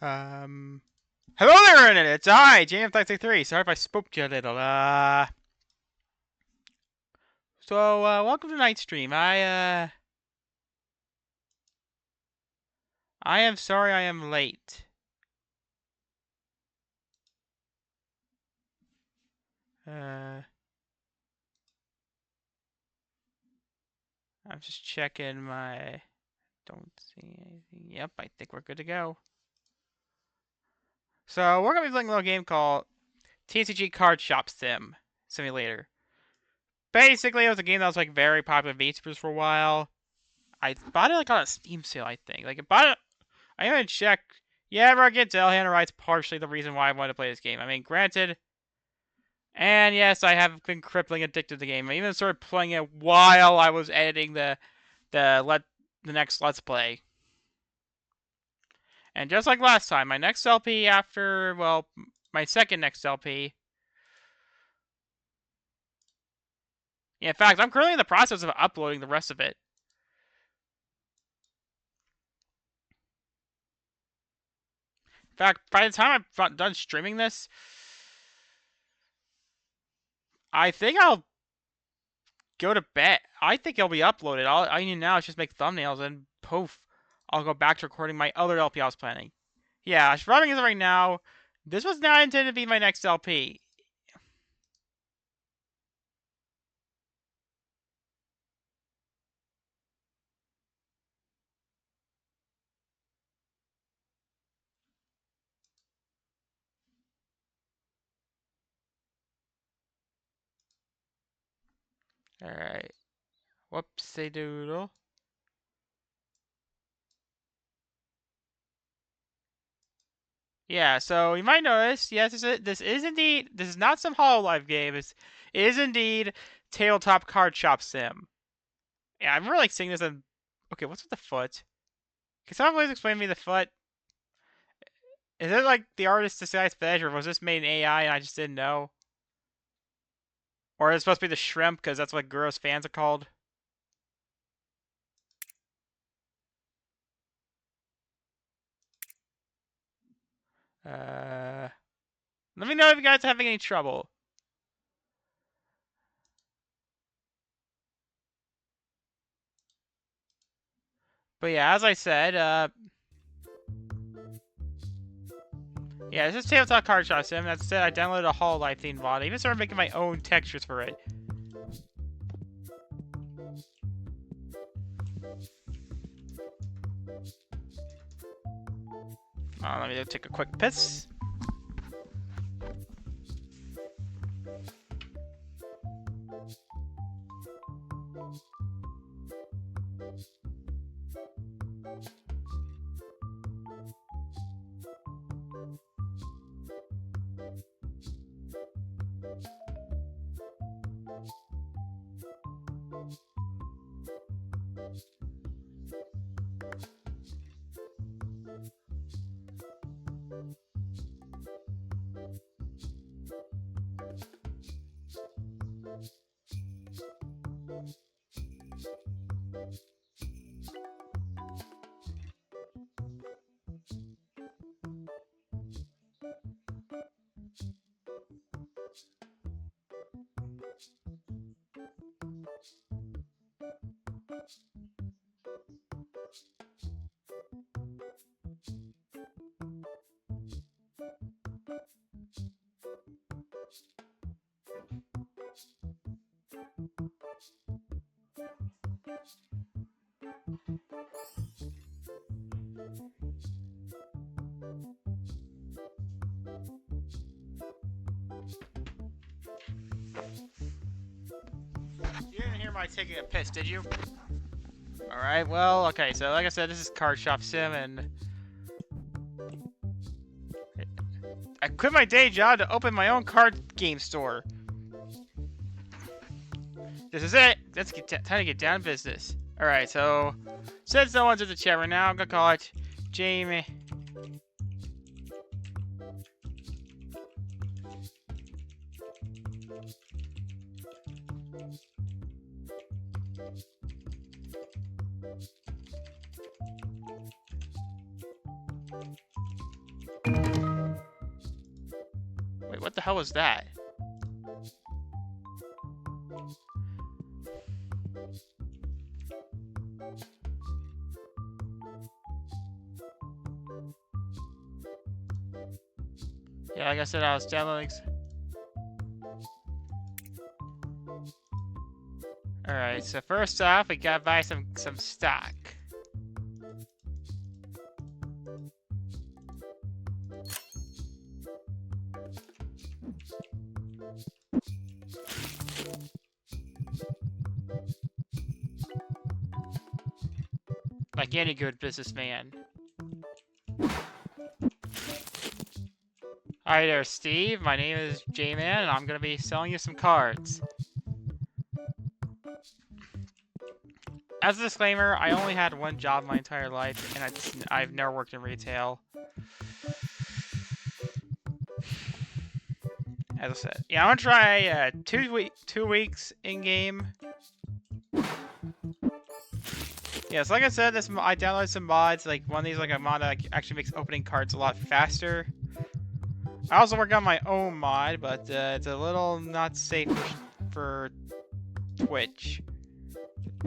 Hello there, Internet. It's I, JM33. Sorry if I spooked you a little. Welcome to Night Stream. I am sorry I am late. I'm just checking my. Don't see anything. Yep, I think we're good to go. So we're gonna be playing a little game called TCG Card Shop Simulator. Basically, it was a game that was like very popular with VTubers for a while. I bought it like on a Steam sale, I think. Like I bought it. I haven't checked. Yeah, Rugged Delhanna writes partially the reason why I wanted to play this game. I mean, granted, and yes, I have been crippling addicted to the game. I even started playing it while I was editing the next Let's Play. And just like last time, my next LP after, well, my second next LP. Yeah, in fact, I'm currently in the process of uploading the rest of it. In fact, by the time I'm done streaming this, I think I'll go to bed. I think it'll be uploaded. All I need now is just make thumbnails and poof, I'll go back to recording my other LP I was planning. Yeah, I'm running it right now. This was not intended to be my next LP. Alright. Whoopsie doodle. Yeah, so you might notice, yes, this is not some HOLOLIVE game. It is indeed Tabletop Card Shop Sim. Yeah, I'm really seeing this in... Okay, what's with the foot? Can someone please explain to me the foot? Is it like the artist decides fetish, or was this made in AI and I just didn't know? Or is it supposed to be the shrimp, because that's what Guro's fans are called? Let me know if you guys are having any trouble. But yeah, as I said, yeah, this is Tabletop Card Shop Sim. That said, I downloaded a HoloLive themed mod. I even started making my own textures for it. Let me go take a quick piss. You didn't hear my taking a piss, did you? Alright, well, okay, so like I said, this is Card Shop Sim, and I quit my day job to open my own card game store. This is it. Let's get time to get down to business. Alright, so since no one's in the chat right now, I'm gonna call it Jamie. Wait, what the hell was that? Yeah, like I said, I was downloading. Alright, so first off, we gotta buy some stock. Like any good businessman. Hi there, Steve. My name is J-Man, and I'm gonna be selling you some cards. As a disclaimer, I only had one job my entire life, and I've never worked in retail. As I said, yeah, I'm gonna try 2 weeks in game. Yeah, so like I said, I downloaded some mods. Like one of these, like a mod that actually makes opening cards a lot faster. I also work on my own mod, but it's a little not safe for Twitch.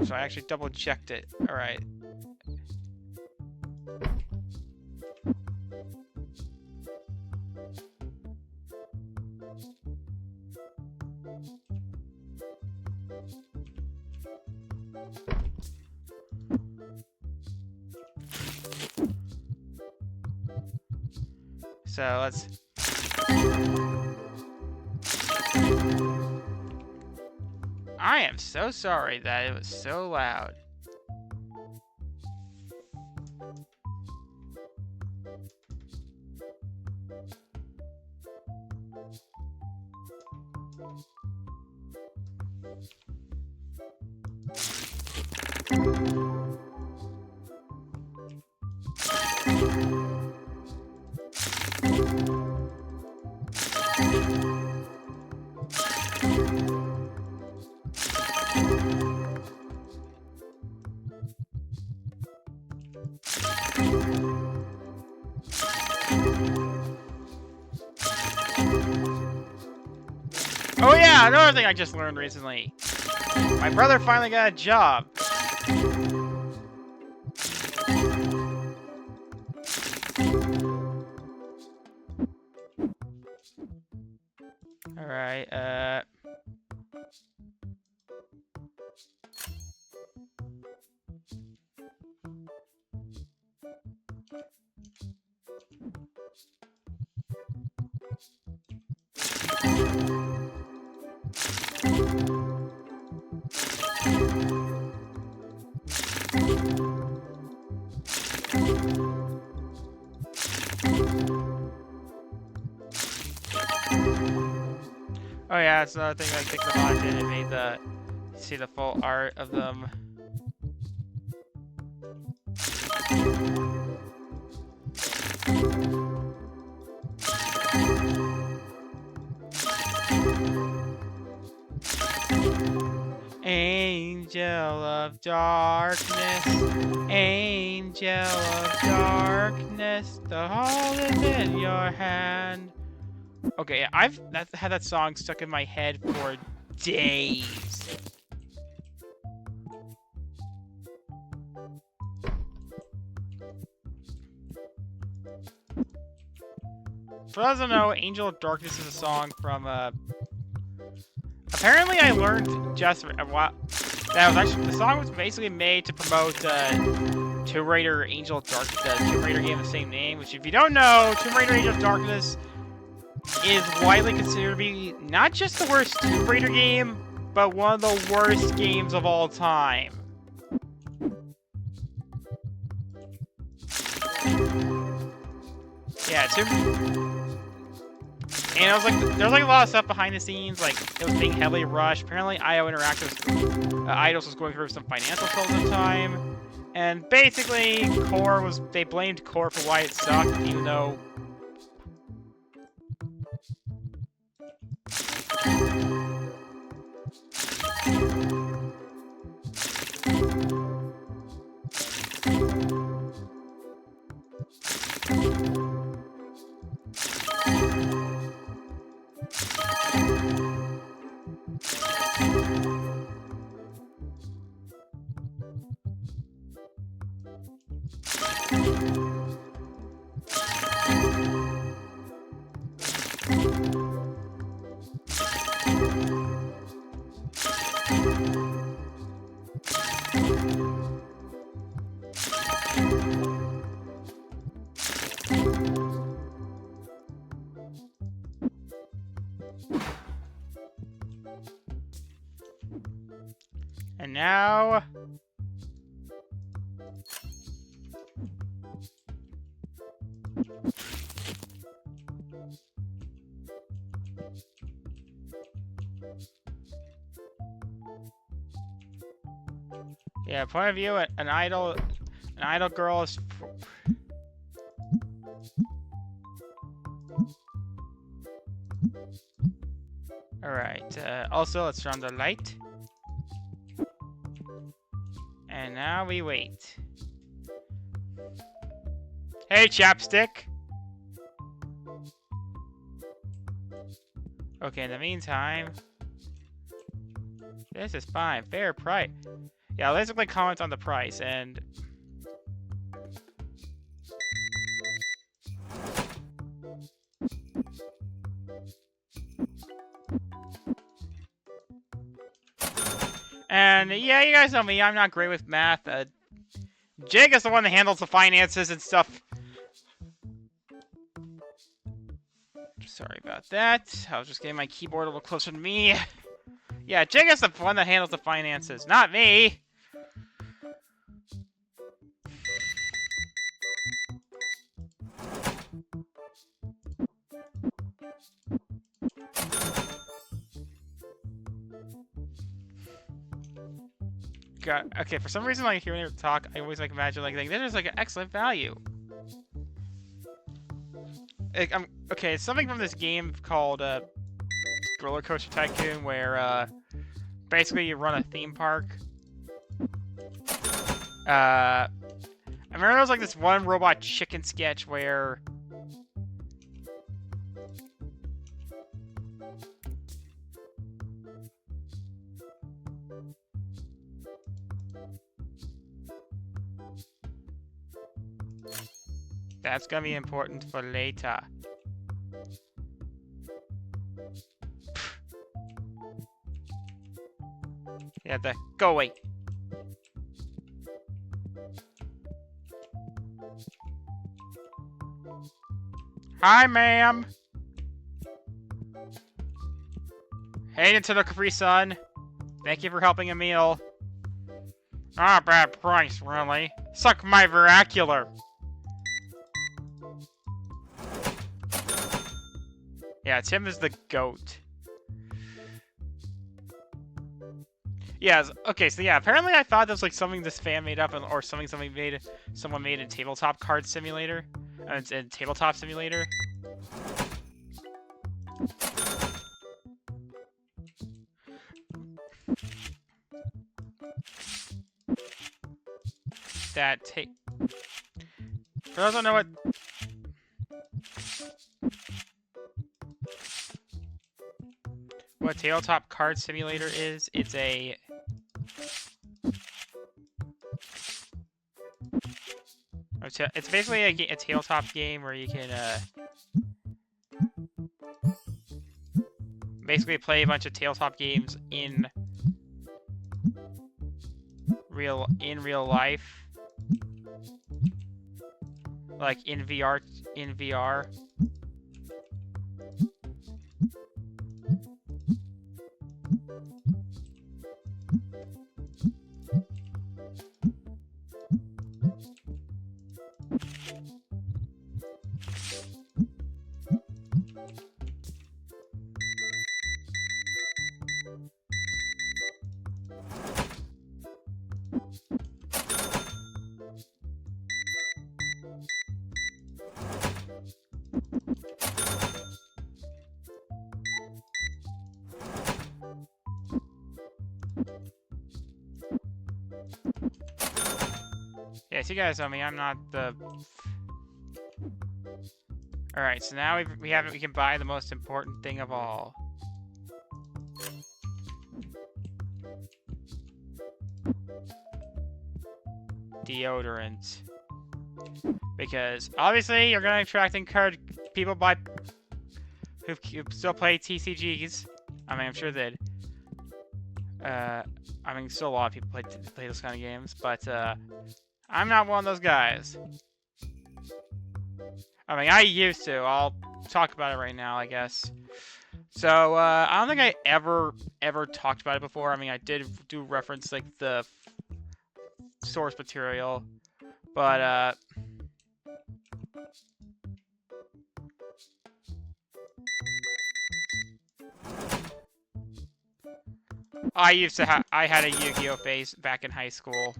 So I actually double checked it. Alright. So let's... I am so sorry that it was so loud. Oh yeah, another thing I just learned recently. My brother finally got a job. Alright, oh yeah, that's another thing I picked the mod in and made the see the full art of them. Angel of darkness, angel of darkness, the heart is in your hand. Okay, I've had that song stuck in my head for days. For those who don't know, Angel of Darkness is a song from, apparently I learned just a while, that was actually, the song was basically made to promote, Tomb Raider Angel of Darkness, the Tomb Raider game of the same name, which if you don't know, Tomb Raider Angel of Darkness is widely considered to be not just the worst Tomb Raider game, but one of the worst games of all time. Yeah, and it was like, there was like a lot of stuff behind the scenes, like it was being heavily rushed. Apparently, IO Interactive Idols was going through some financial troubles at the time, and basically, they blamed Core for why it sucked, even though. And now... Yeah, point of view, an idol girl is... Alright, also let's turn on the light. And now we wait. Hey, Chapstick! Okay, in the meantime... This is fine. Fair price. Yeah, let's click comment on the price, and... And, yeah, you guys know me, I'm not great with math. Jake is the one that handles the finances and stuff. Sorry about that. I was just getting my keyboard a little closer to me. Yeah, Jake is the one that handles the finances, not me! God, okay, for some reason, like, hearing her talk, I always, like, imagine, like, this is, like, an excellent value. Like, okay, it's something from this game called, Roller Coaster Tycoon, where, basically you run a theme park. I remember there was, like, this one robot chicken sketch where... That's gonna be important for later. Yeah, go away. Hi, ma'am. Hey, Nintendo Capri Sun. Thank you for helping a meal. Ah, bad price, really. Suck my vernacular. Yeah, Tim is the GOAT. Yeah, okay, so yeah, apparently I thought that was like something this fan made up, or someone made in Tabletop Card Simulator. In Tabletop Simulator. For those who don't know what Tabletop Card Simulator is, it's basically a tabletop game where you can basically play a bunch of tabletop games in real life, like in VR. Yes, you guys know me. I'm not the. All right, so now we can buy the most important thing of all. deodorant. Because obviously you're gonna encourage people who still play TCGs. I mean, I'm sure that. I mean, still a lot of people play those kind of games, but I'm not one of those guys. I mean, I used to. I'll talk about it right now, I guess. So, I don't think I ever talked about it before. I mean, I did do reference, like, the source material, but, I had a Yu-Gi-Oh! Phase back in high school.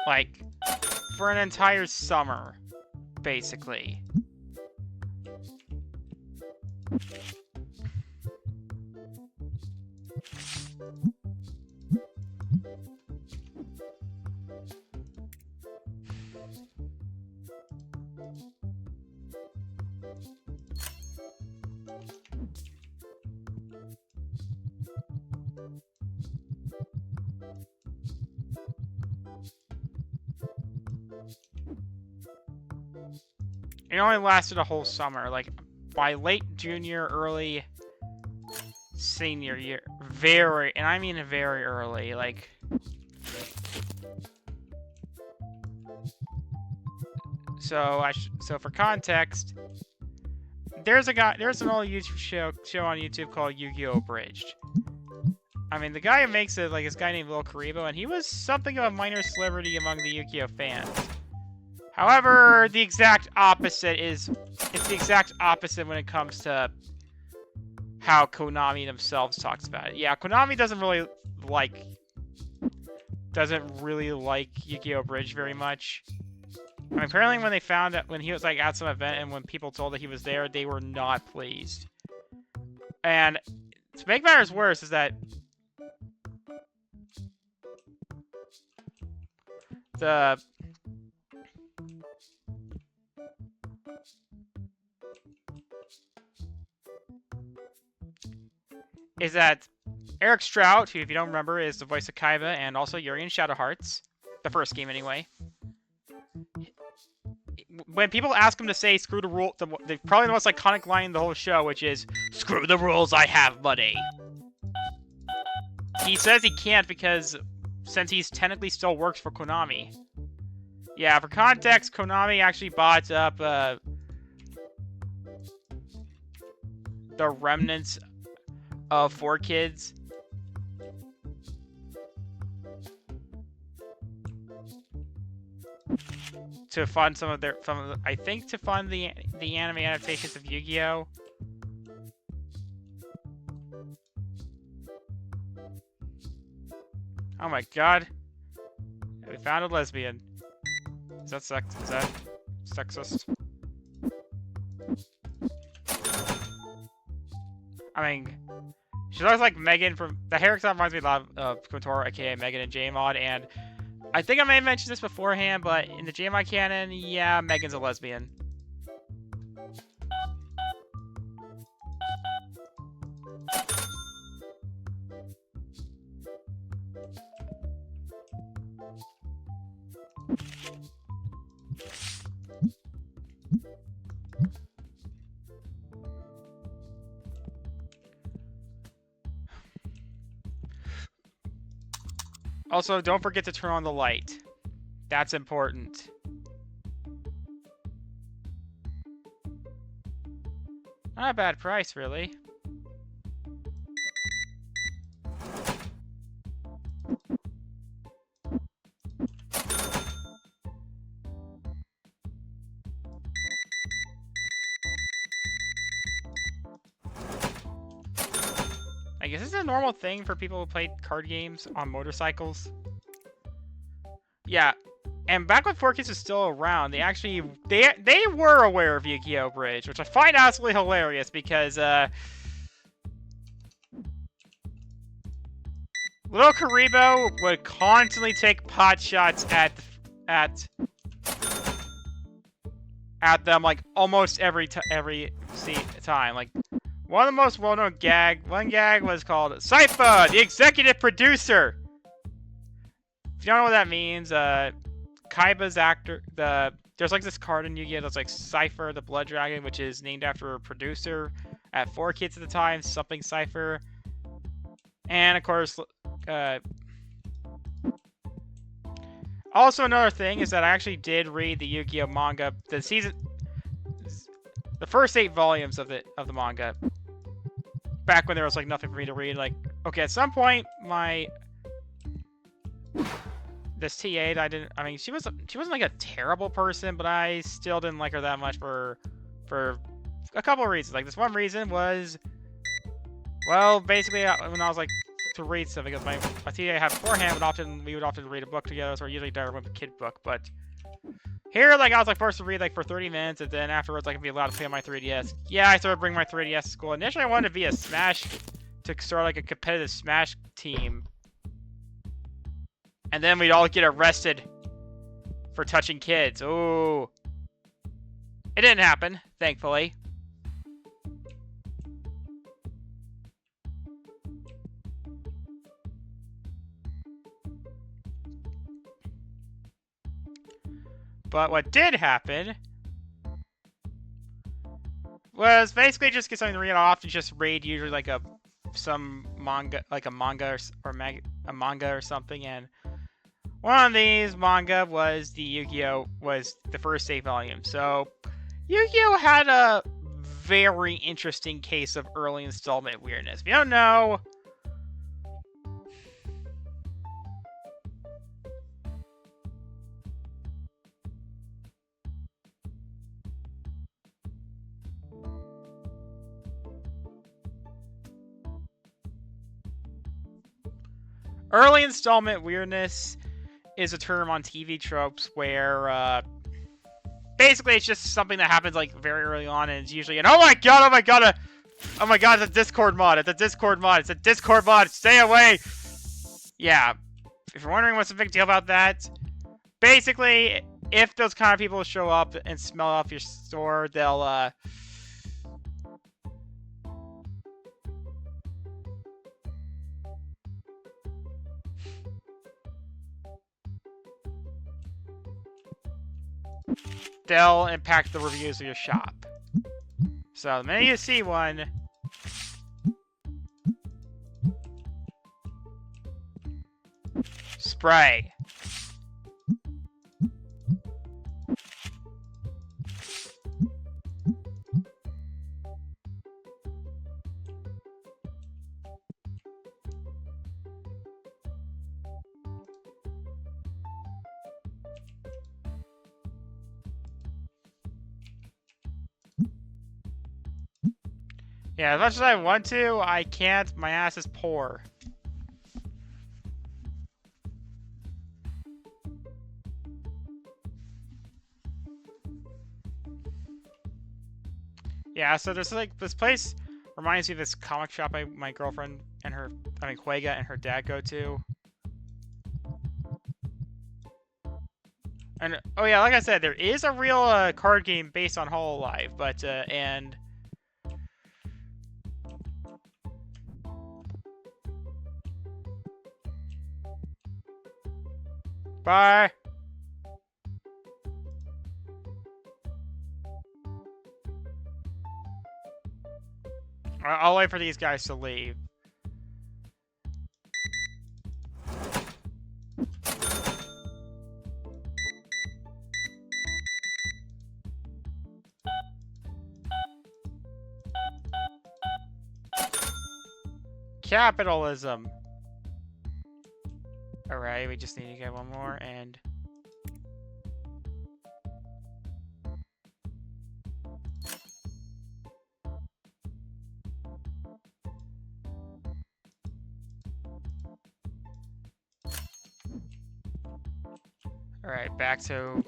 Like, for an entire summer, basically. It only lasted a whole summer. Like, by late junior, early senior year. And I mean very early. Like, so for context, there's an old YouTube show on YouTube called Yu-Gi-Oh! Abridged. I mean, the guy who makes it, like, this guy named Lil Karibo, and he was something of a minor celebrity among the Yu-Gi-Oh! Fans. However, it's the exact opposite when it comes to how Konami themselves talks about it. Yeah, Konami doesn't really like Yu-Gi-Oh! Bridge very much. I mean, apparently when they found that when he was, like, at some event and when people told that he was there, they were not pleased. And to make matters worse is that Eric Strout, who, if you don't remember, is the voice of Kaiba and also Yuri in Shadow Hearts. The first game, anyway. When people ask him to say, screw the rule, probably the most iconic line in the whole show, which is, screw the rules, I have money. He says he can't because, since he's technically still works for Konami. Yeah, for context, Konami actually bought up, the remnants of 4Kids. To fund I think to fund the anime adaptations of Yu-Gi-Oh! Oh my god. We found a lesbian. Is that sexist? I mean, she looks like Megan from... The haircut reminds me a lot of Kotor, aka Megan and J-Mod, and I think I may have mentioned this beforehand, but in the J-Mod canon, yeah, Megan's a lesbian. Also, don't forget to turn on the light. That's important. Not a bad price, really. I guess it's a normal thing for people who play card games on motorcycles. Yeah, and back when 4Kids was still around, they were aware of Yu-Gi-Oh! Bridge, which I find absolutely hilarious because Little Karibo would constantly take pot shots at at them like almost every time. Like one of the most well-known one gag was called Sypha, the executive producer. If you don't know what that means, Kaiba's actor, there's like this card in Yu-Gi-Oh! That's like Cypher, the Blood Dragon, which is named after a producer at 4Kids at the time, something Cypher. And of course, also another thing is that I actually did read the Yu-Gi-Oh! Manga, the first 8 volumes of the manga. Back when there was like nothing for me to read. Like, okay, at some point, this TA that I mean, she wasn't like a terrible person, but I still didn't like her that much for a couple of reasons. Like, this one reason was, well, basically when I was like to read something, because my TA had beforehand, but we would often read a book together, so we're usually never with a kid book. But here, like, I was like forced to read like for 30 minutes, and then afterwards I could be allowed to play on my 3DS. Yeah, I started bringing my 3DS to school. Initially, I wanted to be a Smash, to start like a competitive Smash team. And then we'd all get arrested for touching kids. Ooh. It didn't happen, thankfully. But what did happen was basically just get something to read off and just read usually like some manga, like a manga or something, and one of these manga was the Yu-Gi-Oh! Was the first 8 volumes. So, Yu-Gi-Oh! Had a very interesting case of early installment weirdness. If you don't know, early installment weirdness is a term on TV tropes where basically it's just something that happens like very early on, and it's usually an oh my god, it's a Discord mod, it's a Discord mod, stay away. Yeah, if you're wondering what's the big deal about that, basically if those kind of people show up and smell off your store, they'll impact the reviews of your shop. So the minute you see one, spray. Yeah, as much as I want to, I can't. My ass is poor. Yeah, so there's like this place reminds me of this comic shop my girlfriend and Huega and her dad go to. And oh yeah, like I said, there is a real card game based on HOLOLIVE, but and bye. I'll wait for these guys to leave. Capitalism. Alright, we just need to get one more, and alright, back to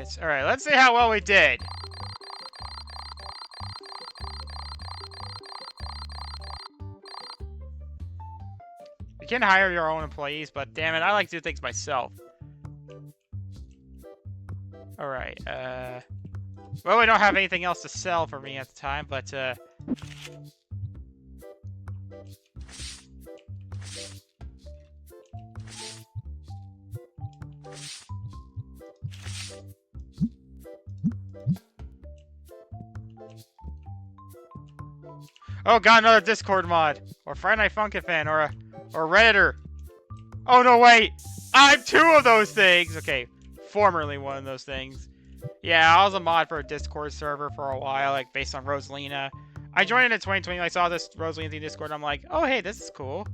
Nice. Alright, let's see how well we did. You can hire your own employees, but damn it, I like to do things myself. Alright, well, we don't have anything else to sell for me at the time, but, oh god, another Discord mod! Or Friday Night Funkin' fan, or Redditor! Oh no, wait! I'm 2 of those things! Okay, formerly one of those things. Yeah, I was a mod for a Discord server for a while, like, based on Rosalina. I joined in 2020, I saw this Rosalina Discord, and I'm like, oh hey, this is cool.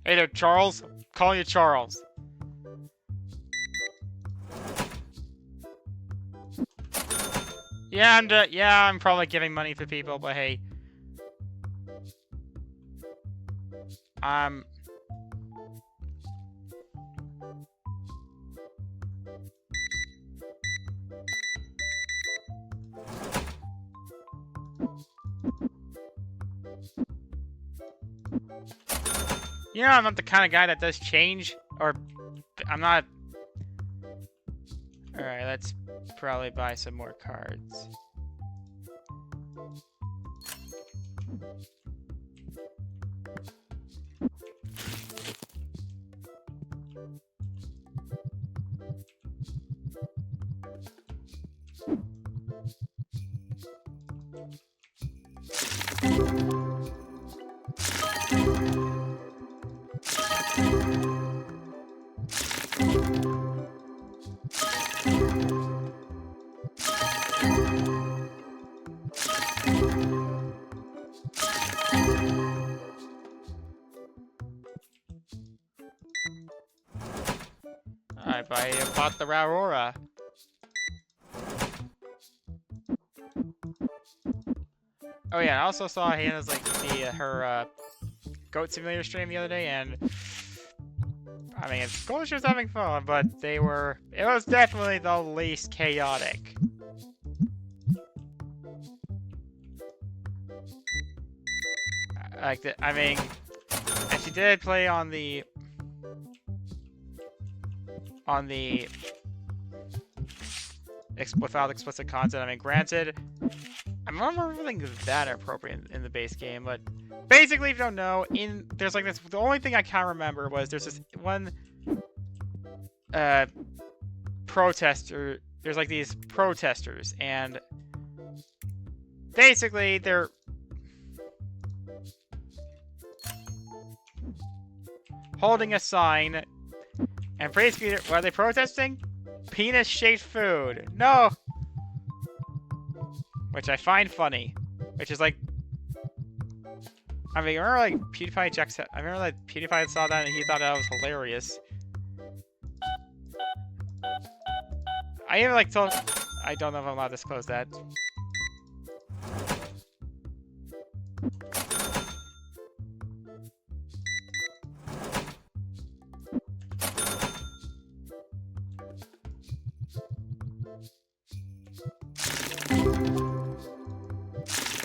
Hey there, Charles. I'm calling you Charles. Yeah, and yeah, I'm probably giving money to people, but hey, you know, I'm not the kind of guy that does change, or I'm not. Alright, let's probably buy some more cards. I bought the Aurora. Oh yeah, I also saw Hannah's like her Goat Simulator stream the other day, and I mean, it's cool she was having fun, but it was definitely the least chaotic. I mean, and she did play on the without explicit content. I mean, granted, I'm not remembering that appropriate in the base game, but basically, if you don't know, there's like this. The only thing I can't remember was there's this one protester. There's like these protesters, and basically they're holding a sign, and basically, what are they protesting? Penis-shaped food. No! Which I find funny. Which is like... I mean, I remember like PewDiePie I remember like PewDiePie saw that and he thought that was hilarious. I even like told... I don't know if I'm allowed to disclose that.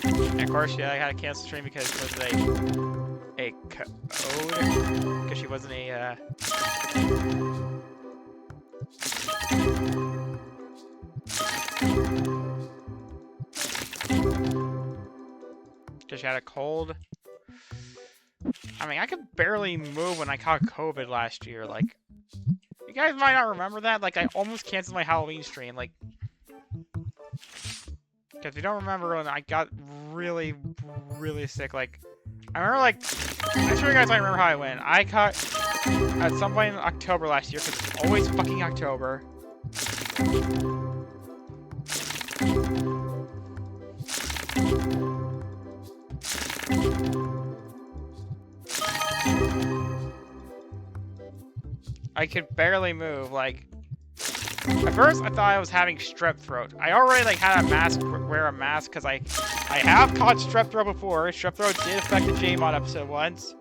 And of course, yeah, I had to cancel stream because it was a code. Because she wasn't a, because she had a cold. I mean, I could barely move when I caught COVID last year. Like, you guys might not remember that. Like, I almost canceled my Halloween stream. Like, because if you don't remember when I got really, really sick, like, I remember, like, I'm sure you guys might remember how I went. I caught at some point in October last year, because it's always fucking October. I could barely move, like, at first I thought I was having strep throat. I already, like, had a mask, wear a mask, because I have caught strep throat before. Strep throat did affect the J-Mod episode once.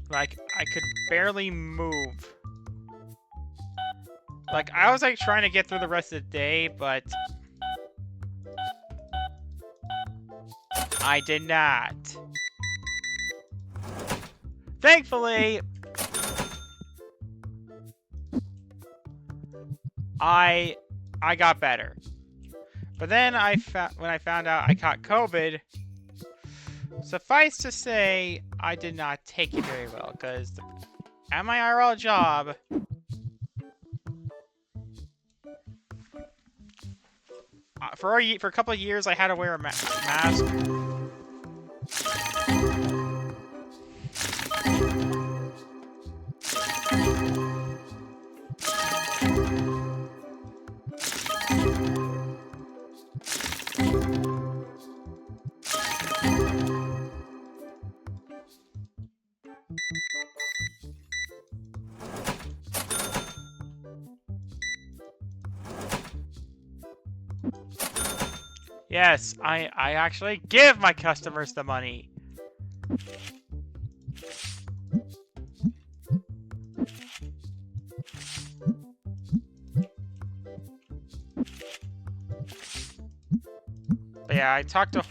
Like, I could barely move. Like, I was, like, trying to get through the rest of the day, but I did not. Thankfully, I got better. But then when I found out I caught COVID, suffice to say, I did not take it very well, because at my IRL job, for a couple of years, I had to wear a mask. Yes, I actually give my customers the money. But yeah, I talked to,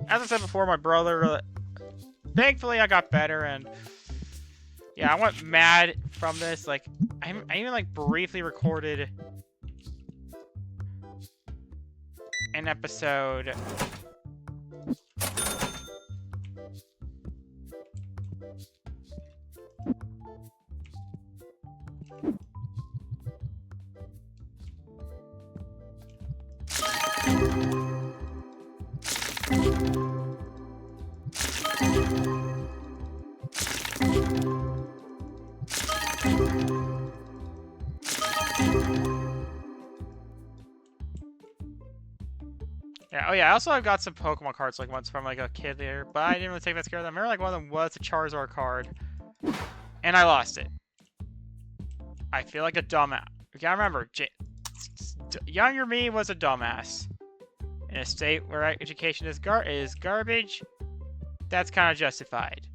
as I said before, my brother. Thankfully, I got better, and yeah, I went mad from this. Like, I even, like, briefly recorded an episode. Yeah, oh yeah, I also got some Pokemon cards, like, once from, like, a kid there, but I didn't really take that care of them. I remember, like, one of them was a Charizard card, and I lost it. I feel like a dumbass. You gotta remember, younger me was a dumbass. In a state where education is garbage, that's kind of justified.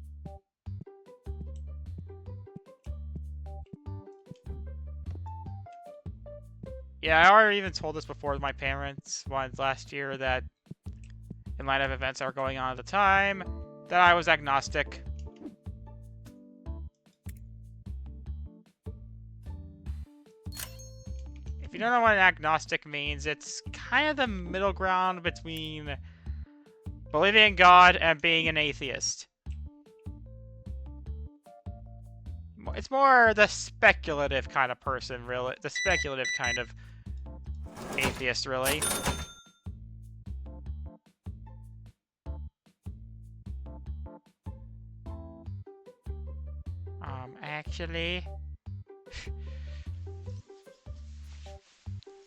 Yeah, I already even told this before to my parents once last year that, in light of events that were going on at the time, that I was agnostic. If you don't know what an agnostic means, it's kind of the middle ground between believing in God and being an atheist. It's more the speculative kind of person, really. The speculative kind of atheist, really. Actually...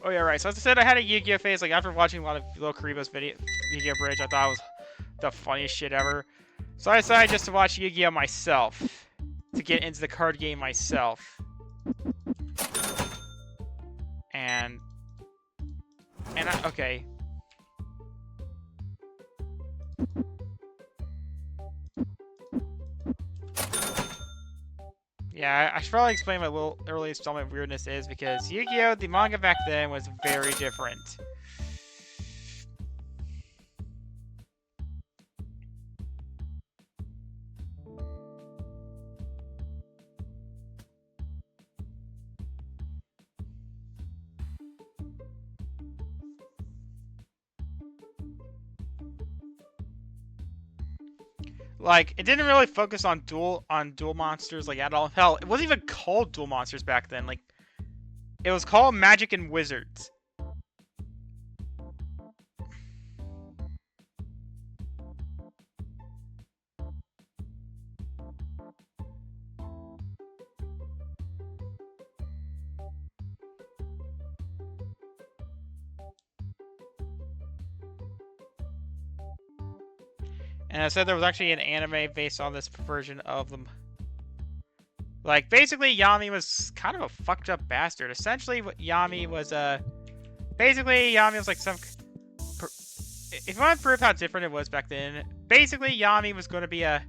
Oh yeah, right. So as I said, I had a Yu-Gi-Oh phase. Like, after watching a lot of Lil Karibo's video, Yu-Gi-Oh Bridge, I thought it was the funniest shit ever. So I decided just to watch Yu-Gi-Oh! Myself. To get into the card game myself. Okay. Yeah, I should probably explain my little early installment weirdness is because Yu-Gi-Oh! The manga back then was very different. Like, it didn't really focus on dual monsters like at all. Hell, it wasn't even called dual monsters back then. Like, it was called Magic and Wizards. And I said there was actually an anime based on this version of them. Like, basically, Yami was kind of a fucked up bastard. Essentially, what Yami was, basically, Yami was like some... If you want to prove how different it was back then, basically, Yami was going to be a...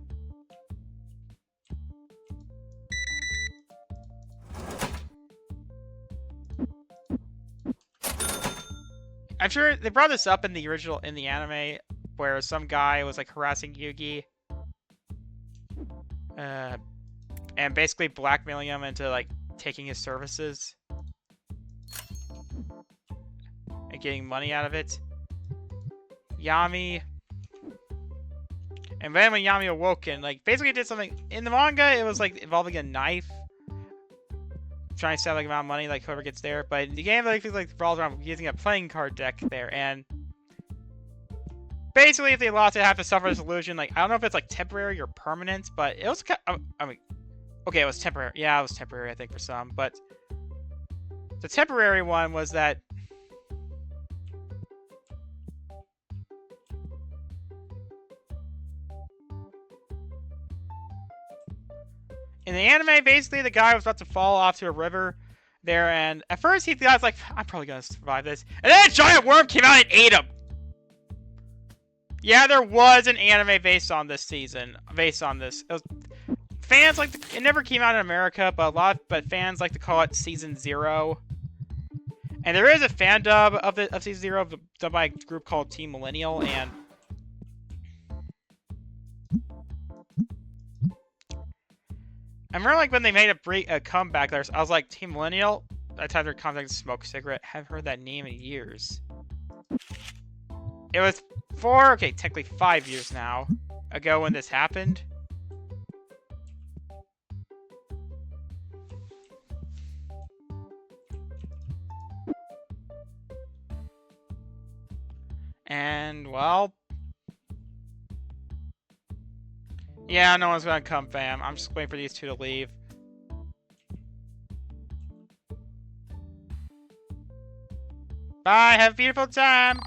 I'm sure they brought this up in the original, in the anime, where some guy was, like, harassing Yugi. And basically blackmailing him into, like, taking his services. And getting money out of it. Yami... And then when Yami awoke and, like, basically did something... In the manga, it was, like, involving a knife. Trying to sell, like, amount of money, like, whoever gets there. But in the game, like, revolves around using a playing card deck there. And... basically, if they lost, they have to suffer this illusion. Like, I don't know if it's, like, temporary or permanent, but it was kind of... I mean... Okay, it was temporary. Yeah, it was temporary, I think, for some. But... the temporary one was that... in the anime, basically, the guy was about to fall off to a river there, and at first he thought, like, I'm probably gonna survive this. And then a giant worm came out and ate him! Yeah, there was an anime based on this season. Based on this. It was, fans like to, it never came out in America, but fans like to call it Season 0. And there is a fan dub of Season 0 done by a group called Team Millennial, and I remember, like, when they made a comeback there, I was like, Team Millennial? I tried their contact to smoke a cigarette. Haven't heard that name in years. It was okay, technically 5 years now ago when this happened. And, well... yeah, no one's gonna come, fam. I'm just waiting for these two to leave. Bye, have a beautiful time!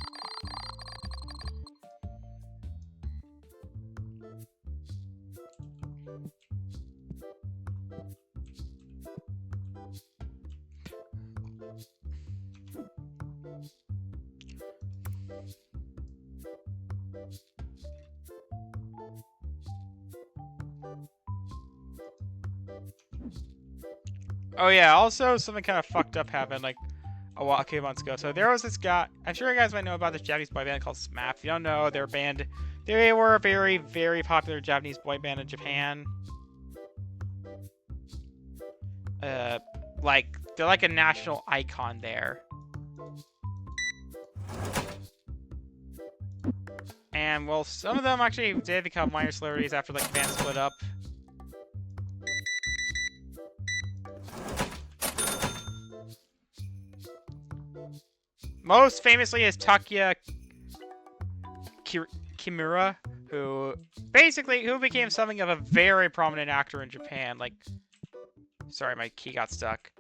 Oh yeah, also something kind of fucked up happened like a few months ago. So there was this guy, I'm sure you guys might know about this Japanese boy band called SMAP. If you don't know, they were a very, very popular Japanese boy band in Japan. Like, they're like a national icon there. And, well, some of them actually did become minor celebrities after, like, bands split up. Most famously is Takuya Kimura, who became something of a very prominent actor in Japan. Like, sorry, my key got stuck.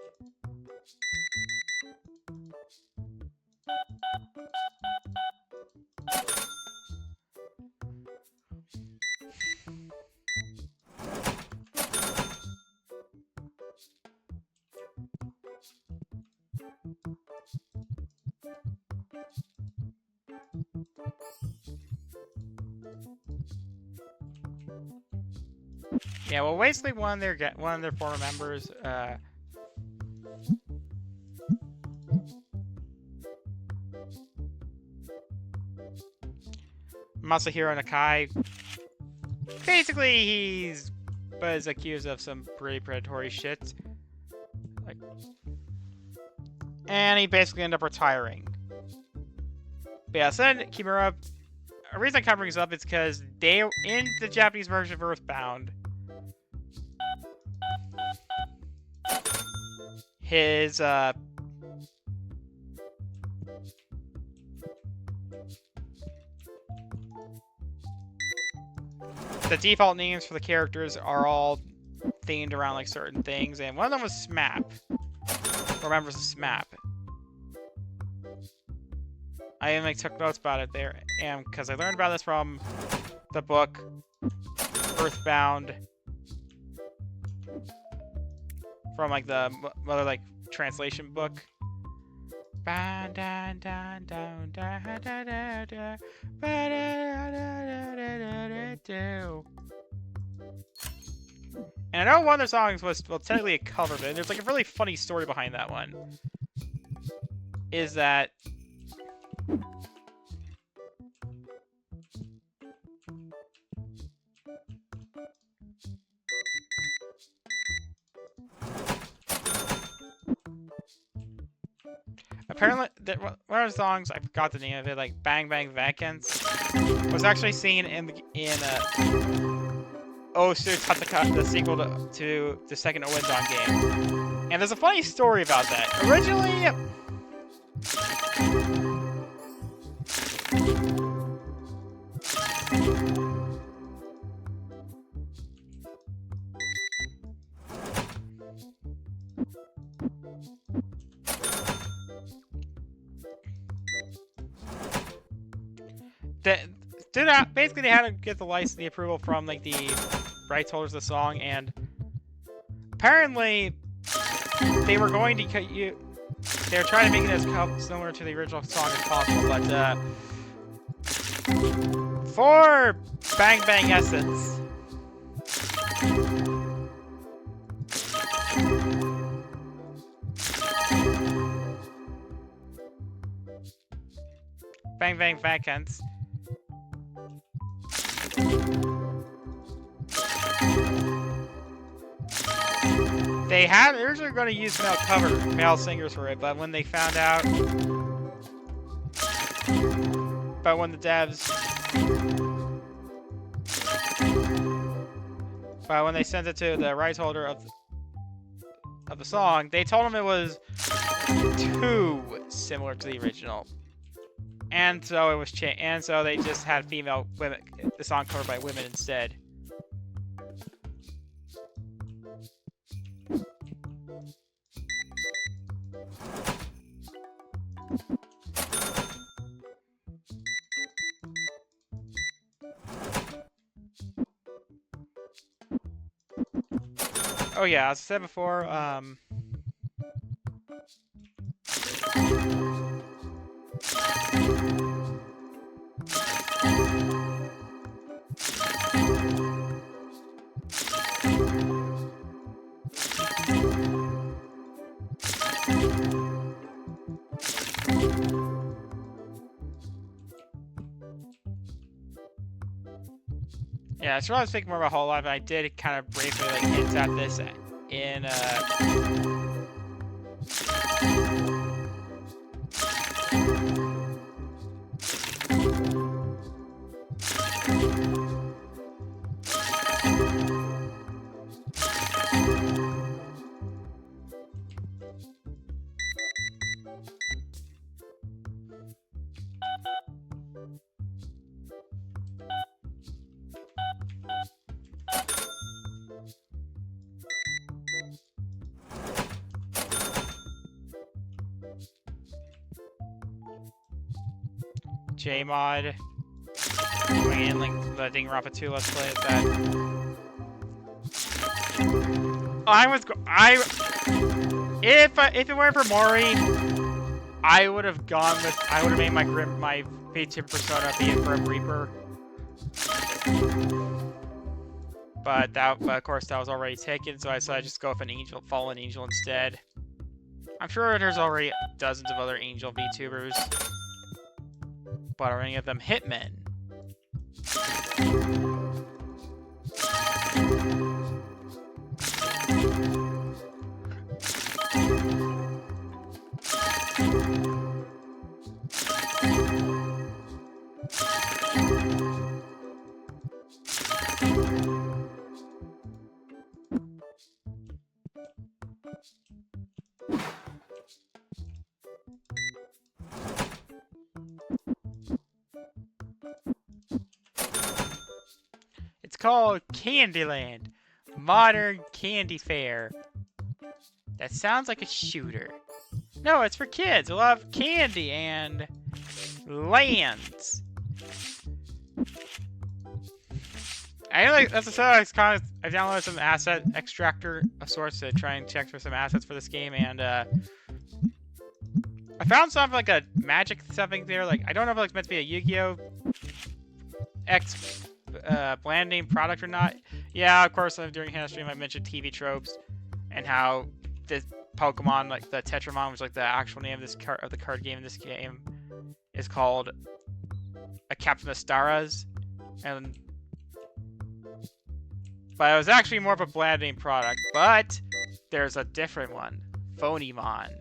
Yeah, well, basically one of their former members, Masahiro Nakai. Basically, he's was accused of some pretty predatory shit, like, and he basically ended up retiring. But yeah, so then Kimura. The reason I'm covering this up is because they, in the Japanese version of Earthbound, his the default names for the characters are all themed around like certain things, and one of them was SMAP. Remembers the SMAP. I even like took notes about it there, and because I learned about this from the book Earthbound, from like the other like translation book. And I know one of their songs was, well, technically a cover, but there's like a really funny story behind that one. Is that apparently one of the songs, I forgot the name of it, like Bang Bang Vacants, was actually seen in Osu Tataka, the sequel to the second Owendon game. And there's a funny story about that. Originally, basically they had to get the license, the approval from like the rights holders of the song, and apparently they were going to they were trying to make it as similar to the original song as possible, but for Bang Bang Essence, Bang Bang Vacants, they originally going to use male singers for it, but when they found out, but when the devs, but when they sent it to the rights holder of the song, they told him it was too similar to the original, and so it was changed, and so they just had female women, the song covered by women instead. Oh yeah, as I said before, yeah, so I was thinking more about HOLOLIVE, and I did kind of briefly like hint at this in Jmod, and like the Danganronpa 2 Let's Play is that. If it weren't for Mori, I would have made my VTuber persona be a Grim Reaper. But of course that was already taken, so I decided to just go with an angel, fallen angel instead. I'm sure there's already dozens of other angel VTubers, but are any of them hitmen? It's called Candyland, Modern Candy Fair. That sounds like a shooter. No, it's for kids who love candy and lands. I like that's kind of I downloaded some asset extractor of sorts to try and check for some assets for this game, and I found something like a magic something there. Like I don't know if it's meant to be a Yu-Gi-Oh! X brand name product or not. Yeah, of course. During Hannah's stream, I mentioned TV tropes and how this Pokemon, like the Tetramon, which is like the actual name of this card game in this game, is called a Captain Astaras, and but it was actually more of a brand name product. But there's a different one, Phonymon.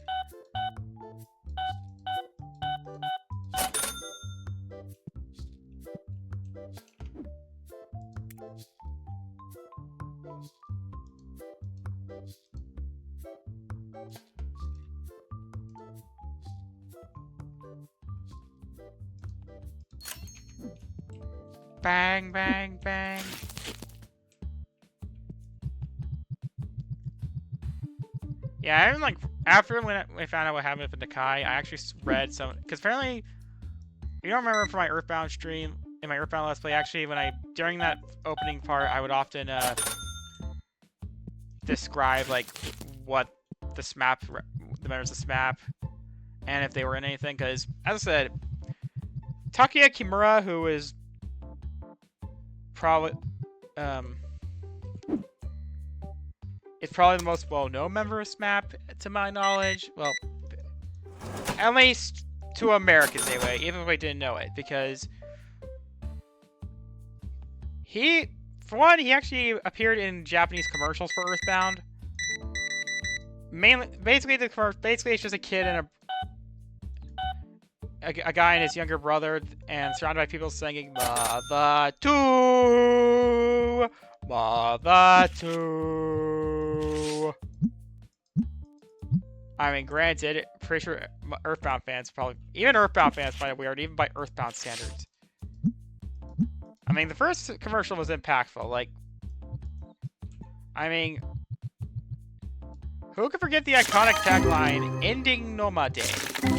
Bang, bang, bang. Yeah, I even like after when I found out what happened with Nakai, I actually read some because apparently you don't remember from my Earthbound stream in my Earthbound Let's Play. Actually, during that opening part, I would often describe like what the members of SMAP, and if they were in anything. Because as I said, Takuya Kimura, who is probably it's probably the most well-known member of SMAP, to my knowledge. Well, at least to Americans anyway, even if we didn't know it, because for one, he actually appeared in Japanese commercials for Earthbound. Basically, it's just a kid and a guy and his younger brother, and surrounded by people singing "Mother to Mother to." I mean, granted, pretty sure Earthbound fans probably find it weird, even by Earthbound standards. I mean, the first commercial was impactful. Like, I mean, who could forget the iconic tagline, "Ending Nomade,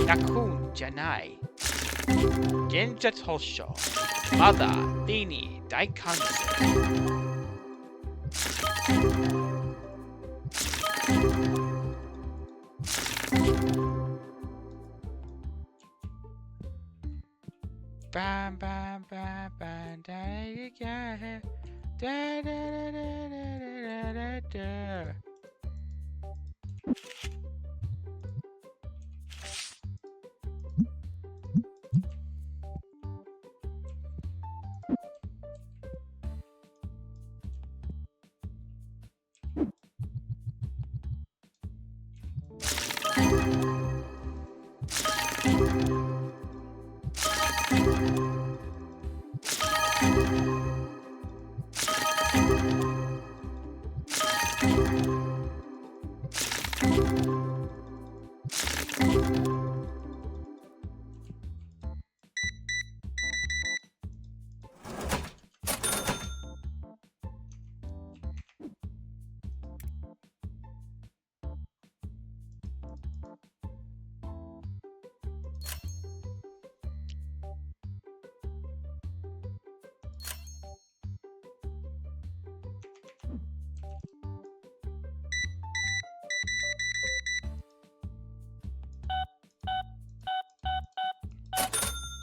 Nakun Janai, Genja Tosho, Mada, Dini, Daikanse." Bam, bam, bam, bam, da da da da da da da.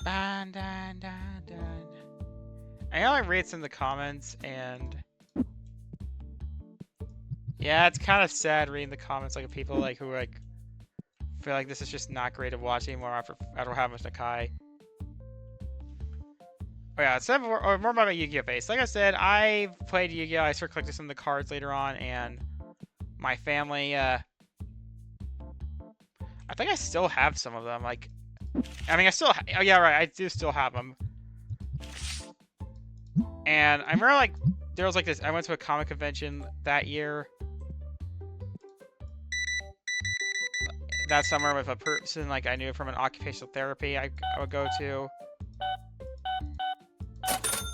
Dun, dun, dun, dun. I only read some of the comments, and Yeah, it's kind of sad reading the comments like of people like who like feel like this is just not great to watch anymore after having Nakai. Oh yeah, so more about my Yu-Gi-Oh base. Like I said, I played Yu-Gi-Oh. I started collecting some of the cards later on, and my family. I think I still have some of them. Like, I mean, oh yeah, right. I do still have them. And I remember like there was like this. I went to a comic convention that year. That summer with a person like I knew from an occupational therapy I would go to.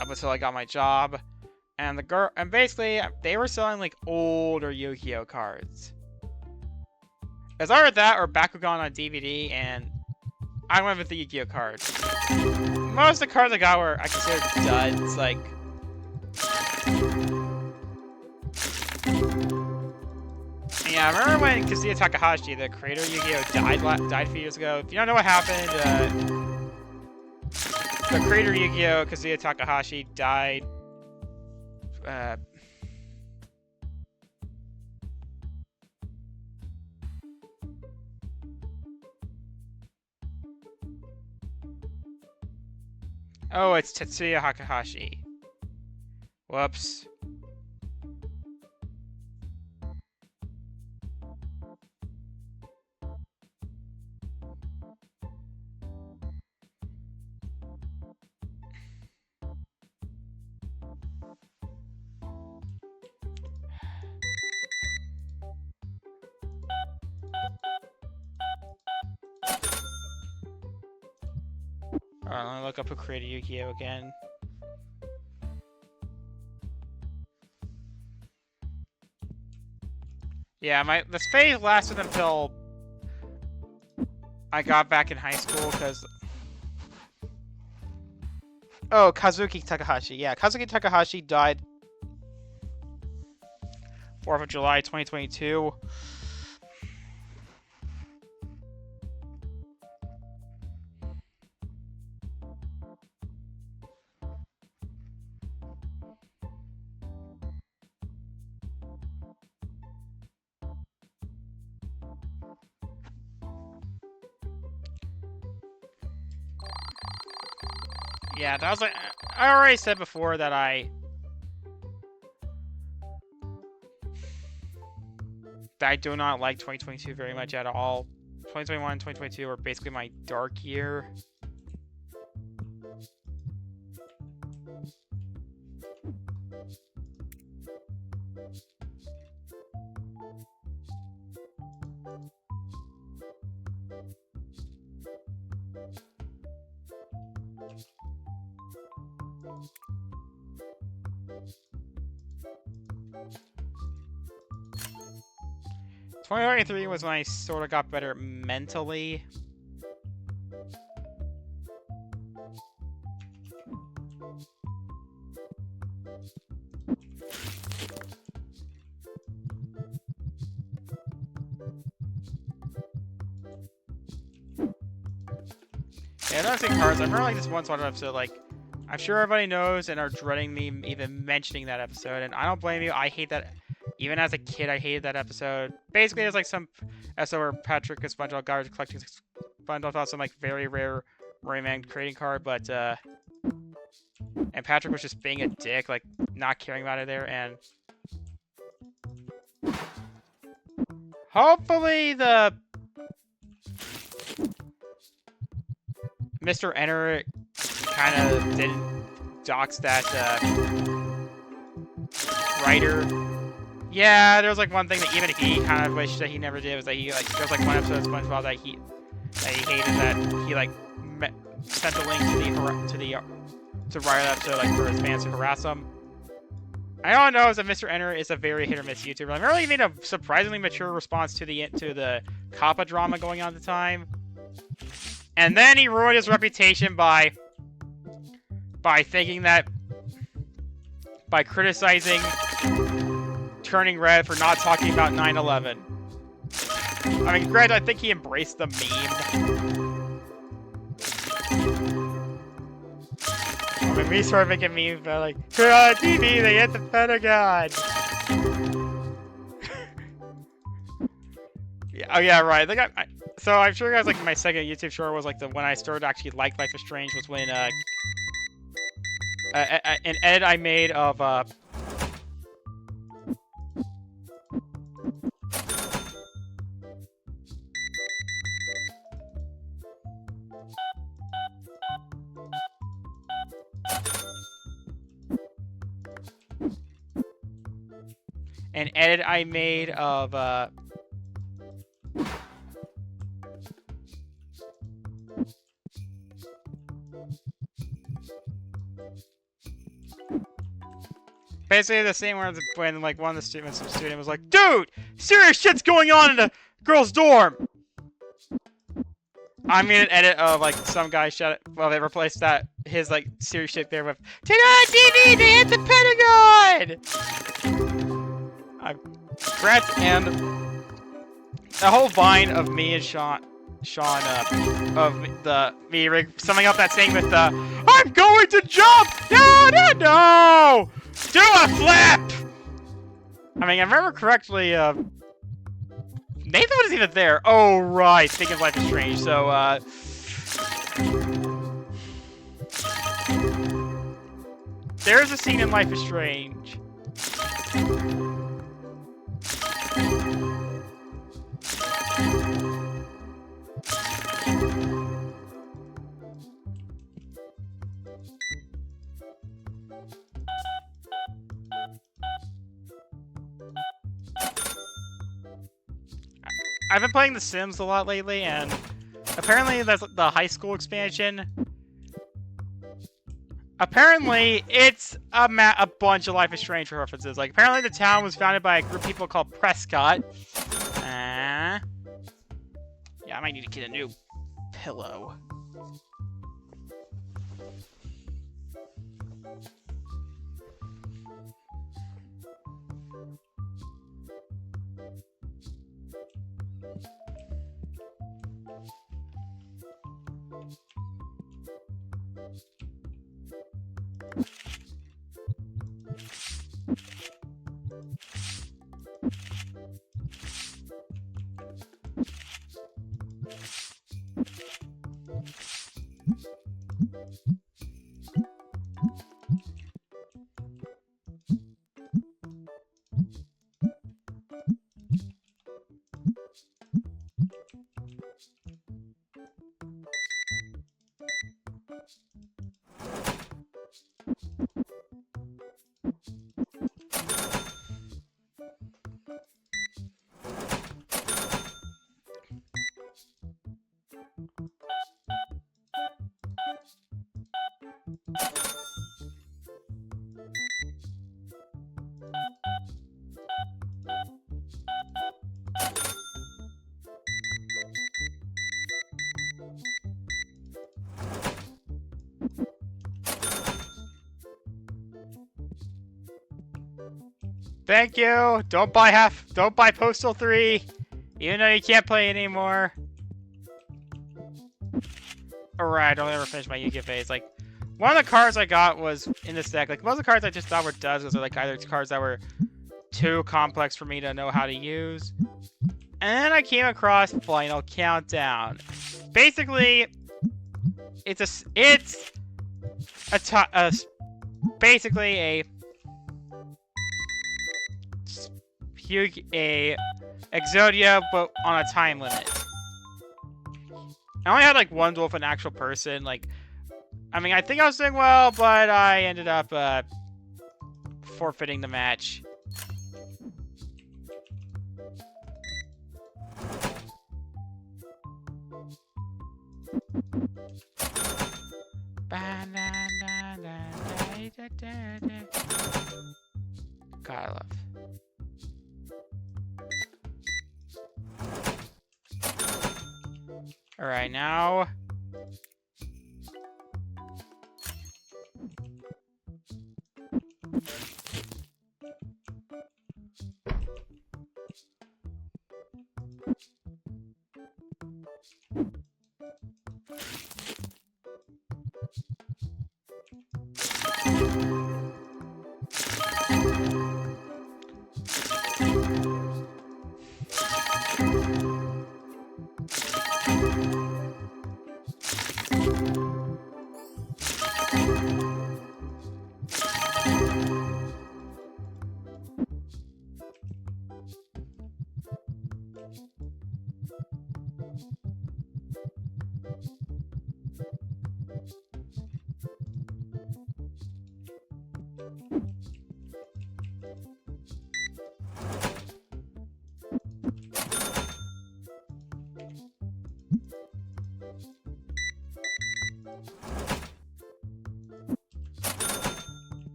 Up until I got my job. And the girl, and basically, they were selling like older Yu-Gi-Oh cards. It was either that or Bakugan on DVD, and I went with the Yu-Gi-Oh cards. Most of the cards I got were I considered duds. Like, yeah, I remember when Kazuya Takahashi, the creator of Yu-Gi-Oh, died a few years ago. If you don't know what happened, the creator of Yu-Gi-Oh, Kazuya Takahashi, died. Oh, it's Tetsuya Takahashi. Whoops. Alright, let me look up who created Yu-Gi-Oh again. Yeah, this phase lasted until I got back in high school, because... Oh, Kazuki Takahashi. Yeah, Kazuki Takahashi died 4th of July, 2022. Yeah, that was like... I already said before that I do not like 2022 very much at all. 2021 and 2022 were basically my dark year. '23 was when I sort of got better mentally. Yeah, I don't see cards. I remember like this one sort of episode, like, I'm sure everybody knows and are dreading me even mentioning that episode, and I don't blame you. I hate that. Even as a kid, I hated that episode. Basically, it's like some episode where Patrick and SpongeBob guards collecting SpongeBob off some like very rare Rayman trading card, but and Patrick was just being a dick, like not caring about it there, and hopefully the Mr. Enter kind of didn't dox that writer. Yeah, there was like one thing that even he kind of wished that he never did, was that he like there was like one episode of SpongeBob that he hated, that he like sent the link to write that episode like for his fans to harass him. I don't know is that Mr. Enter is a very hit or miss YouTuber. I really made a surprisingly mature response to the Kappa drama going on at the time, and then he ruined his reputation by thinking that by criticizing Turning Red for not talking about 9/11. I mean, granted, I think he embraced the meme. I mean, we started making memes about like, turn on TV, they hit the Pentagon. Yeah, oh yeah, right. So I'm sure you guys like my second YouTube short was like the when I started to actually like Life is Strange was when an edit I made of an edit I made of basically the same where when like one of the students, some student was like, "Dude, serious shit's going on in the girls' dorm." I made an edit of like some guy shut. Well, they replaced that his like serious shit there with "Tonight TV, they hit the Pentagon." Brett and the whole vine of me and Sean of me summing up that saying with the "I'm going to jump, no, do a flip." I mean, I remember correctly. Nathan was even there. Oh right, speaking of Life is Strange, so there's a scene in Life is Strange. I've been playing The Sims a lot lately, and apparently that's the high school expansion. Apparently, it's a bunch of Life is Strange references. Like, apparently the town was founded by a group of people called Prescott. Yeah, I might need to get a new pillow. Thank you. Don't buy Postal 3. Even though you can't play it anymore. Alright, I'll never finish my Yu-Gi-Oh phase. Like, one of the cards I got was in this deck. Like, most of the cards I just thought were duds because they're like either cards that were too complex for me to know how to use. And then I came across Final Countdown. Basically, basically a Exodia, but on a time limit. I only had like one duel with an actual person. Like, I mean, I think I was doing well, but I ended up forfeiting the match. God, I love. Alright, now...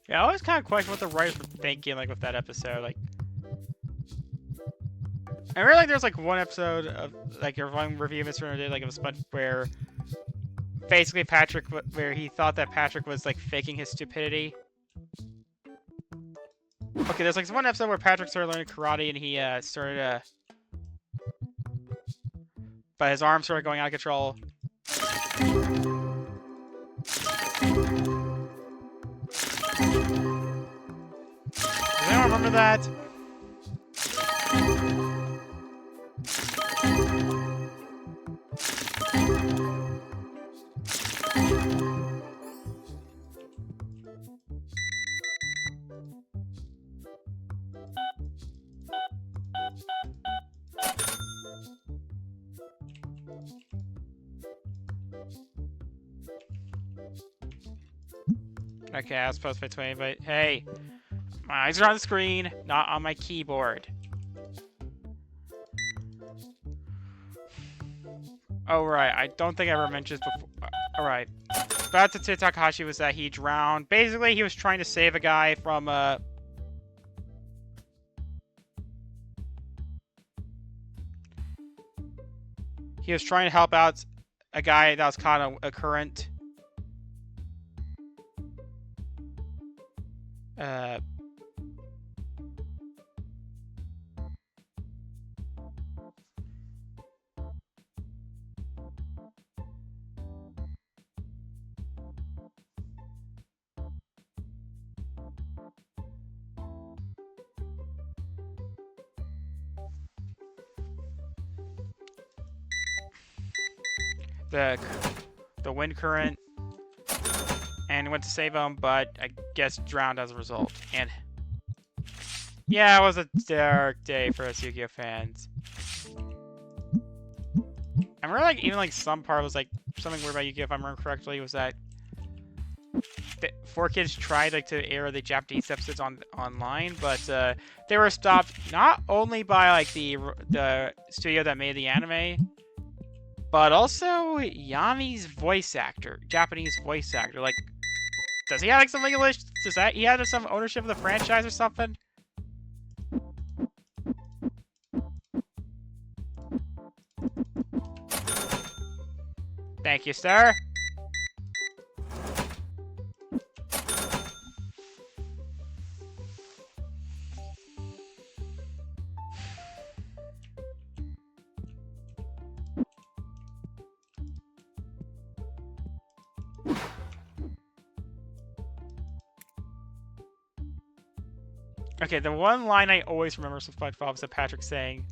Yeah, I always kind of question what the writers were thinking, like, with that episode. Like, I remember, like, there's, like, one episode of, like, your one review Mr. Turner did, like, of a spot where basically where he thought that Patrick was, like, faking his stupidity. Okay, there's, like, one episode where Patrick started learning karate and he, started, but his arms started going out of control. Does anyone remember that? Okay, I was supposed to play 20, but hey, my eyes are on the screen, not on my keyboard. Oh, right, I don't think I ever mentioned this before. Alright. About to Takahashi was that he drowned. Basically, he was trying to save a guy from, he was trying to help out a guy that was caught in a current. The wind current, and went to save him, but I guess drowned as a result. And yeah, it was a dark day for us Yu-Gi-Oh fans. I remember, like, even, like, some part was, like, something weird about Yu-Gi-Oh, if I remember correctly, was that the 4Kids tried, like, to air the Japanese episodes online, but they were stopped not only by, like, the studio that made the anime, but also Yanni's voice actor, Japanese voice actor. Like, does he have, like, some English? Does that he have some ownership of the franchise or something? Thank you, sir. Okay, the one line I always remember from SpongeBob is that Patrick saying,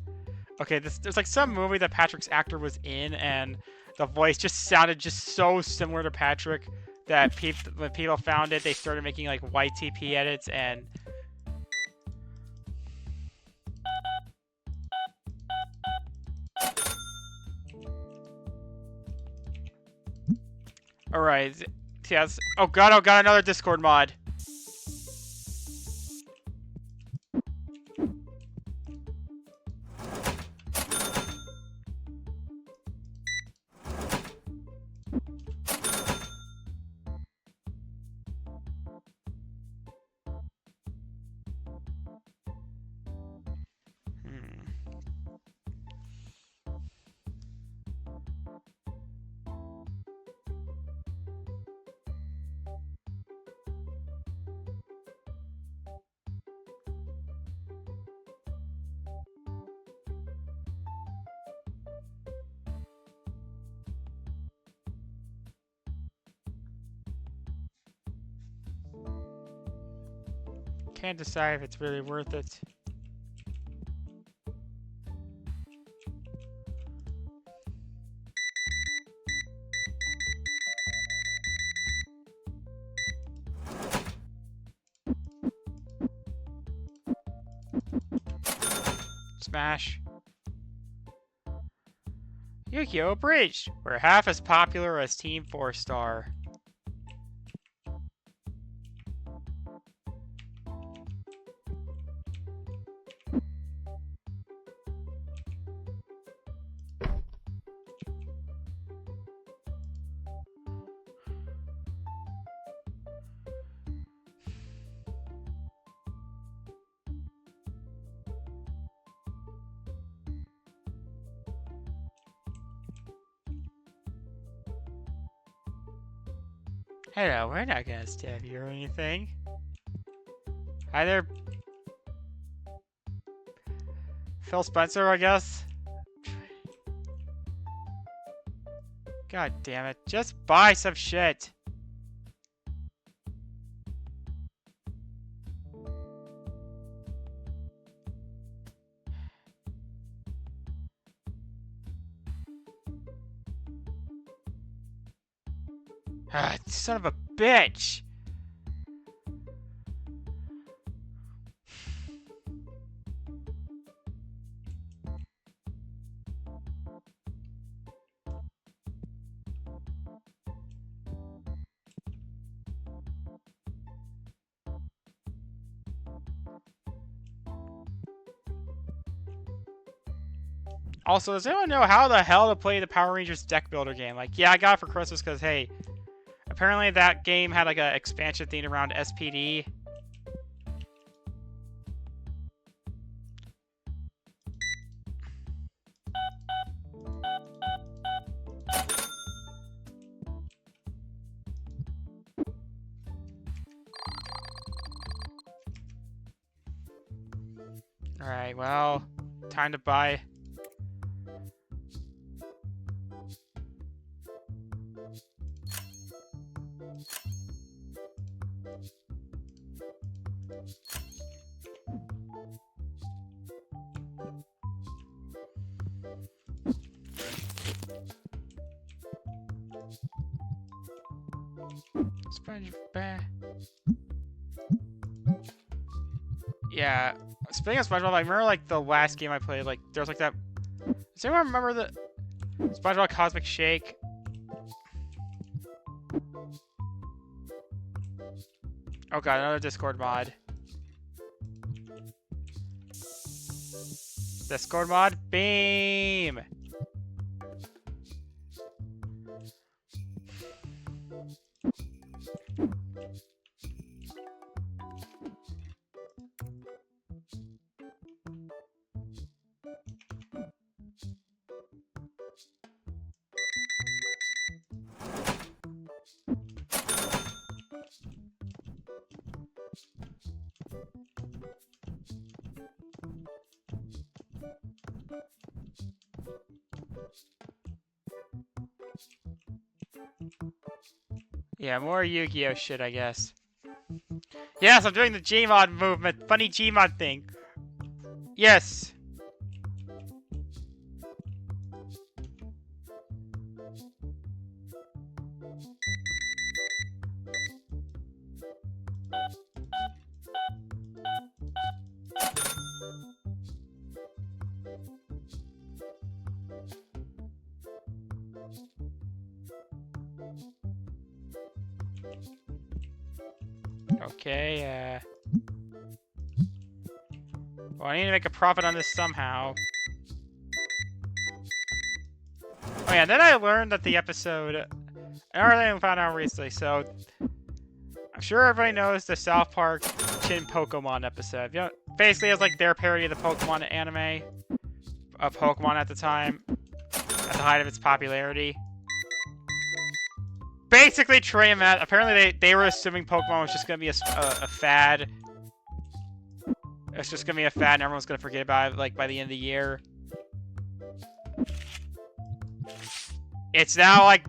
okay, there's like some movie that Patrick's actor was in, and the voice just sounded just so similar to Patrick that when people found it, they started making like YTP edits and. Alright. Yes. Oh god, another Discord mod. Can't decide if it's really worth it. Smash. Yu-Gi-Oh! Abridged! We're half as popular as Team 4-Star. Hello, we're not gonna stab you or anything. Hi there, Phil Spencer, I guess. God damn it. Just buy some shit. Ah, son of a bitch. Also, does anyone know how the hell to play the Power Rangers deck builder game? Like, yeah, I got it for Christmas because, hey, apparently that game had like an expansion themed around SPD. Alright, well, time to buy. SpongeBob. Yeah, speaking of SpongeBob, I remember like the last game I played, like there was like that. Does anyone remember the SpongeBob Cosmic Shake? Oh god, another Discord mod. Discord mod, beam. Yeah, more Yu-Gi-Oh shit, I guess. Yes, I'm doing the Gmod movement. Funny Gmod thing. Yes. Okay, well, I need to make a profit on this somehow. Oh yeah, then I learned that the episode... I found out recently, so... I'm sure everybody knows the South Park Chin Pokemon episode. You know, basically, it's like their parody of the Pokemon anime. Of Pokemon at the time. At the height of its popularity. Basically, Trey and Matt, apparently they were assuming Pokemon was just going to be a fad. It's just going to be a fad and everyone's going to forget about it, like, by the end of the year. It's now, like,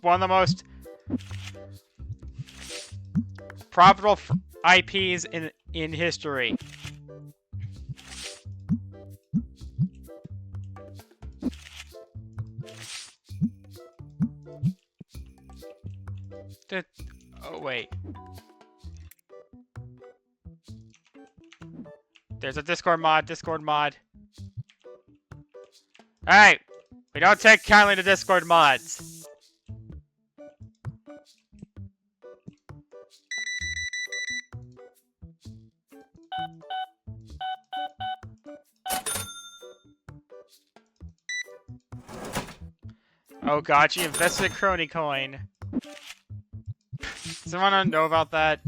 one of the most profitable IPs in history. Oh, wait. There's a Discord mod. Alright. We don't take kindly to Discord mods. Oh god, she invested a crony coin. Does anyone know about that?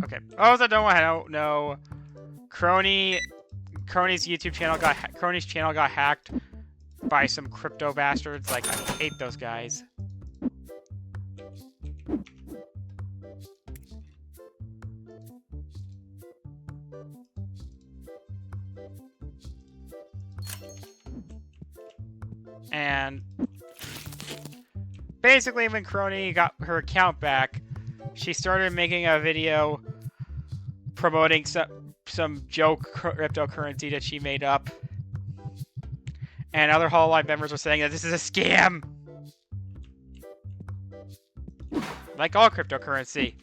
Okay. Oh, I don't know. Crony's YouTube channel Crony's channel got hacked by some crypto bastards. Like, I hate those guys. And basically, when Crony got her account back, she started making a video promoting some joke cryptocurrency that she made up. And other HOLOLIVE members were saying that this is a scam! Like all cryptocurrency.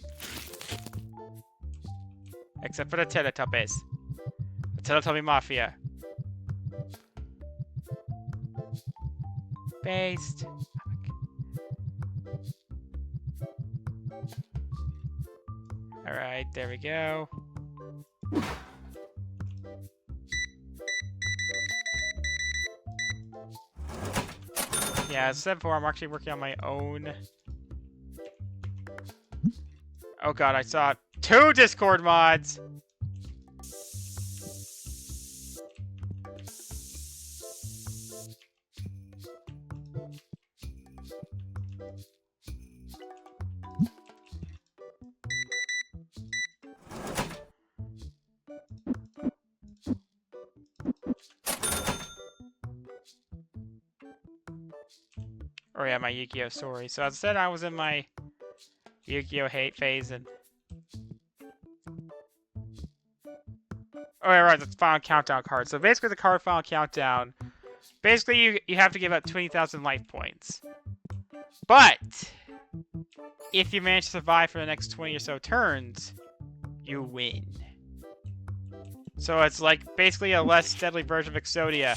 Except for the Teletubbies. The Teletubby Mafia. Based. Alright, there we go. Yeah, as I said before, I'm actually working on my own. Oh god, I saw 2 Discord mods! Oh yeah, my Yu-Gi-Oh story. So as I said, I was in my Yu-Gi-Oh hate phase, and oh yeah, right, that's Final Countdown card. So basically the card Final Countdown, basically you have to give up 20,000 life points. But if you manage to survive for the next 20 or so turns, you win. So it's like basically a less deadly version of Exodia.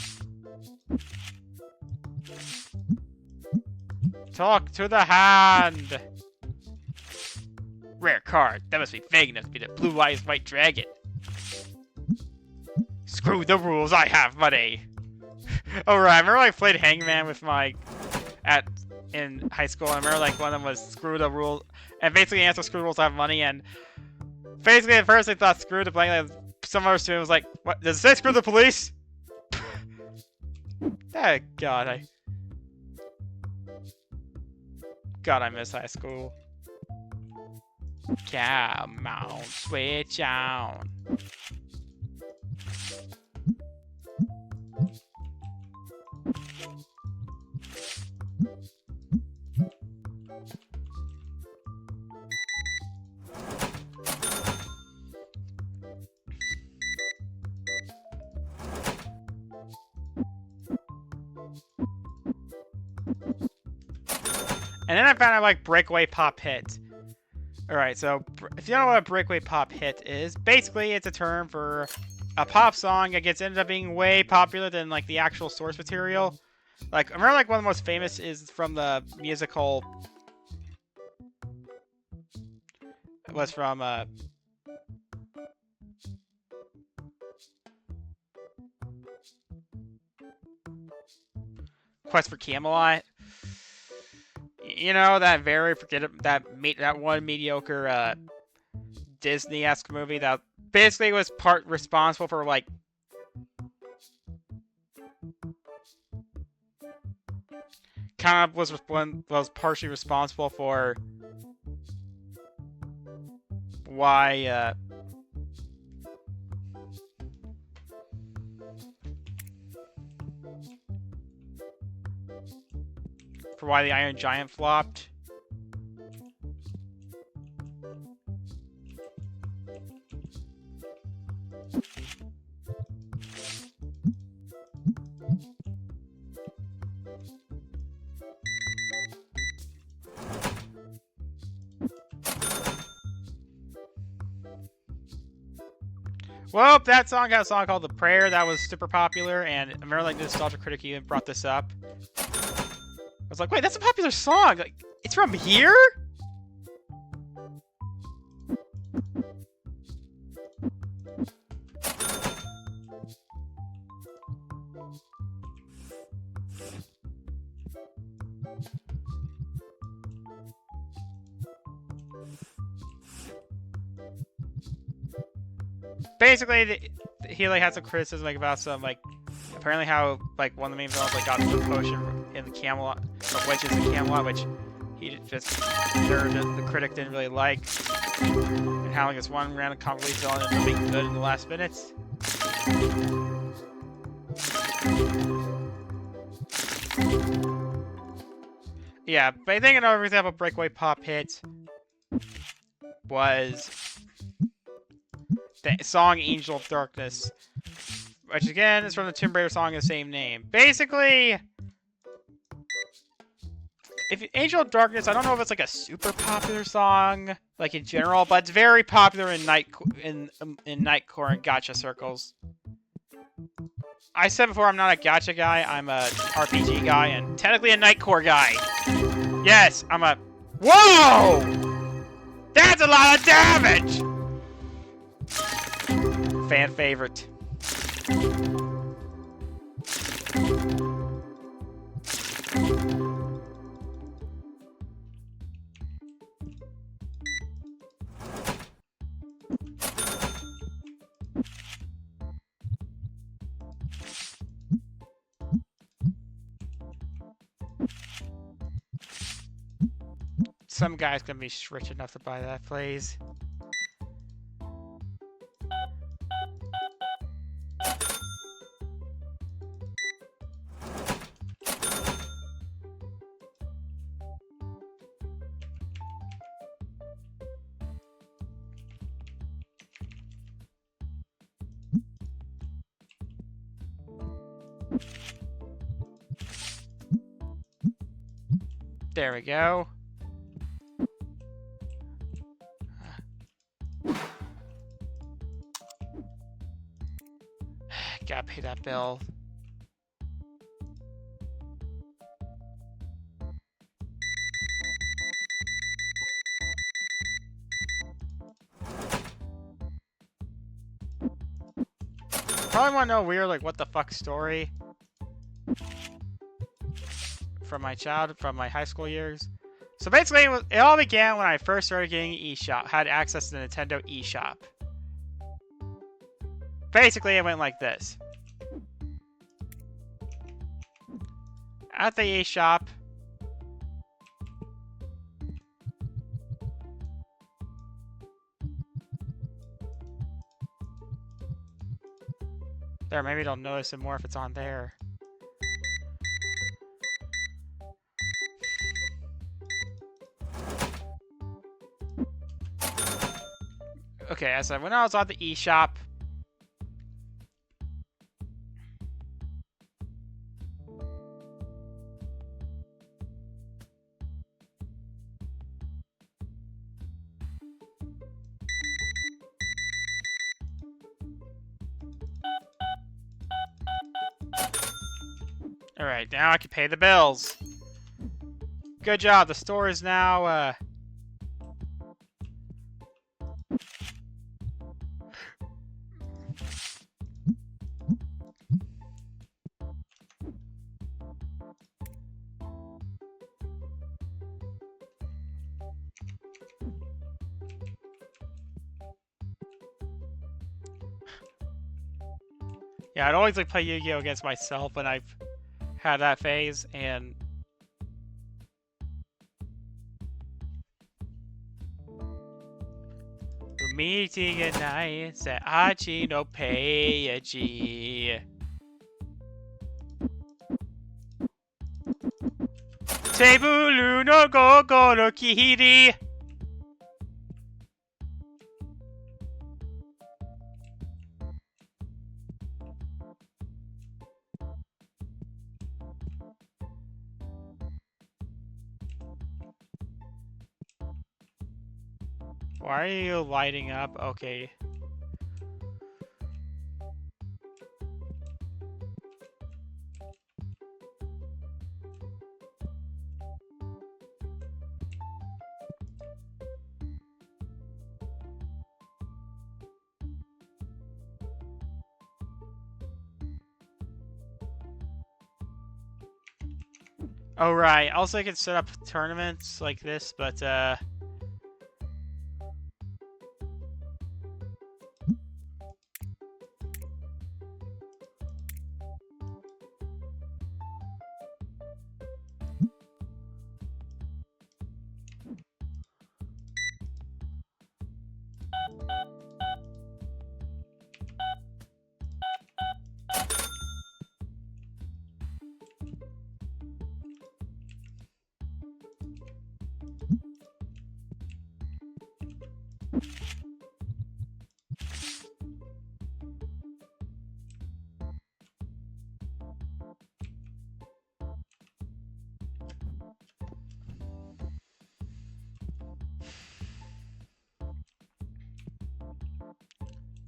Talk to the hand! Rare card. That must be vague enough to be the Blue Eyes White Dragon. Screw the rules, I have money! Alright, I remember I played Hangman with my... in high school, and I remember like one of them was screw the rules, and basically the answer screw the rules, I have money, and basically at first I thought screw the blank, like, some other student was like, what, does it say screw the police? Oh god, God, I miss high school. Come on, switch on. And then I found out like breakaway pop hit. Alright, so if you don't know what a breakaway pop hit is, basically it's a term for a pop song that ended up being way popular than like the actual source material. Like, I remember like one of the most famous is from the musical. It was from Quest for Camelot. You know, that very that one mediocre Disney-esque movie that basically was part responsible for like was partially responsible for why the Iron Giant flopped. Well, that song had a song called The Prayer that was super popular, and I remember like Nostalgia Critic even brought this up. I was like, wait, that's a popular song. Like, it's from here? Basically, he like had some criticism like about some like apparently how like one of the main villains like got the potion in the Camelot, the witches in Camelot, which he just the critic didn't really like, and how like this one random comic relief villain ended up being good in the last minutes. Yeah, but I think another example of breakaway pop hit was the song Angel of Darkness, which again is from the Tomb Raider song of the same name. Basically, if Angel of Darkness, I don't know if it's like a super popular song, like in general, but it's very popular in Nightcore and gacha circles. I said before I'm not a gacha guy, I'm a RPG guy, and technically a Nightcore guy. Yes, I'm a... Whoa! That's a lot of damage! Fan favorite. Some guy's gonna be rich enough to buy that, please. There we go. Gotta pay that bill. Probably want to know a weird, like, what the fuck story from my high school years. So basically, it all began when I first started getting eShop, had access to the Nintendo eShop. Basically, it went like this. At the eShop, there, maybe they'll notice it more if it's on there. Okay, so when I was on the eShop, alright, now I can pay the bills. Good job, the store is now, yeah, I'd always like play Yu-Gi-Oh! Against myself when I've had that phase, and meeting at night, say Achi no Peiachi. Tebulu no Gogoro Kiri. Why are you lighting up? Okay. Oh, right. Also, I can set up tournaments like this, but,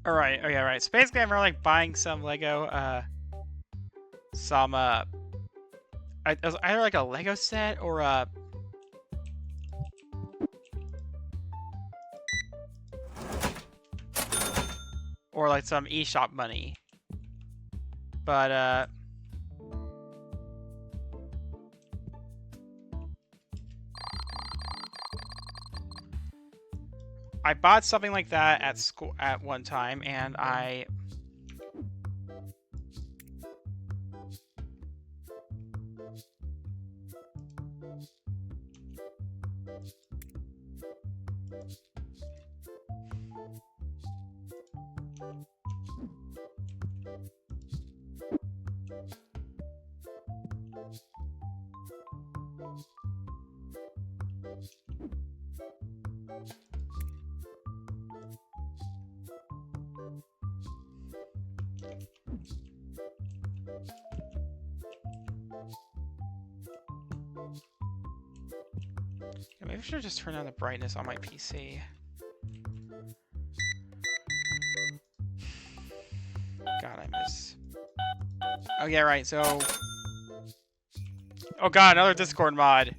alright, okay, right. So basically, I'm like buying some Lego, some, it was either like a Lego set or like some eShop money. But, I bought something like that at school at one time, and I maybe I should just turn down the brightness on my PC. God, I miss. Oh yeah, right. So, oh god, another Discord mod.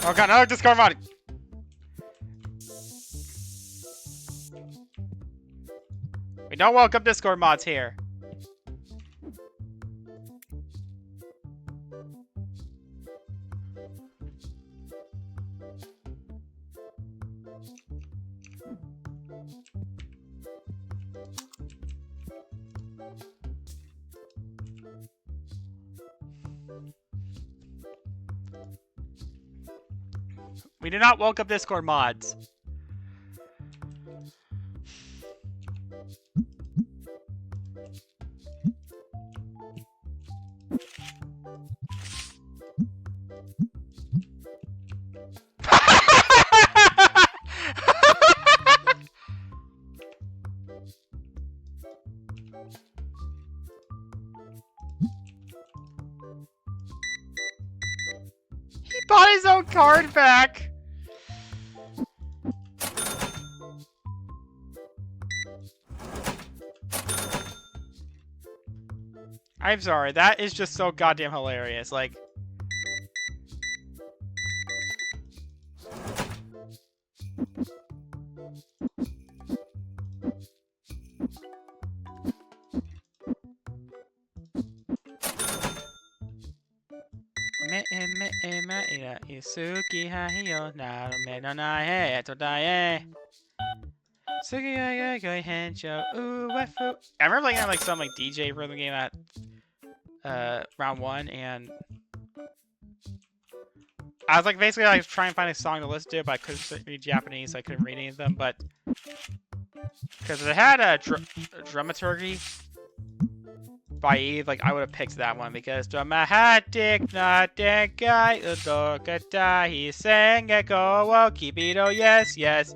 Oh god, another Discord mod. We don't welcome Discord mods here. We do not welcome Discord mods. He bought his own card back. I'm sorry, that is just so goddamn hilarious. Like, Isuki Hahiyo Narume no Nae Etodae Suki Goi Hensho Uefu. I remember playing like some like DJ rhythm game at round 1, and I was like basically like trying to find a song to listen to, but I couldn't read Japanese, so I couldn't read any of them. But because it had a dramaturgy by Eve, like I would have picked that one because dramatic not denkai udokata he sengeko wo kibito yes yes.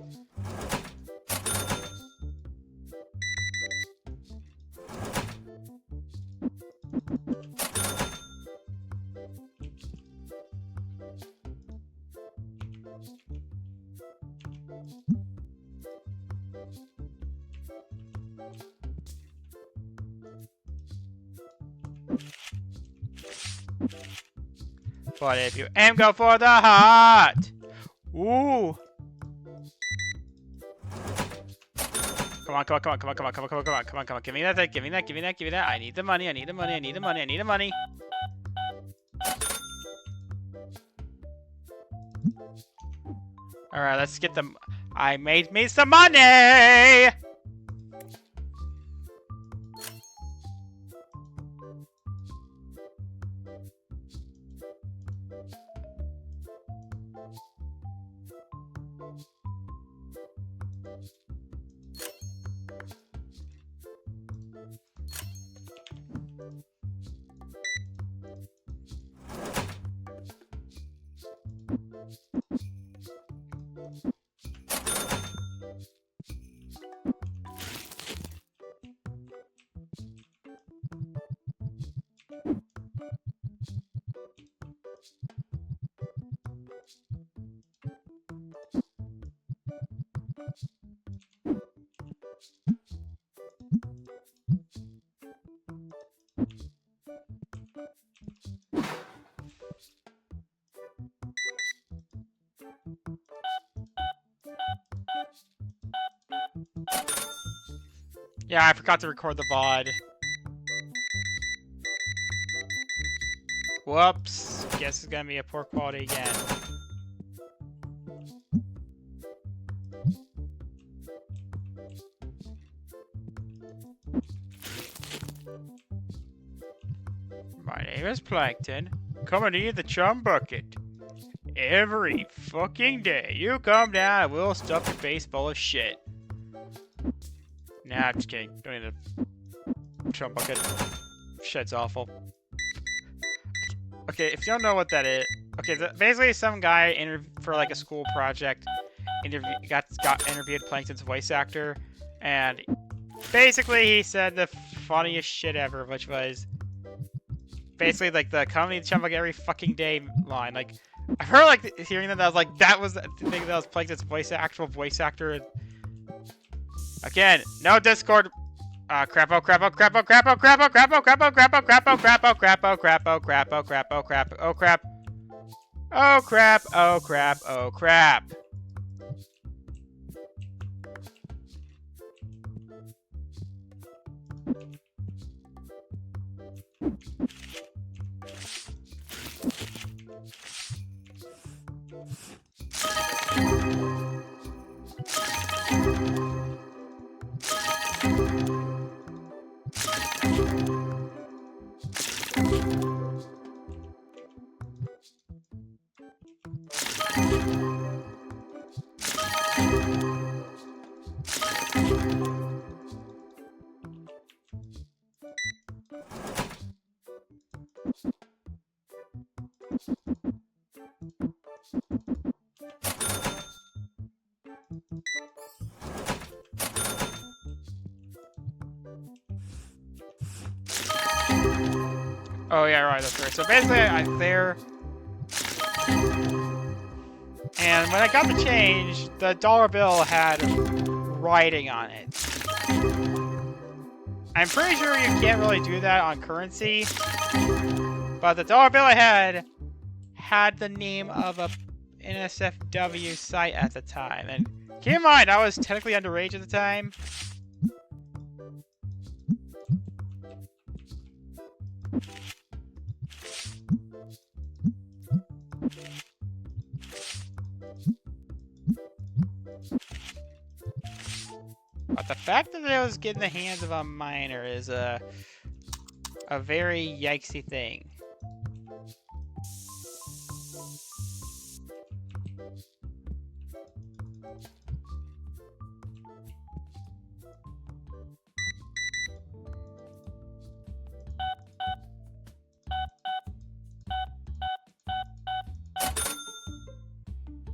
But if you aim, go for the heart. Ooh. Come on, come on, come on, come on, come on, come on, come on, come on, come on, come on. Give me that, give me that, give me that, give me that. I need the money, I need the money, I need the money, I need the money. Alright, let's get the... I made me some money! Yeah, I forgot to record the VOD. Whoops. Guess it's gonna be a poor quality again. My name is Plankton. Coming to you the chum bucket. Every fucking day. You come down and we'll stuff your face full of shit. Nah, I'm just kidding. Don't need a chum bucket. Shit's awful. Okay, if you don't know what that is... Okay, basically some guy for like a school project got interviewed Plankton's voice actor, and basically he said the funniest shit ever, which was basically like the comedy chum bucket every fucking day line. Like, I've heard like hearing that, I was like, that was the thing that was Plankton's actual voice actor. Again, no Discord. Crap, oh crap, oh crap, oh crap, oh crap, oh crap, oh crap, oh crap, oh crap, oh crap, oh crap, oh crap, oh crap, oh crap, oh crap, oh crap. Oh crap, oh crap, oh crap. Oh yeah, right, that's right. So basically, I'm there, and when I got the change, the dollar bill had writing on it. I'm pretty sure you can't really do that on currency, but the dollar bill I had the name of a NSFW site at the time, and keep in mind, I was technically underage at the time. But the fact that it was getting the hands of a minor is a very yikesy thing.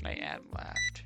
My ad left.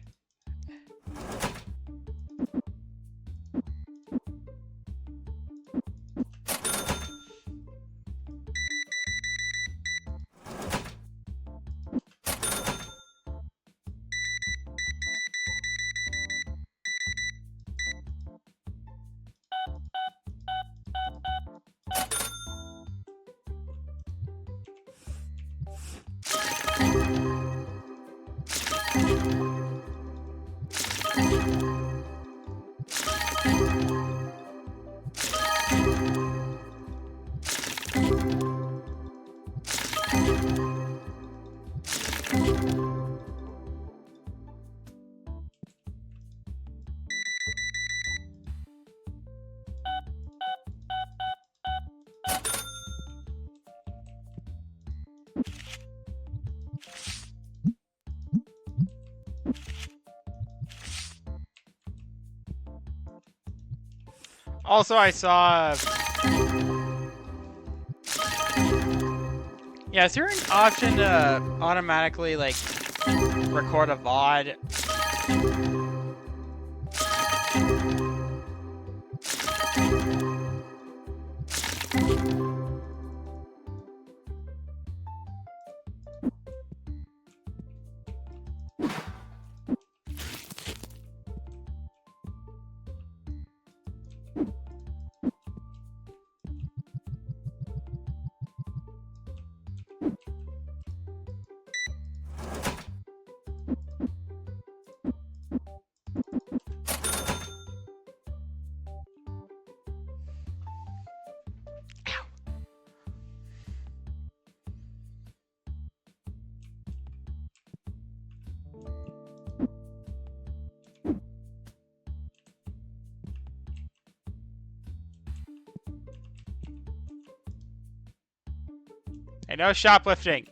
Also, I saw... yeah, is there an option to automatically, like, record a VOD? Hey, no shoplifting.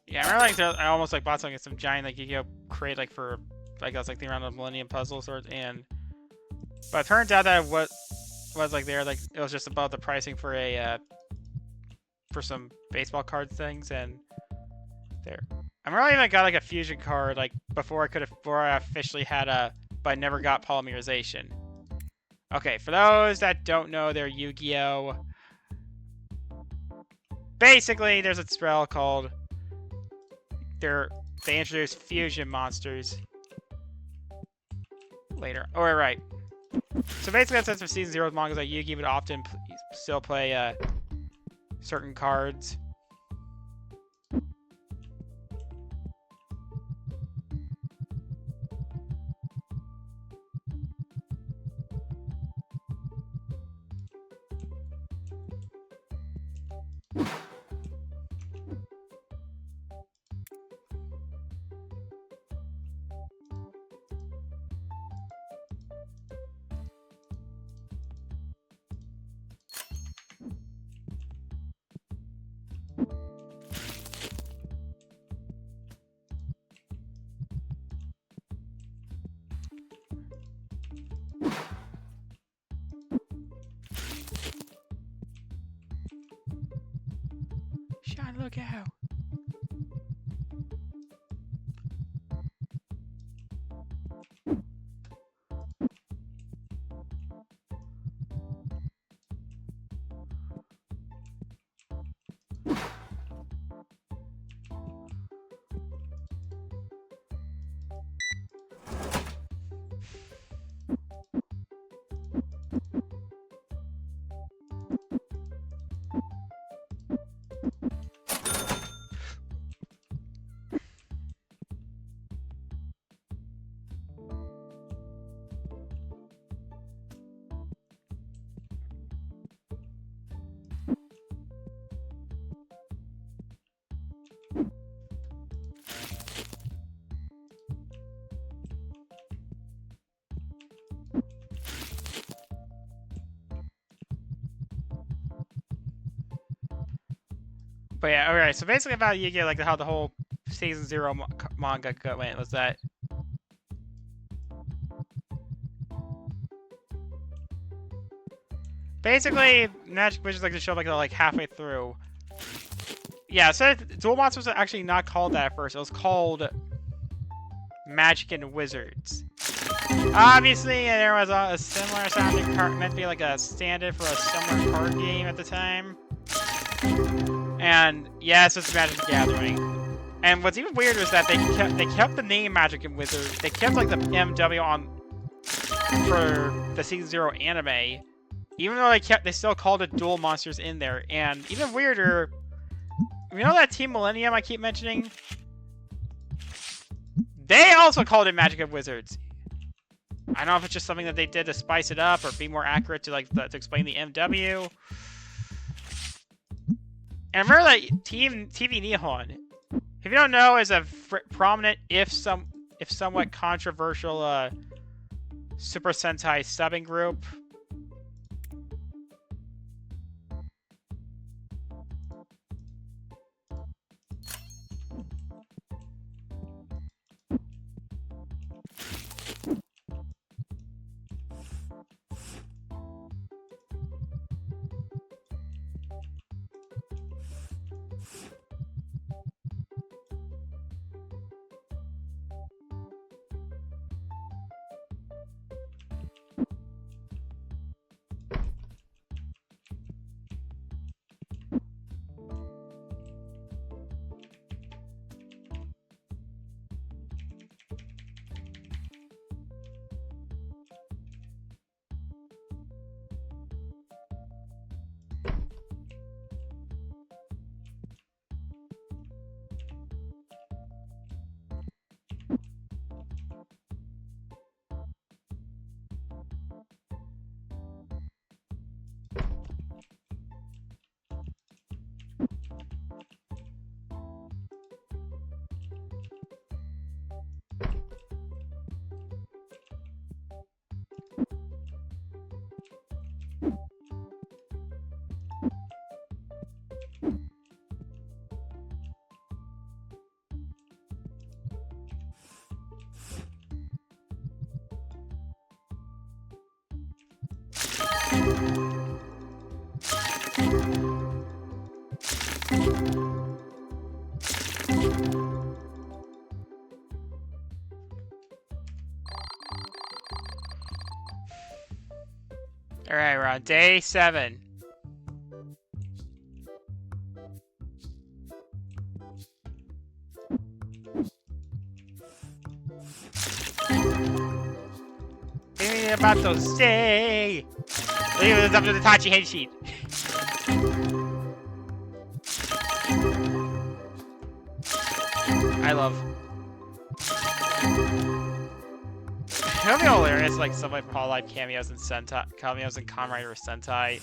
Yeah, I remember like I almost like bought something, some giant like Yu-Gi-Oh crate like for like that's like the around the Millennium Puzzle sort, and but it turns out that what was like there like it was just about the pricing for a for some baseball card things, and there. I remember I even got like a fusion card like before I officially had a, but I never got polymerization. Okay, for those that don't know, they're Yu-Gi-Oh. Basically, there's a spell called they introduce fusion monsters later. Oh, right. So basically, that sense of Season 0's mangas like Yu-Gi would often still play certain cards. Sean, look out. But yeah, alright, so basically about Yu-Gi-Oh, like how the whole Season 0 manga went was that basically Magic Wizards like to show up like halfway through. Yeah, so Duel Monsters was actually not called that at first. It was called Magic and Wizards. Obviously, there was a similar sounding card meant to be like a stand-in for a similar card game at the time. And yes, it's Magic the Gathering. And what's even weirder is that they kept the name Magic and Wizards. They kept like the MW on for the Season 0 anime, Even though they still called it dual monsters in there. And even weirder, you know that Team Millennium I keep mentioning? They also called it Magic of Wizards. I don't know if it's just something that they did to spice it up or be more accurate to to explain the MW. And remember that Team TV Nihon. If you don't know, is a prominent, if somewhat controversial, Super Sentai subbing group. Alright, we're on day 7. Thinking about those day. Leave it up to the Tachi head sheet. I love. It'll be hilarious, like some like HOLOLIVE cameos and Sentai cameos and Kamen Rider Sentai.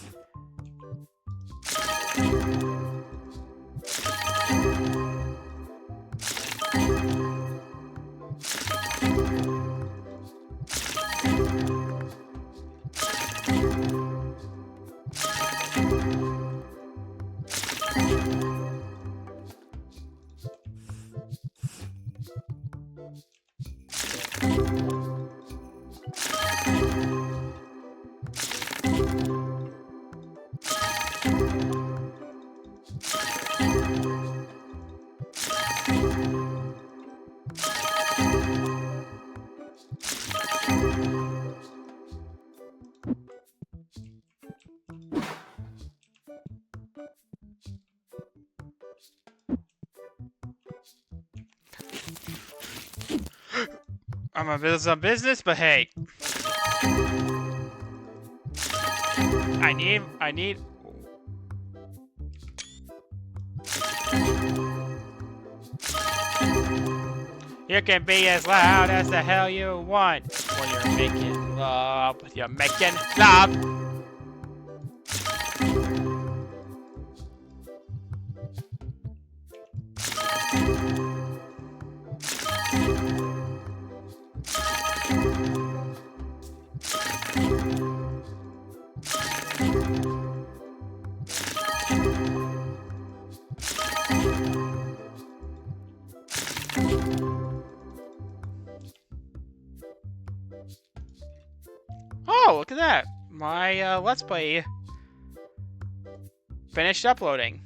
I'm a business on business, but hey. I need You can be as loud as the hell you want when you're making love. You're making love. Oh, look at that. My Let's Play finished uploading.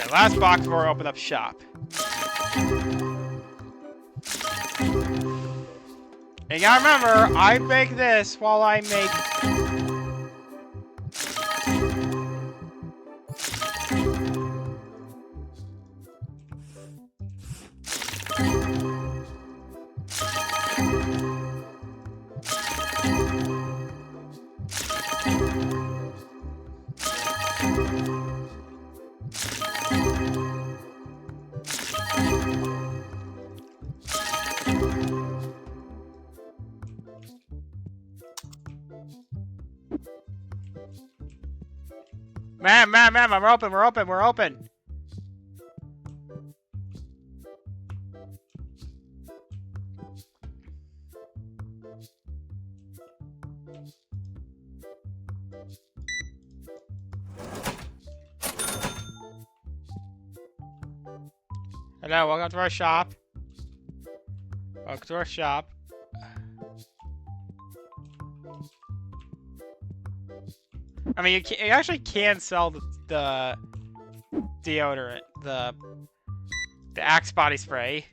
Alright, last box before we open up shop. And you gotta remember, I make this while I make... Ma'am, we're open. Hello, welcome to our shop. I mean, you actually can sell the deodorant, the Axe body spray.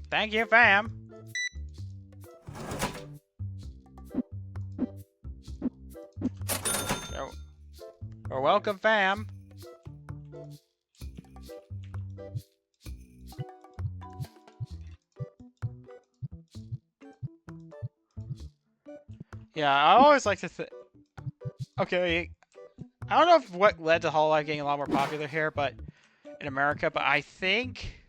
Thank you, fam. You're welcome, fam. Yeah, I always like to okay, I don't know if what led to HOLOLIVE getting a lot more popular here, but in America, but I think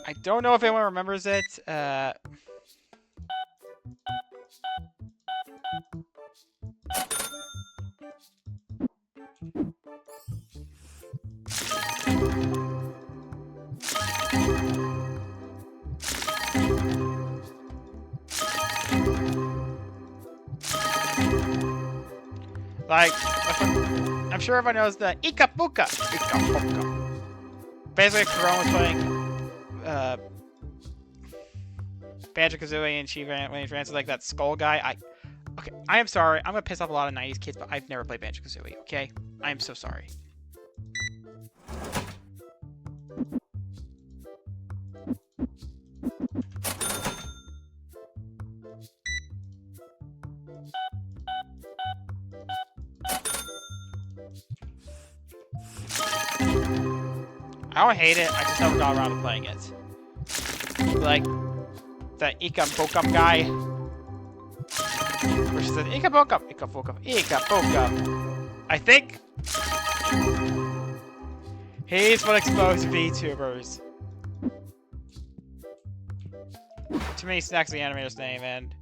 I don't know if anyone remembers it. Like, I'm sure everyone knows the Ika Puka. Basically, Corona was playing Banjo-Kazooie, and when he ran to like that skull guy. Okay, I am sorry. I'm gonna piss off a lot of 90s kids, but I've never played Banjo-Kazooie. Okay, I am so sorry. I don't hate it, I just never got around to playing it. Like, the Ika Bokam guy. Where she said, Ika Bokam, Ika Bokam, Ika Bokam. I think he's what exposed VTubers. To me, Snack's the animator's name, and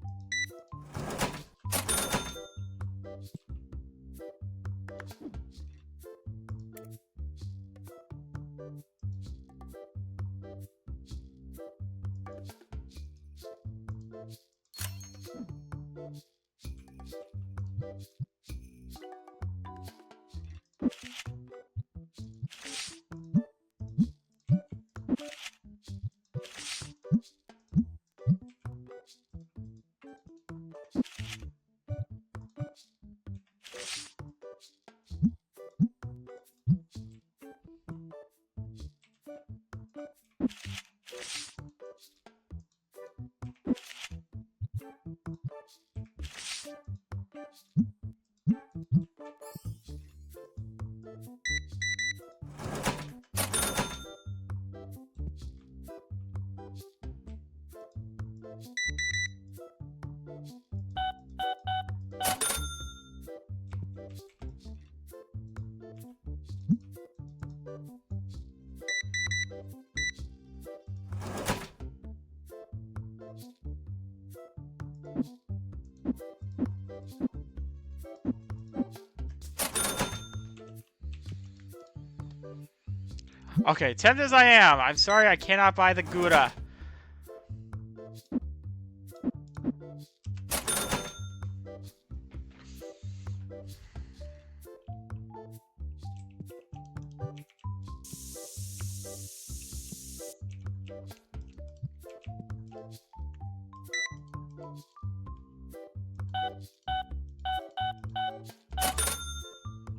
okay, tempted as I am, I'm sorry I cannot buy the Gouda.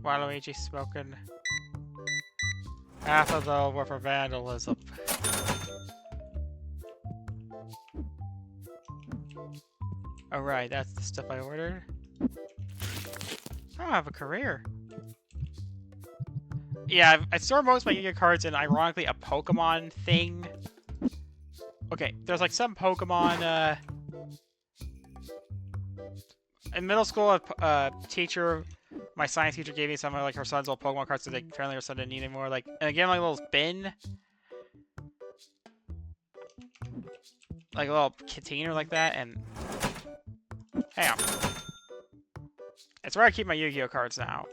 Waluigi smoking. Half of the were for vandalism. Alright, that's the stuff I ordered. I don't have a career. Yeah, I store most of my Yu-Gi-Oh cards in, ironically, a Pokemon thing. Okay, there's like some Pokemon, in middle school, teacher, my science teacher gave me some of like her son's old Pokemon cards, so they apparently her son didn't need anymore. Like, and I gave him like a little bin, like a little container like that, and damn, it's where I keep my Yu-Gi-Oh cards now.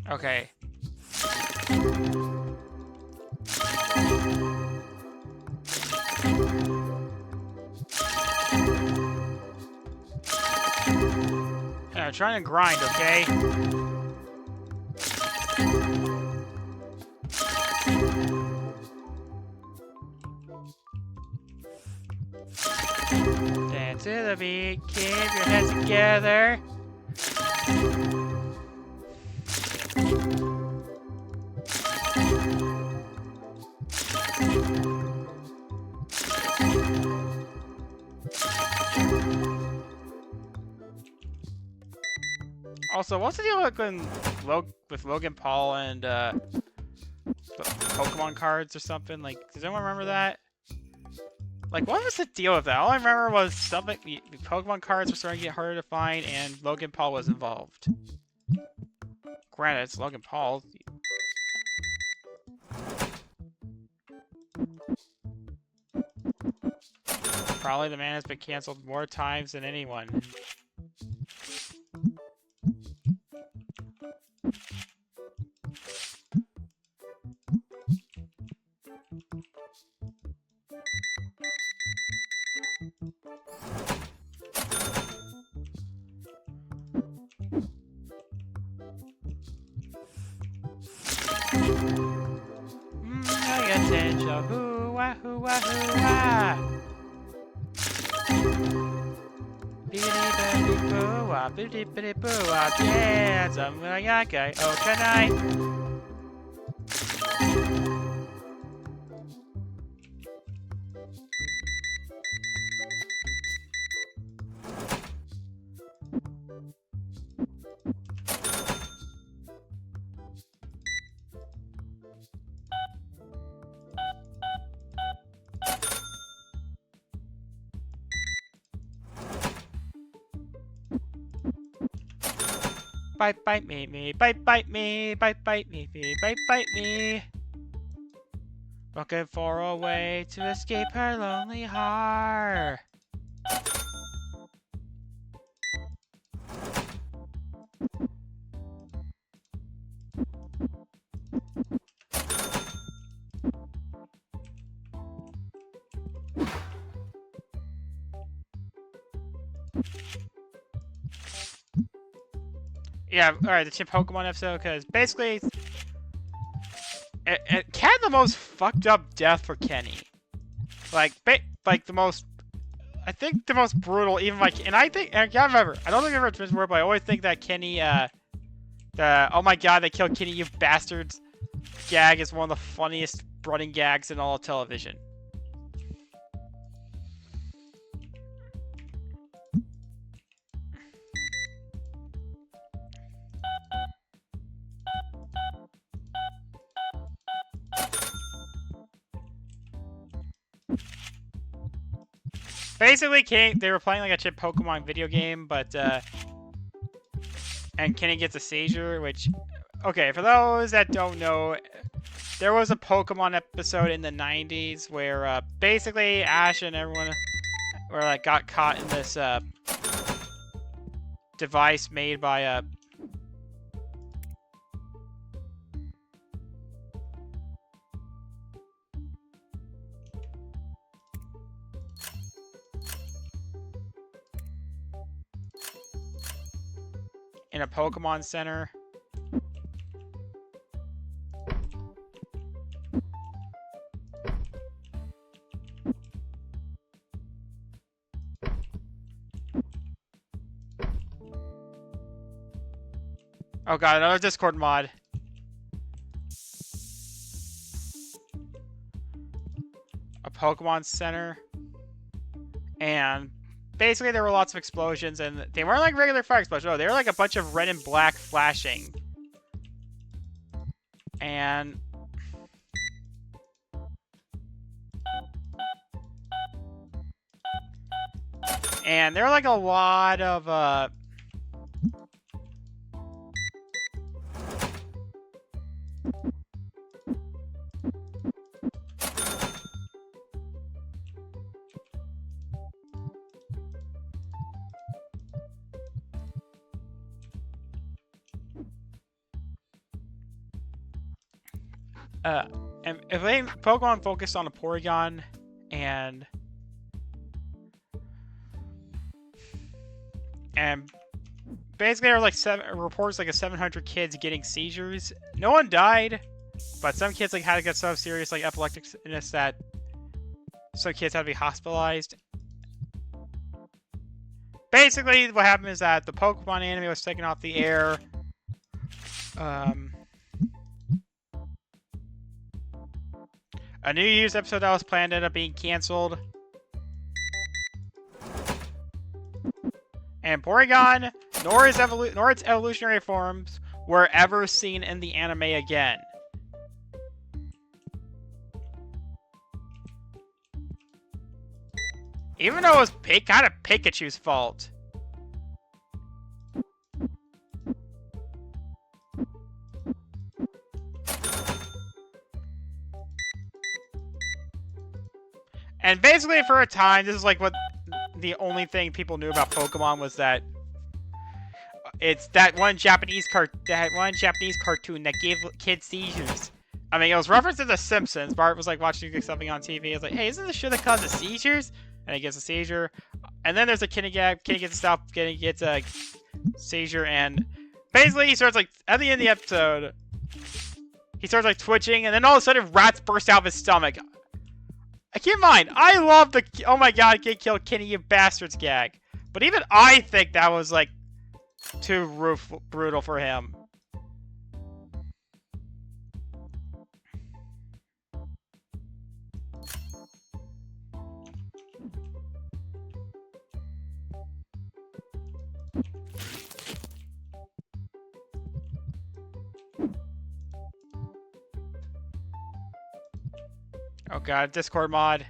Okay. Yeah, I'm trying to grind, okay? Dance to the beat, keep your heads together. Also, what's the deal with Logan Paul and Pokemon cards or something? Like, does anyone remember that? Like, what was the deal with that? All I remember was something. The Pokemon cards were starting to get harder to find, and Logan Paul was involved. Granted, it's Logan Paul. Probably the man has been canceled more times than anyone. Attention, hoo-wah, hoo-wah, hoo-wah. Biddity-biddity-boo-wah, biddity-biddity-boo-wah, yeah, something like that guy. Oh, tonight. Bite, bite me, bite, bite me, bite, bite me, bite, bite me. Looking for a way to escape her lonely heart. Yeah, alright, the Chip Pokemon episode, because basically, it had the most fucked up death for Kenny. Like the most, I think the most brutal, even like, and I can't remember, I don't think I've ever this word, but I always think that Kenny, oh my god, they killed Kenny, you bastards, gag is one of the funniest running gags in all of television. Basically, they were playing like a chip Pokemon video game, but and Kenny gets a seizure, which, okay, for those that don't know, there was a Pokemon episode in the 90s where basically Ash and everyone were like got caught in this device made by in a Pokemon Center. Oh god, another Discord mod. A Pokemon Center. And basically there were lots of explosions, and they weren't like regular fire explosions. No, they were like a bunch of red and black flashing. And there were like a lot of and if they Pokemon focused on a Porygon and basically there were like reports like 700 kids getting seizures. No one died, but some kids like had to get so serious like epilepticness that some kids had to be hospitalized. Basically, what happened is that the Pokemon anime was taken off the air. A New Year's episode that was planned ended up being canceled. And Porygon, nor its evolutionary forms, were ever seen in the anime again. Even though it was kind of Pikachu's fault. And basically, for a time, this is like what the only thing people knew about Pokemon was that it's that one Japanese cartoon that gave kids seizures. I mean, it was referenced in The Simpsons. Bart was like watching something on TV. It's like, hey, isn't this shit that causes seizures? And he gets a seizure. And then there's a Kenny gag. Kenny gets a seizure, and basically he starts like at the end of the episode, he starts like twitching, and then all of a sudden rats burst out of his stomach. Keep in mind, I love the "oh my god, get killed, Kenny, you bastards" gag, but even I think that was like too brutal for him. Oh god, Discord mod.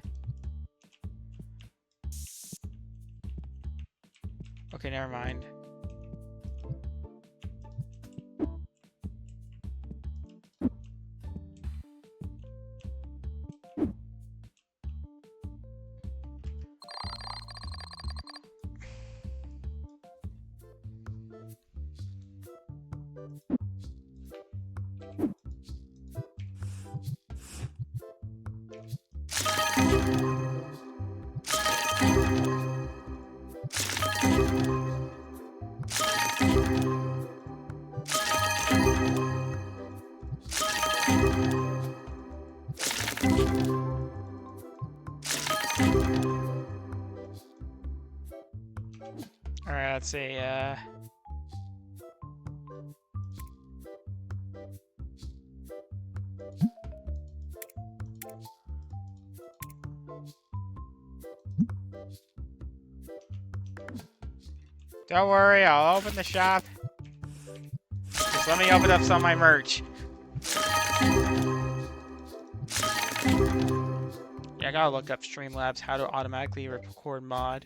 Okay, never mind. Alright, let's see, don't worry, I'll open the shop. Just let me open up some of my merch. Yeah, gotta look up Streamlabs how to automatically record VOD.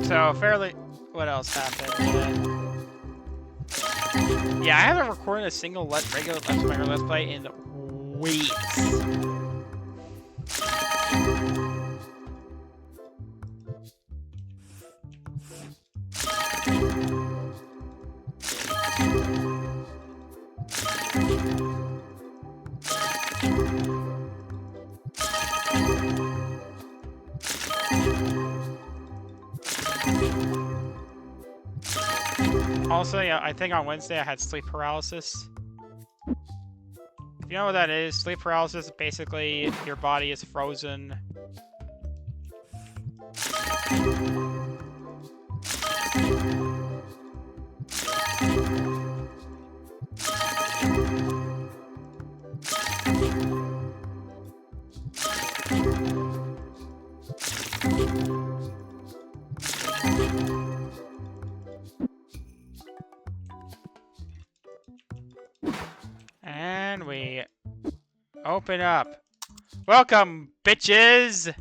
So, what else happened today? Yeah, I haven't recorded a single regular Let's Play in weeks. Also, yeah, I think on Wednesday I had sleep paralysis. If you know what that is, sleep paralysis is basically your body is frozen. And we open up. Welcome, bitches!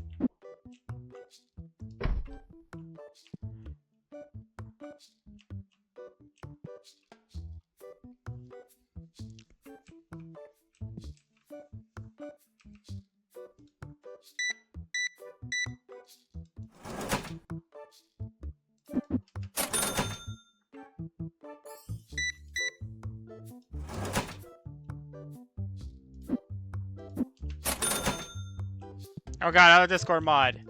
Oh god, another Discord mod.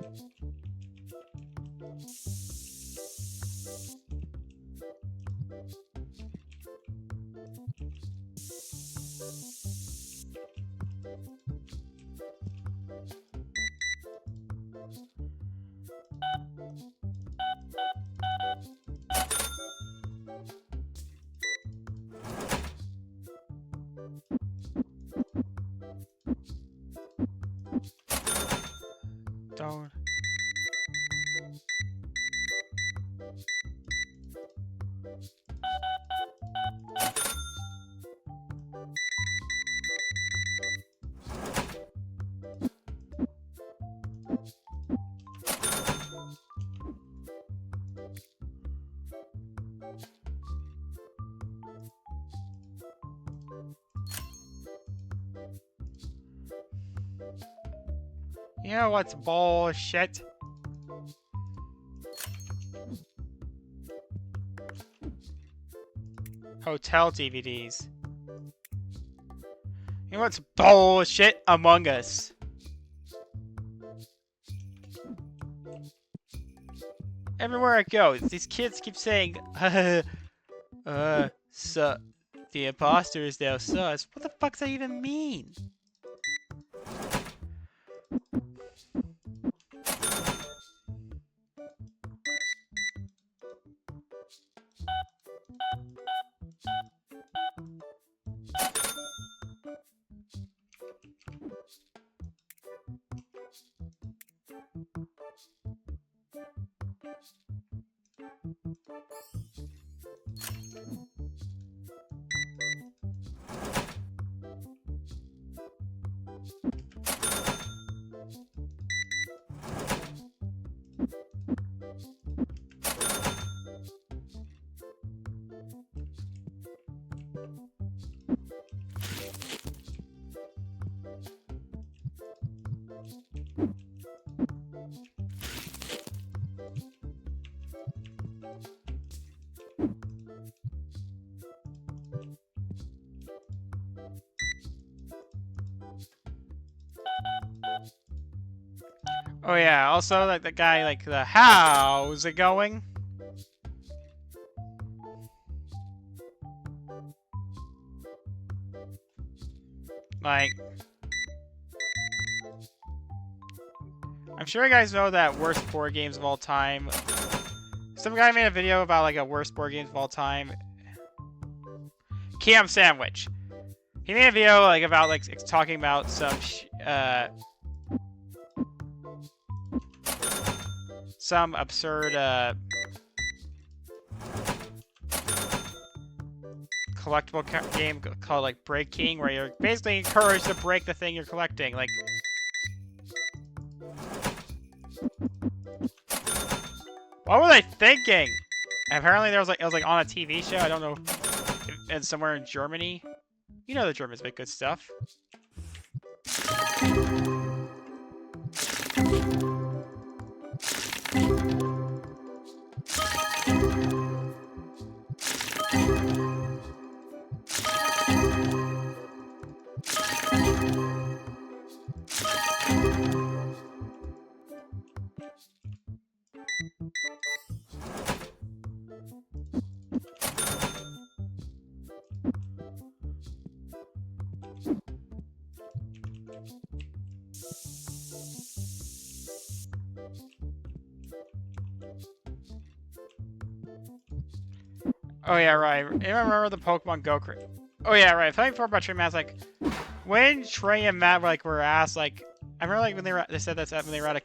Don't. You know what's bullshit? Hotel DVDs. You know what's bullshit? Among Us. Everywhere I go, these kids keep saying, so the imposter is now sus. What the fuck does that even mean? Oh yeah, also like the guy like the how's it going? Like I'm sure you guys know that worst board games of all time. Some guy made a video about like a worst board games of all time. Cam Sandwich. He made a video like about like talking about some absurd collectible game called like Break King, where you're basically encouraged to break the thing you're collecting. Like, what were they thinking? And apparently there was like it was like on a TV show. I don't know, and somewhere in Germany. You know the Germans make good stuff. Oh yeah, right. Anyone remember the Pokemon Go? Oh yeah, right. Playing before about Trey and Matt's like when Trey and Matt were asked like I remember like when they said that when they were at a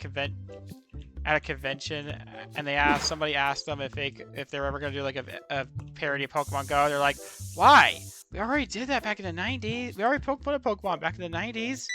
convention and somebody asked them if they were ever gonna do like a parody of Pokemon Go. They're like, why? We already did that back in the 90s. We already put a Pokemon back in the 90s.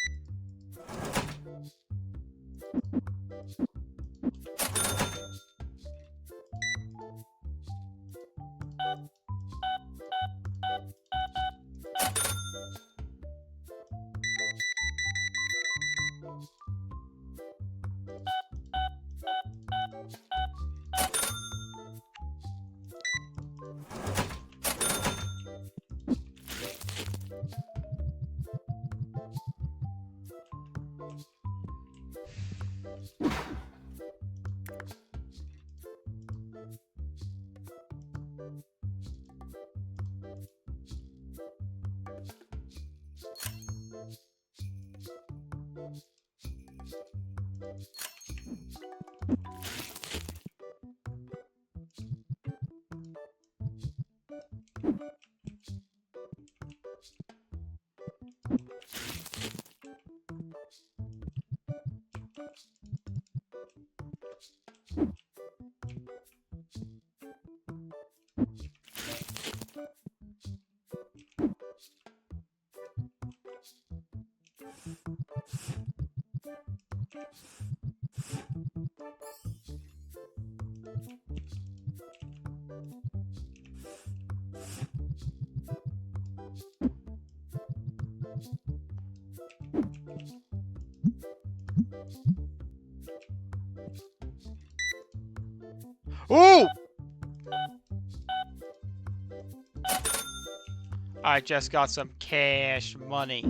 Ooh! I just got some cash money.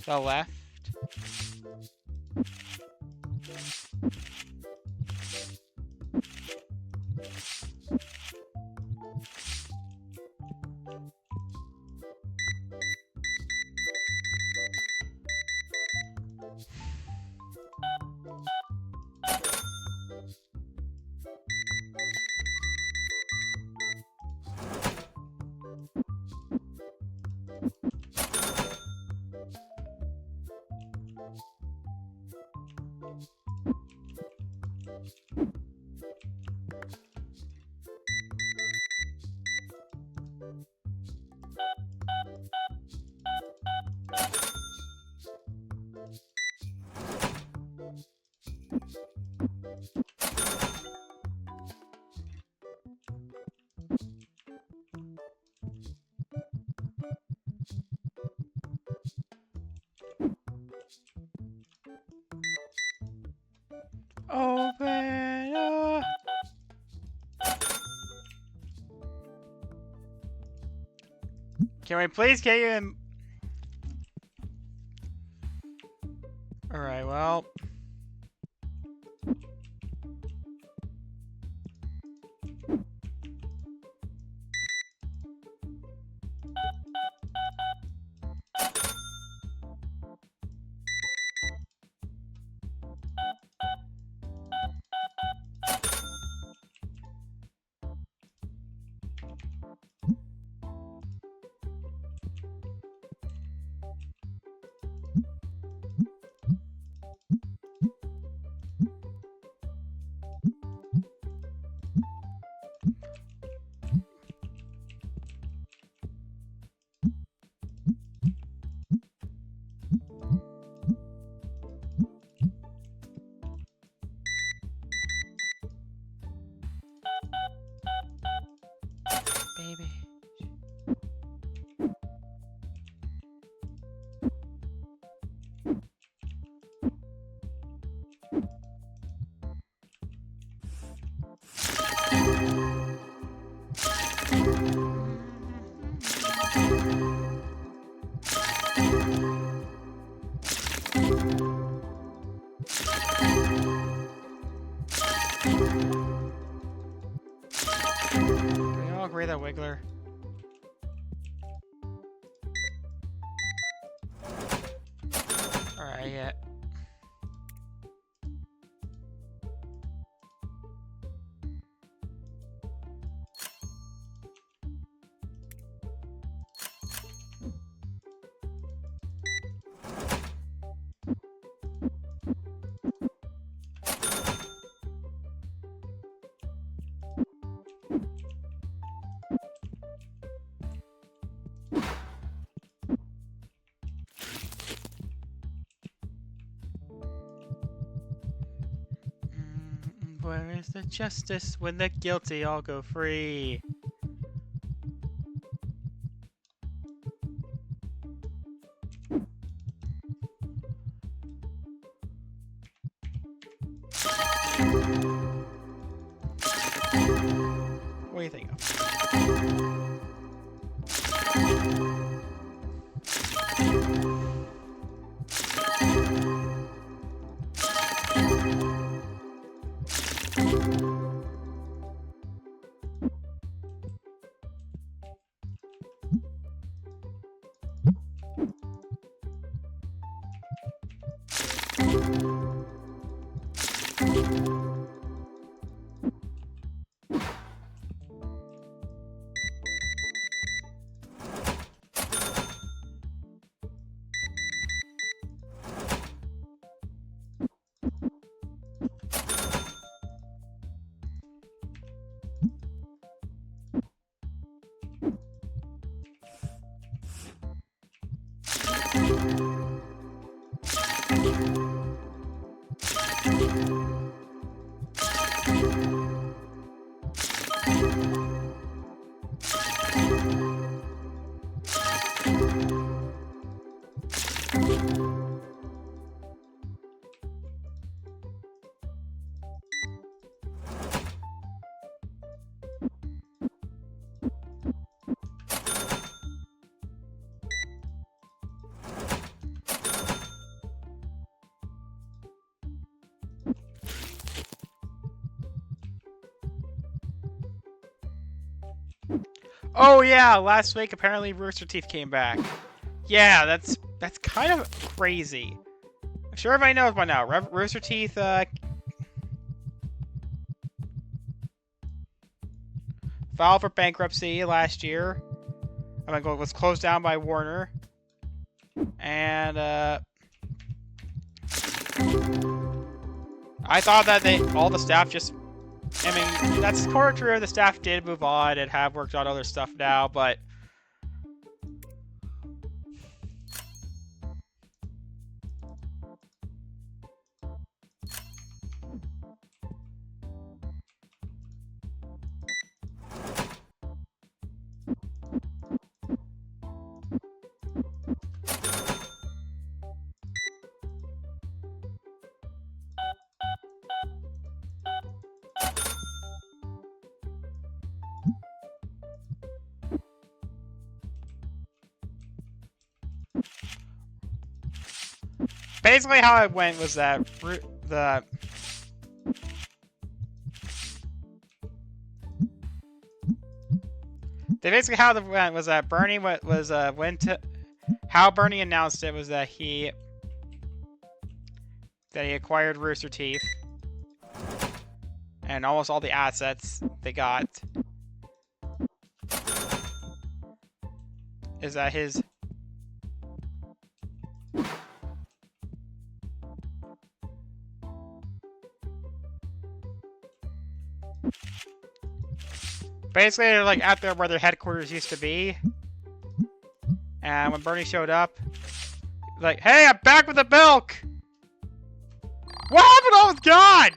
The left. Open up. Can we please get you in? Alright, well. Baby. Can we all agree that Wiggler? Alright, yeah. Where is the justice when the guilty all go free? What do you think of? Oh yeah, last week apparently Rooster Teeth came back. Yeah, that's kind of crazy. I'm sure everybody knows by now. Rooster Teeth filed for bankruptcy last year. I mean, was closed down by Warner, and I thought that all the staff just. I mean, that's sort of true. The staff did move on and have worked on other stuff now, but. Basically, how it went was that basically how it went was that Bernie went to how Bernie announced it was that he acquired Rooster Teeth and almost all the assets they got. Is that his basically they're like out there where their headquarters used to be. And when Bernie showed up, like, hey, I'm back with the milk! What happened? Oh, it's gone!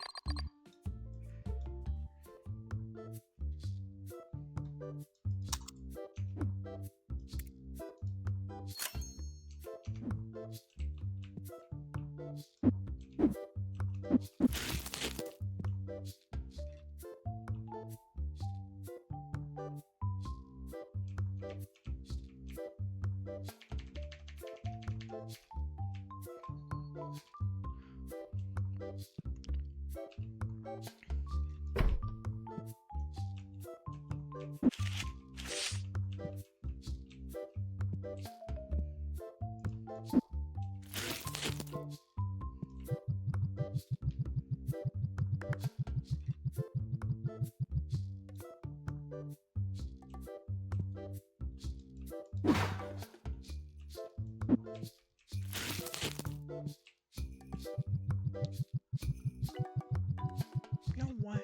No one.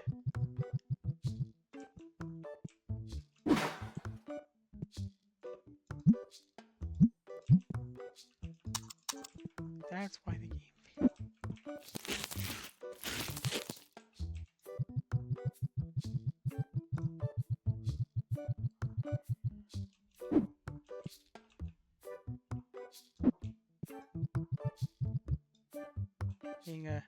That's why the game. Being a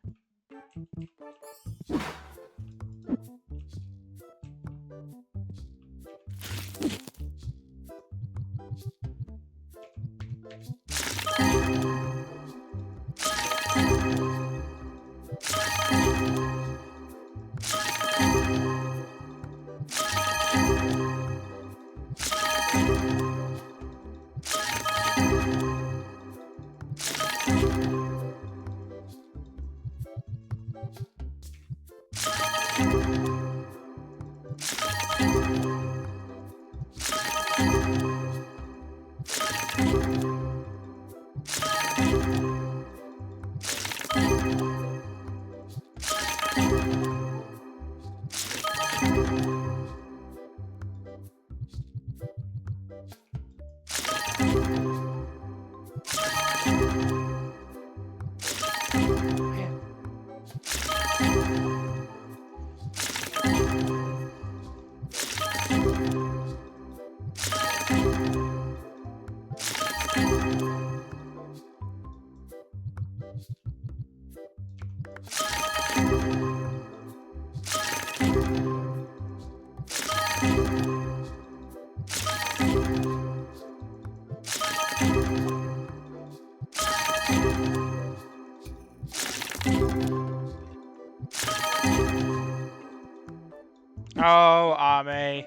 oh, Ame.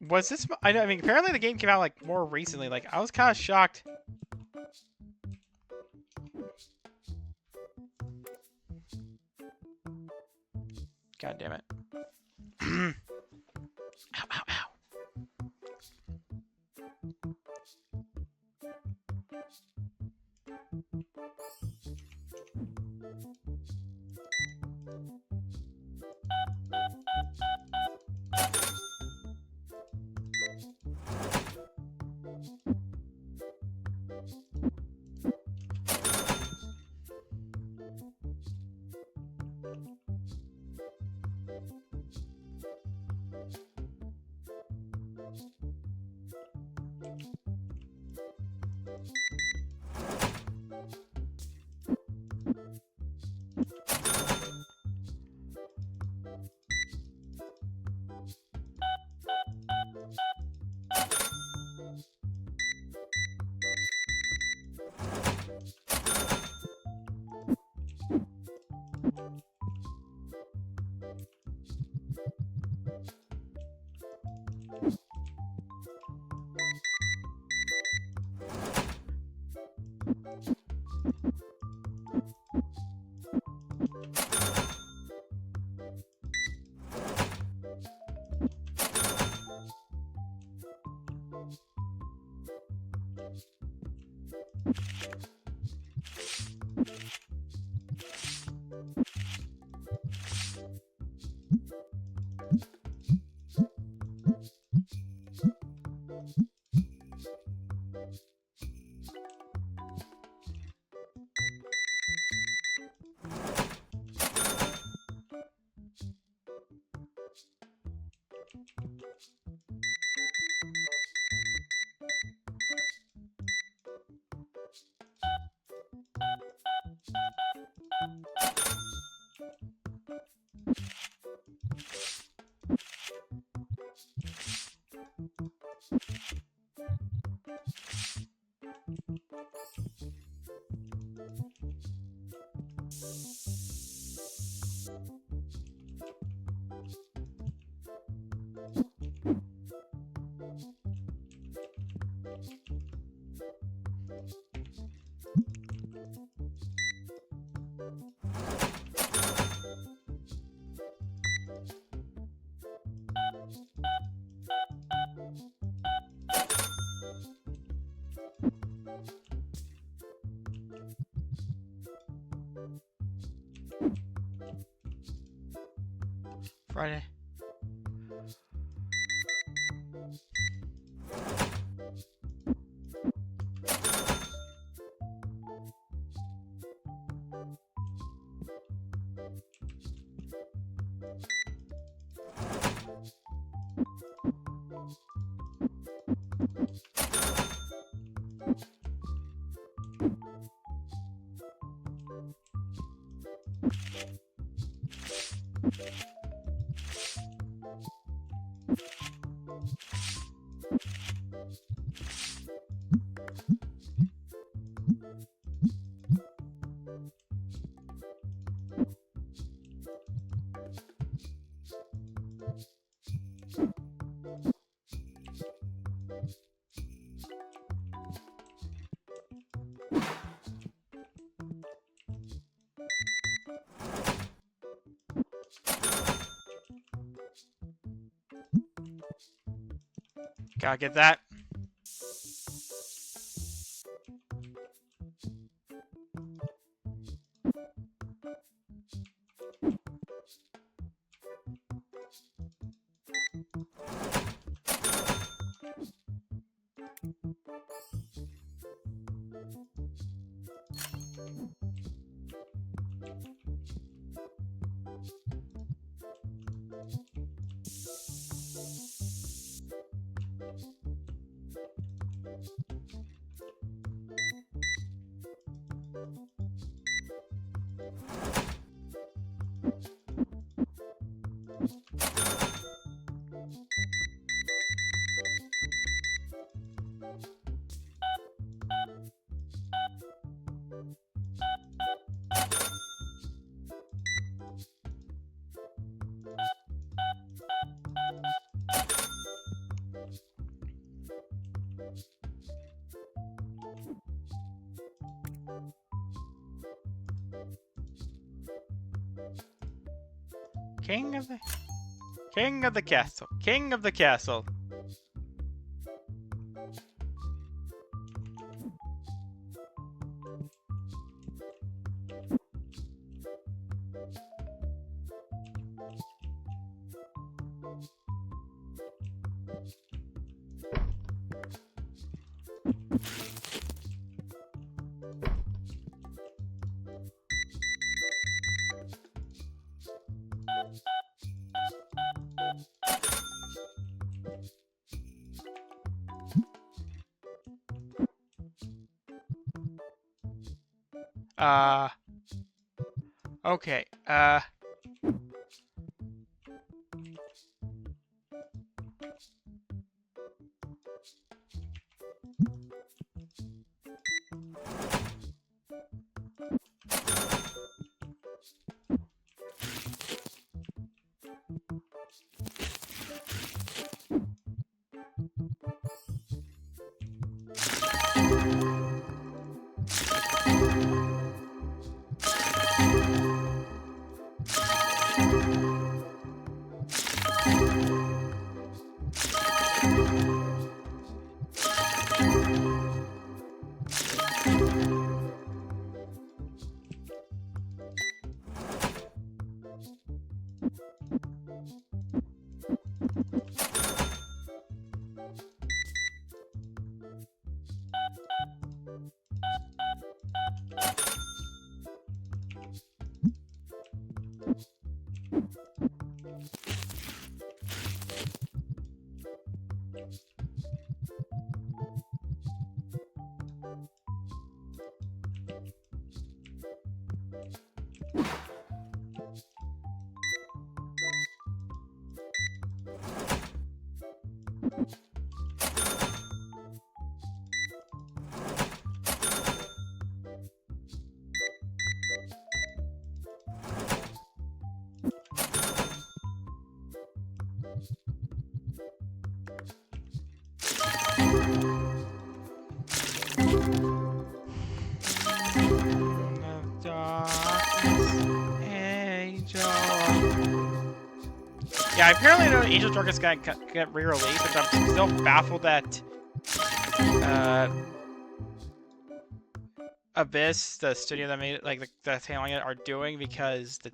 Was this? I mean, apparently the game came out like more recently. Like, I was kind of shocked. God damn it. Ow, ow, ow. Friday. Gotta get that. King of the castle. King of the castle. Okay. Of darkness, angel. Yeah, apparently no Angel Darkness got re-released, which I'm still baffled that Abyss, the studio that made it, like that's handling it, are doing, because the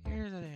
here's the deal.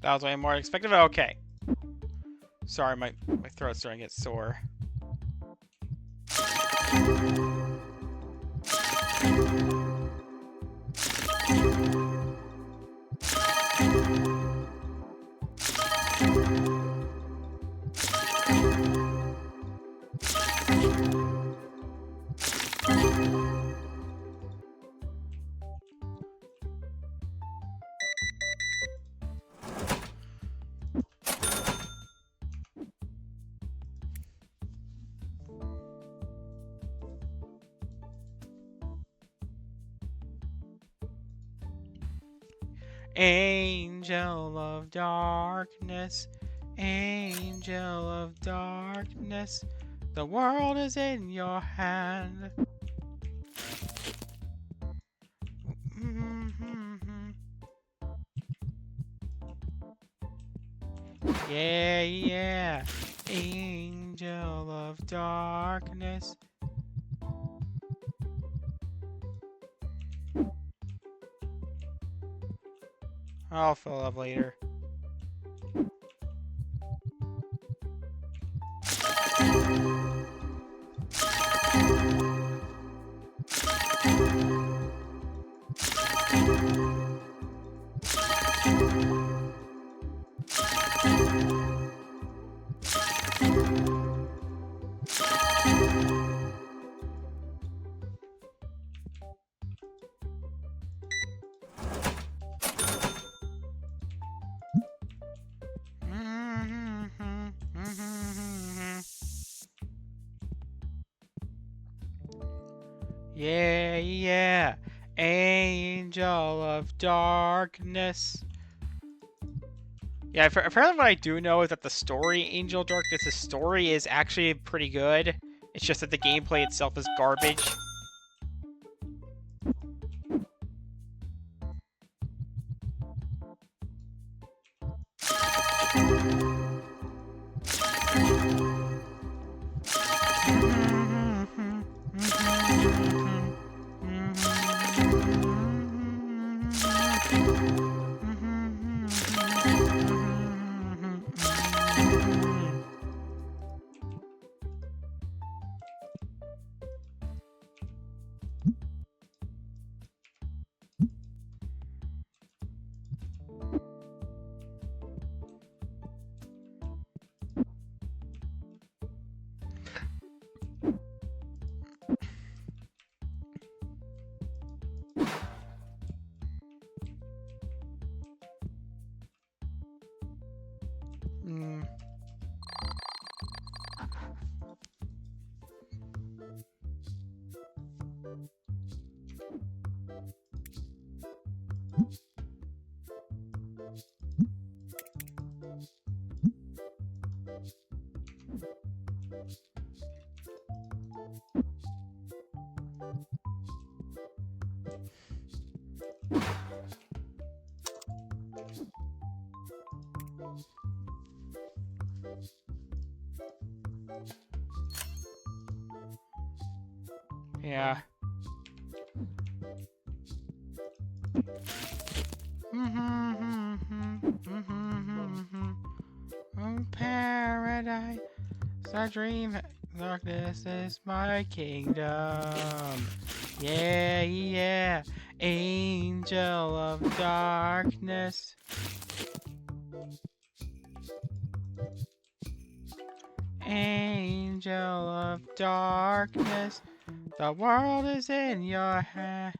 That was way more expected, but okay. Sorry, my throat's starting to get sore. Angel of darkness, angel of darkness, the world is in your hand. Yeah, yeah, angel of darkness. I'll fill up later. Yeah, yeah, angel of darkness. Yeah, apparently what I do know is that the story, Angel Darkness' story is actually pretty good. It's just that the gameplay itself is garbage. Yeah. Oh, paradise, I dream. Darkness is my kingdom. Yeah, yeah. Angel of darkness. Angel of darkness. The world is in your hand.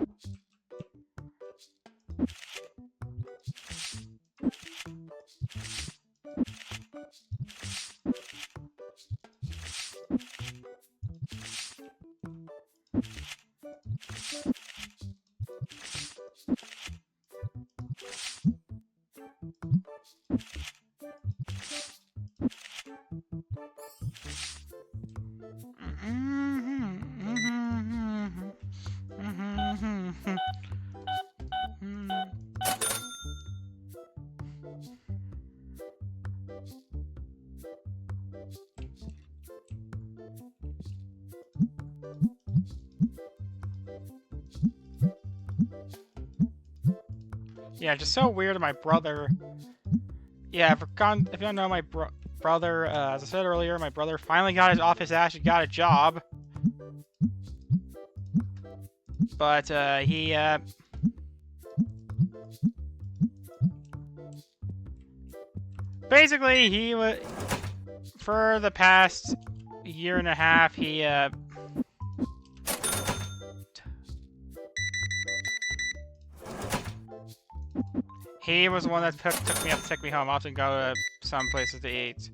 Yeah, just so weird. My brother. Yeah, if you don't know, my brother, as I said earlier, my brother finally got off his ass and got a job. But he basically he was for the past year and a half he was the one that took me home. I often go to some places to eat.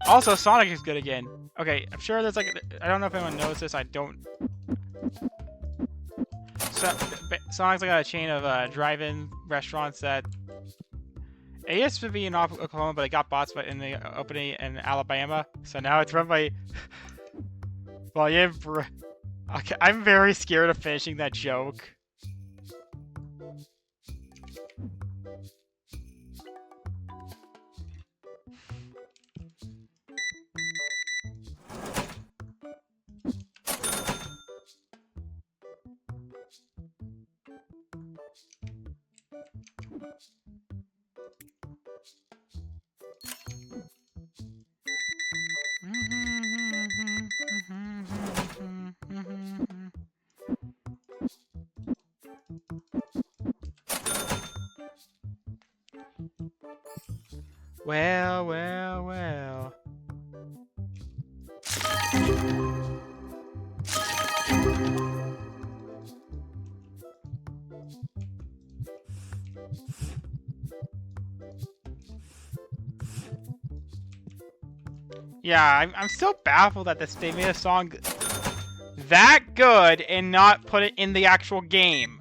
Also, Sonic is good again. Okay, I'm sure there's like I don't know if anyone knows this. I don't. So, Sonic's like a chain of drive-in restaurants that it used to be in Oklahoma, but it got bought in the opening in Alabama. So now it's run by. Well, yeah, okay, I'm very scared of finishing that joke. Well, well, well. Yeah, I'm still baffled that they made a song that good and not put it in the actual game.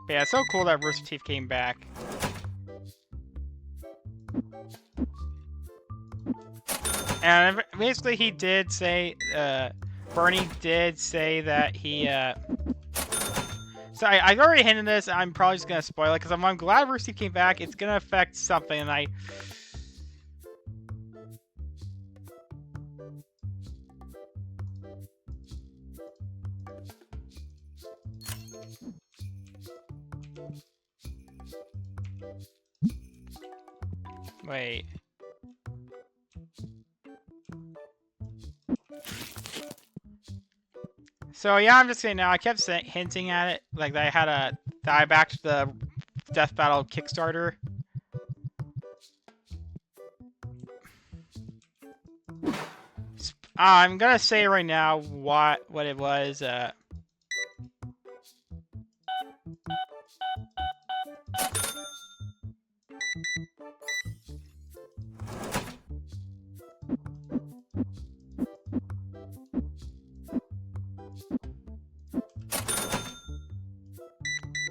But yeah, it's so cool that Rooster Teeth came back. And basically he did say, Bernie did say that he, so I've already hinted this, I'm probably just gonna spoil it, because I'm glad Rooster Teeth came back, it's gonna affect something, and I... Wait. So yeah, I'm just saying now. I kept hinting at it, like that I had that I backed the Death Battle Kickstarter. I'm gonna say right now what it was.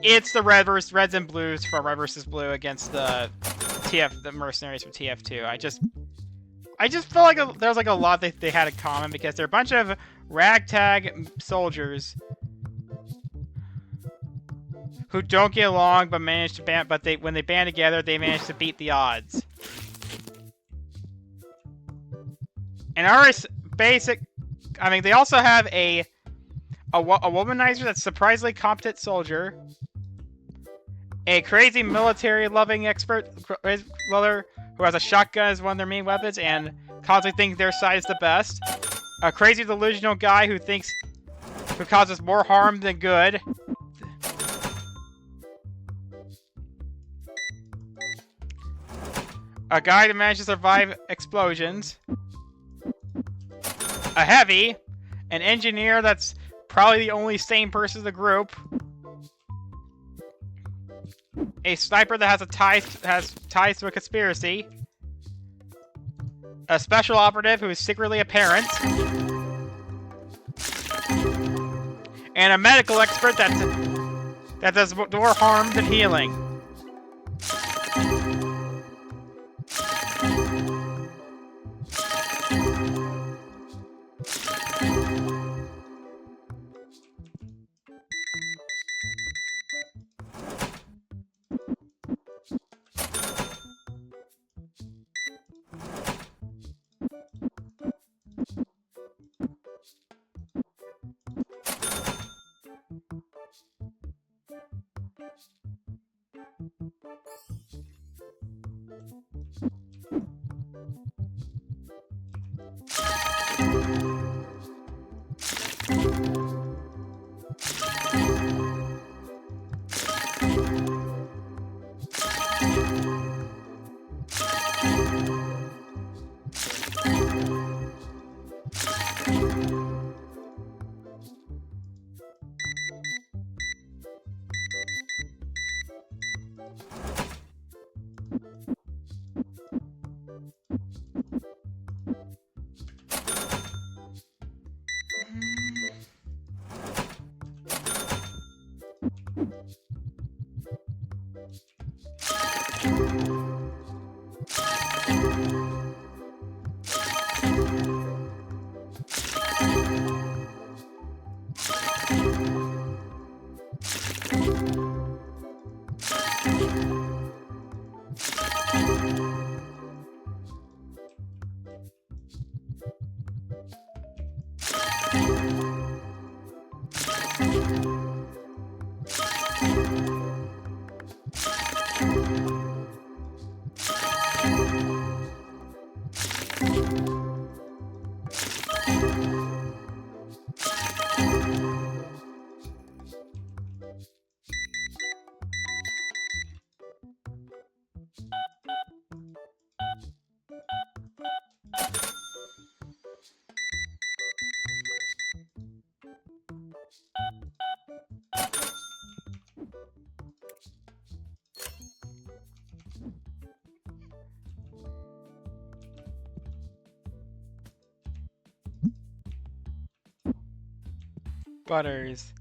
It's the Reds and Blues from Red vs. Blue against the mercenaries from TF2. I just feel like there's like a lot that they had in common because they're a bunch of ragtag soldiers who don't get along but manage to band. But when they band together, they manage to beat the odds. And our basic, I mean, they also have a womanizer that's a surprisingly competent soldier. A crazy military-loving expert who has a shotgun as one of their main weapons and constantly thinks their side is the best. A crazy delusional guy who causes more harm than good. A guy that managed to survive explosions. A heavy. An engineer that's probably the only sane person in the group. A sniper that has ties to a conspiracy. A special operative who is secretly a parent. And a medical expert that does more harm than healing. Butters.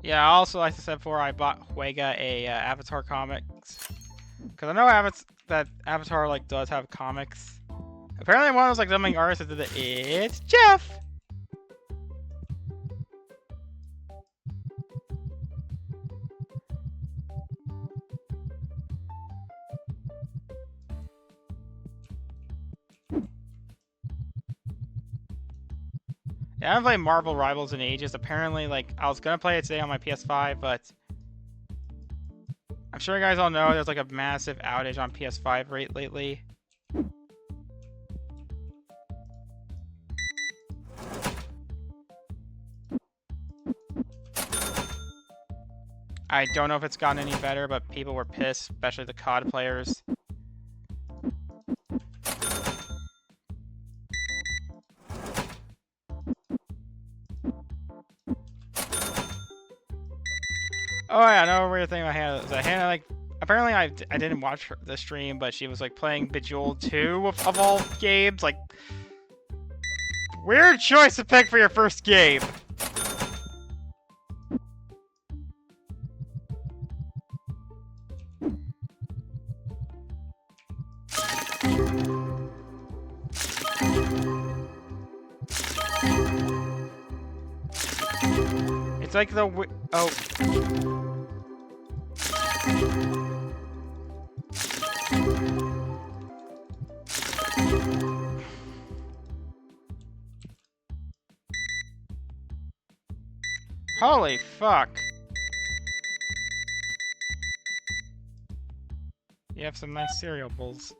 Yeah, also, like I said before, I bought Huega a Avatar comics. Because I know that Avatar, like, does have comics. Apparently one of those, like, dubbing artists that did it, it's Jeff! Yeah, I haven't played Marvel Rivals in ages. Apparently, like, I was gonna play it today on my PS5, but I'm sure you guys all know there's, like, a massive outage on PS5 lately. I don't know if it's gotten any better, but people were pissed, especially the COD players. Oh yeah, another weird thing about Hannah is that Hannah, like, apparently I didn't watch the stream, but she was, like, playing Bejeweled 2 of all games. Like, weird choice to pick for your first game. It's like the oh. Holy fuck. You have some nice cereal bowls.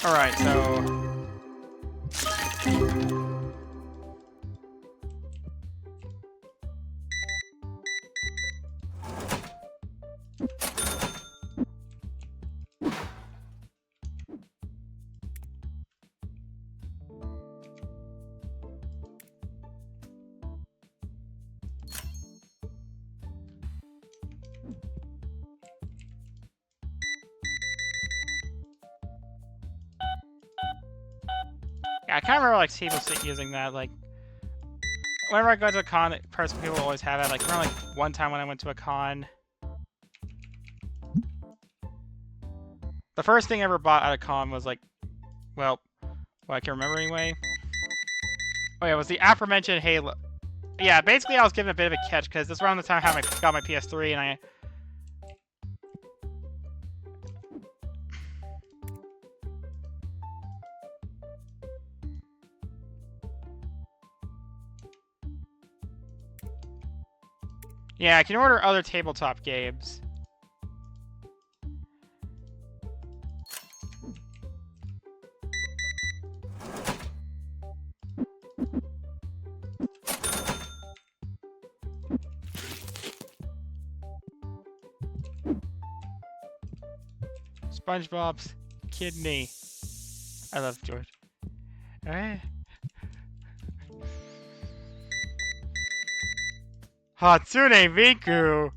Alright, so... Yeah, I kind of remember, like, people using that, like... Whenever I go to a con, people always have it. Like, I remember, like, one time when I went to a con... The first thing I ever bought at a con was, like... Well, what I can remember anyway. Oh yeah, it was the aforementioned Halo. Yeah, basically I was given a bit of a catch, because this was around the time I got my PS3, and I... Yeah, I can order other tabletop games. SpongeBob's kidney. I love George. Alright. Hatsune Miku!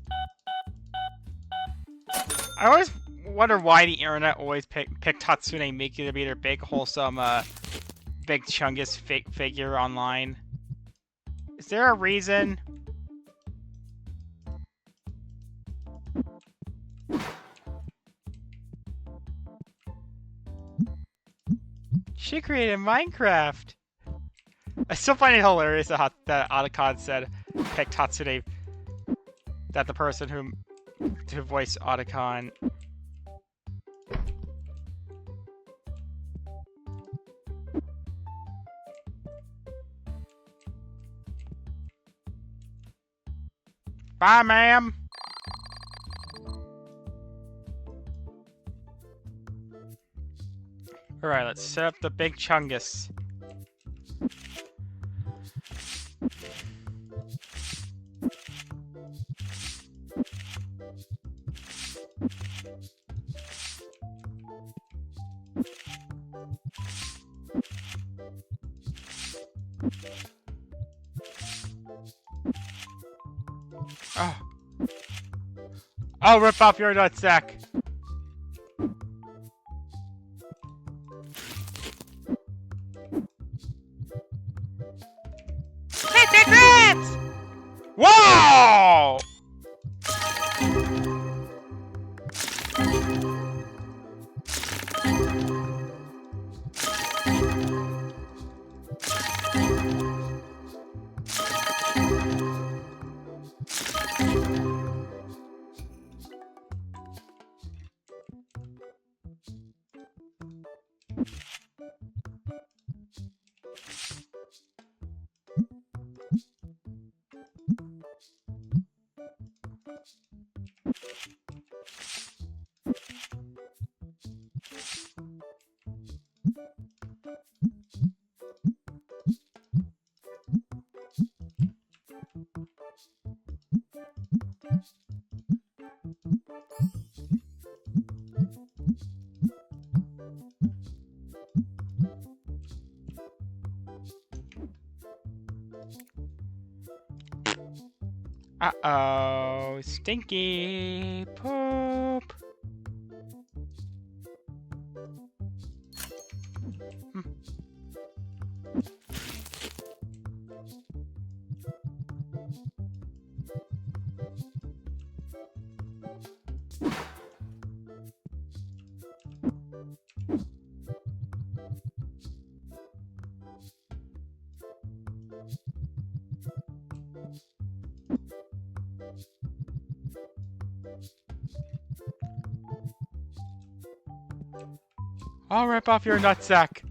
I always wonder why the internet always picked Hatsune Miku to be their big, wholesome, big Chungus figure online. Is there a reason? She created Minecraft! I still find it hilarious that Otacon said picked Hatsune. That the person who voiced Otacon. Bye, ma'am! Alright, let's set up the big chungus. Oh. I'll rip off your nutsack. Whoa! Uh-oh, stinky poop. I'll rip off your nutsack.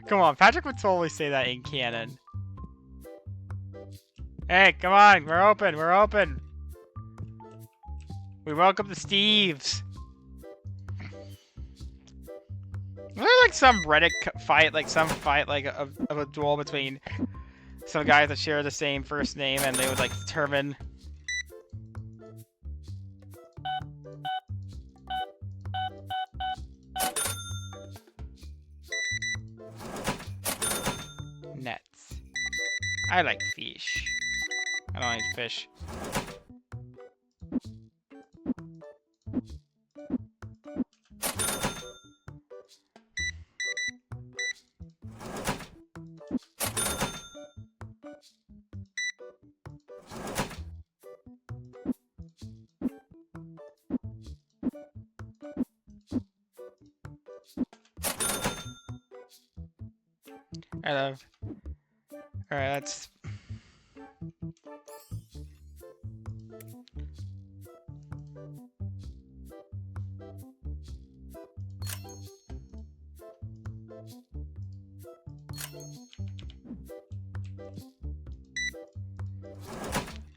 Come on, Patrick would totally say that in canon. Hey, come on, we're open, we're open. We welcome the Steves. Was there like some Reddit fight, like some fight, like of a duel between some guys that share the same first name, and they would like determine. Nets. I like fish. I don't like fish. I love. Alright, that's.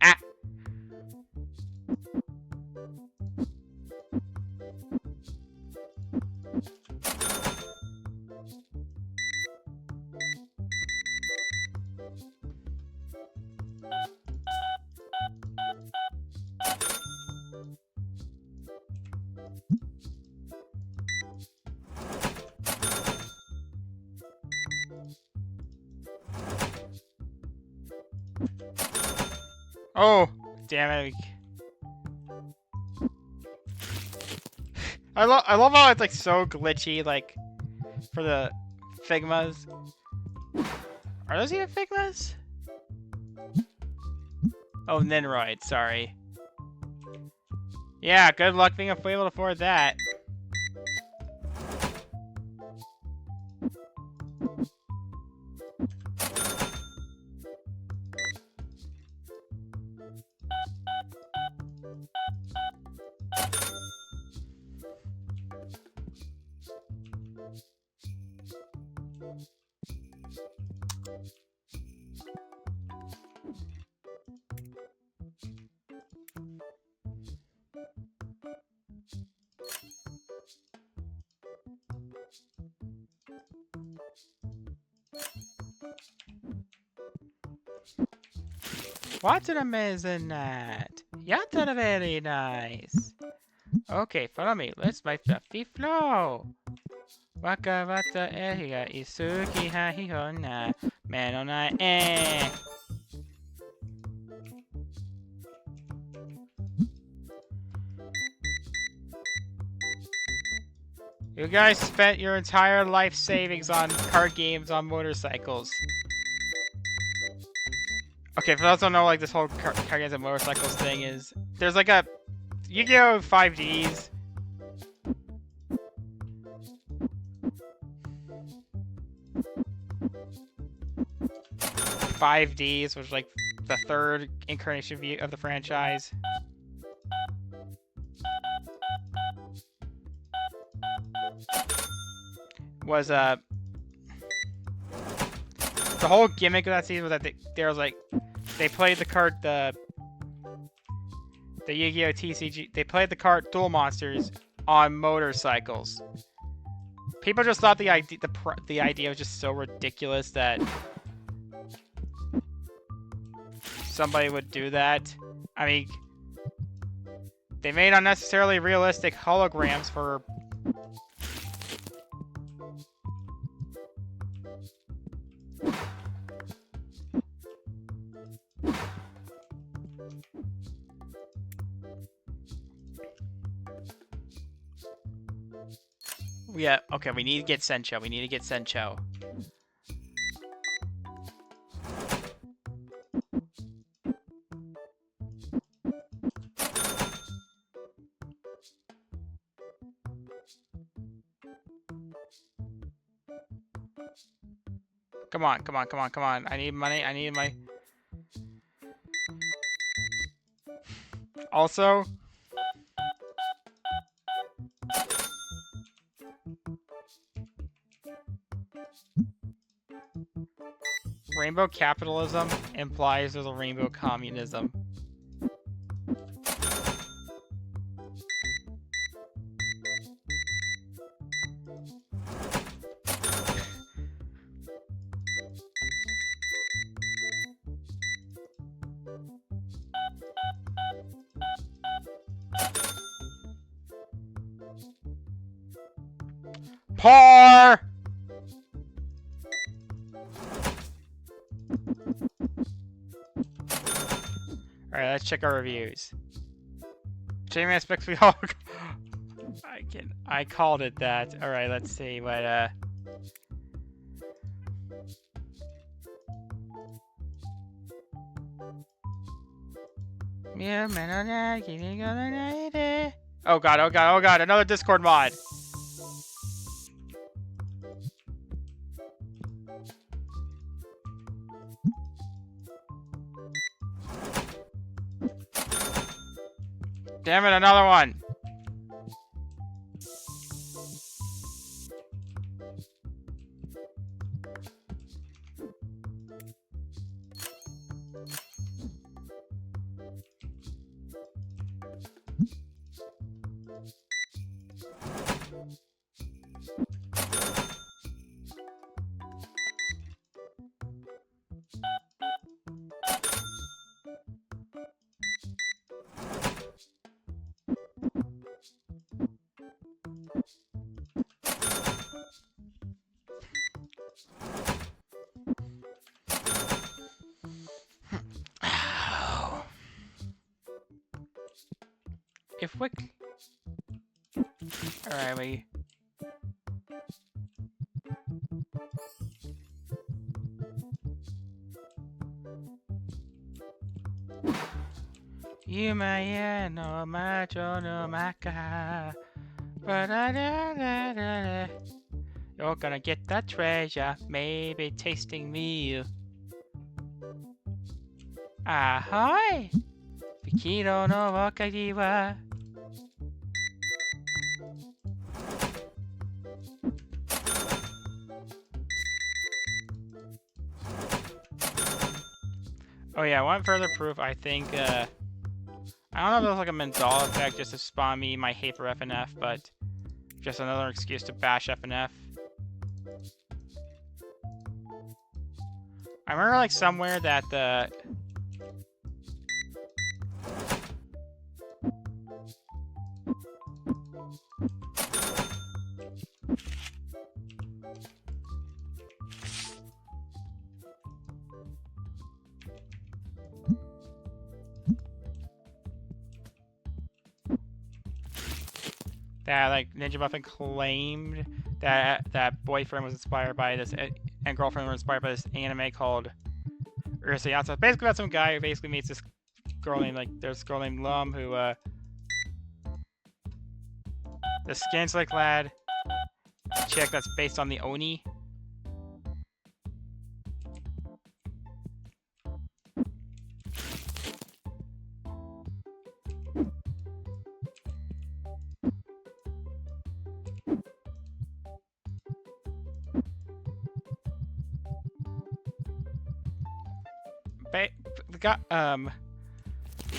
Ah! Oh, damn it. I love how it's like so glitchy, like for the Figmas. Are those even Figmas? Oh, Ninroid, sorry. Yeah, good luck being able to afford that. What an amazing night. You're very nice. Okay, follow me. Let's my fluffy flow. Waka wata ehiga isuki ha hihona. Menonai eh. You guys spent your entire life savings on card games on motorcycles. Okay, for those who don't know, like, this whole card games and motorcycles thing is... There's like a... Yu-Gi-Oh! 5Ds. which is like the third incarnation of the franchise. Was the whole gimmick of that season was that there was like they played the card the Yu-Gi-Oh! TCG. They played the card Duel Monsters on motorcycles. People just thought the idea was just so ridiculous that somebody would do that. I mean, they made unnecessarily realistic holograms for yeah, okay, we need to get Sencho. We need to get Sencho. Come on, come on, come on, come on. I need money. I need my... Also... Rainbow capitalism implies there's a rainbow communism. Par! Alright, let's check our reviews. Jamie expects we all... I called it that. Alright, let's see what, Oh god, oh god, oh god, another Discord mod! Damn it, another one! If we... Alright, we... Yuma no macho no maka. You're gonna get that treasure, maybe tasting meal. Ahoy! Bikiro no wakagi wa. Oh yeah, I want further proof. I think, I don't know if there's like a Mandala effect just to spawn me my hate for FNF, but just another excuse to bash FNF. I remember like somewhere that that like Ninja Muffin claimed that boyfriend was inspired by this and girlfriend were inspired by this anime called Urusei. Basically about some guy who basically meets this girl named there's a girl named Lum who the skin slick lad chick that's based on the Oni.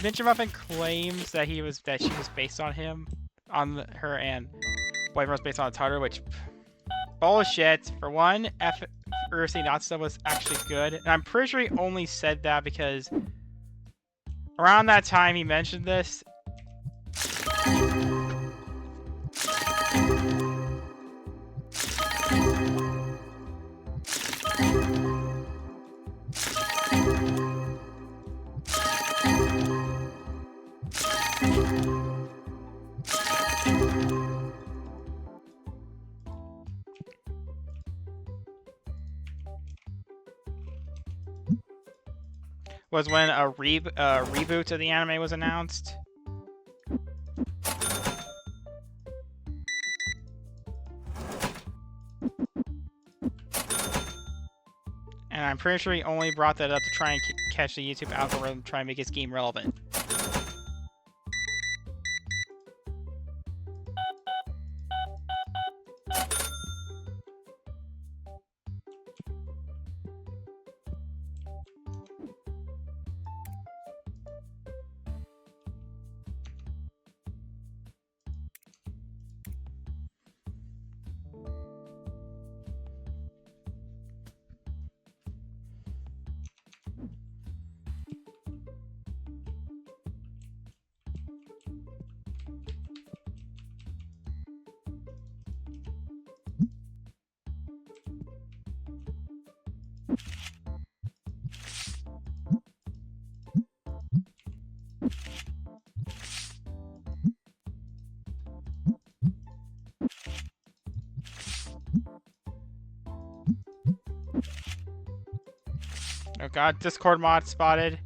Ninja Muffin claims that she was based on him, her, and boyfriend was based on a Tartar, which bullshit. For one, Urusei Natsuda was actually good, and I'm pretty sure he only said that because around that time he mentioned this. Was when a reboot of the anime was announced. And I'm pretty sure he only brought that up to try and catch the YouTube algorithm, try and make his game relevant. Oh god, Discord mod spotted.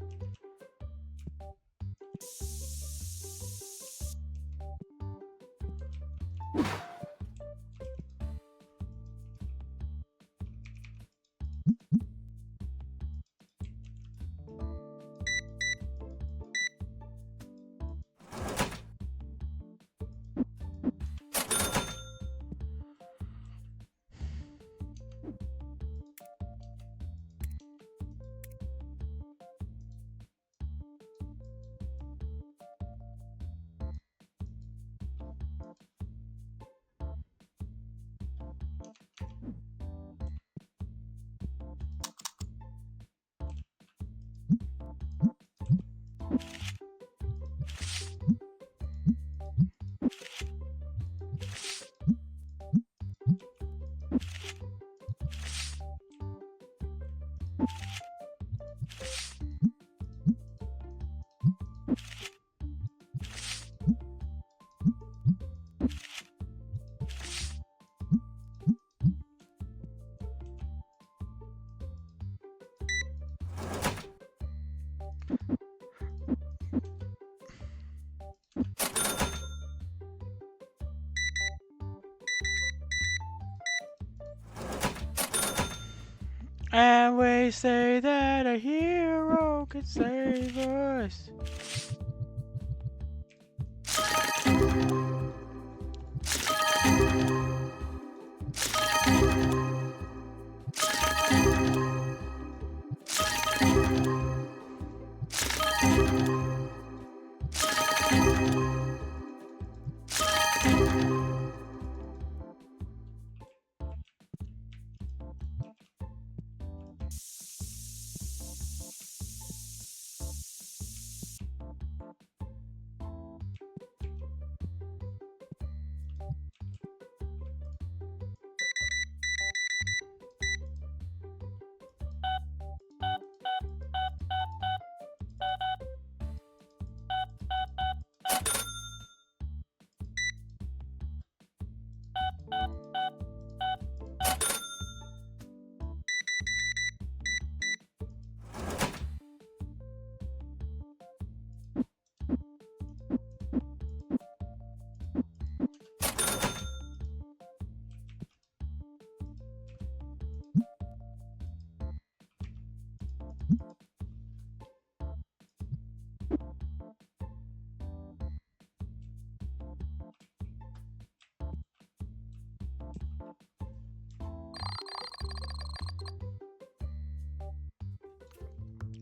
And we say that a hero could save us.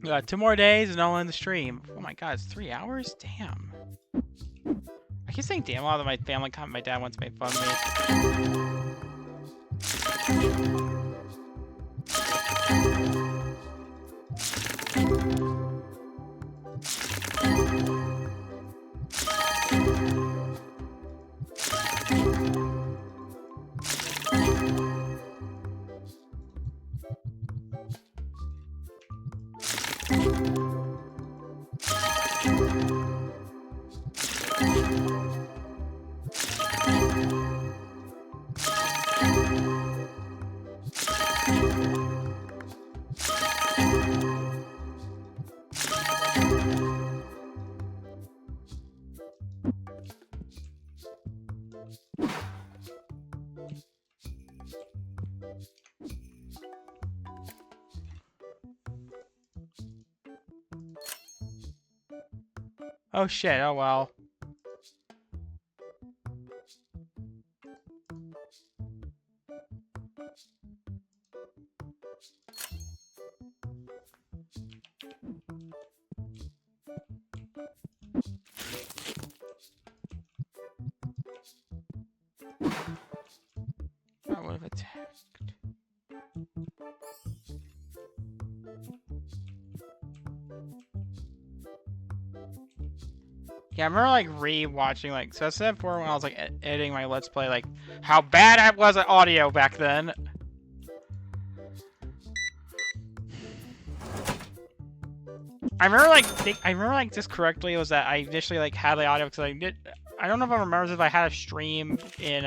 We got 2 more days and I'll end the stream. Oh my god, it's 3 hours? Damn. I keep saying damn a lot of my family comment. My dad wants to make fun of me. Oh shit, oh well. I would have attacked. Yeah, I remember like re-watching like so I said before when I was like editing my Let's Play, like how bad I was at audio back then. I remember like just correctly was that I initially like had the audio because I don't know if I remember if I had a stream in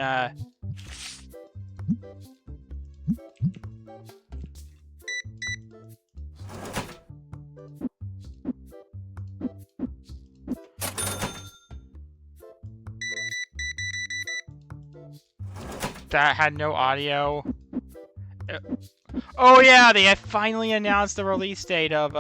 that had no audio. Oh yeah, they had finally announced the release date of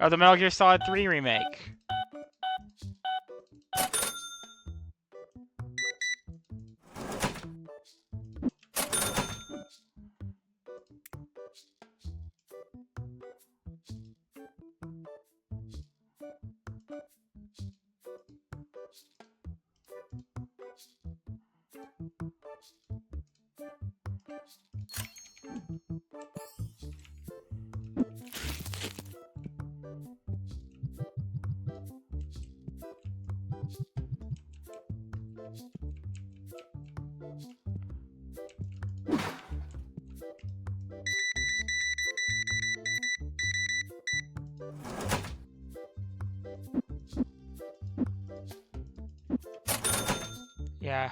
the Metal Gear Solid 3 remake. Yeah.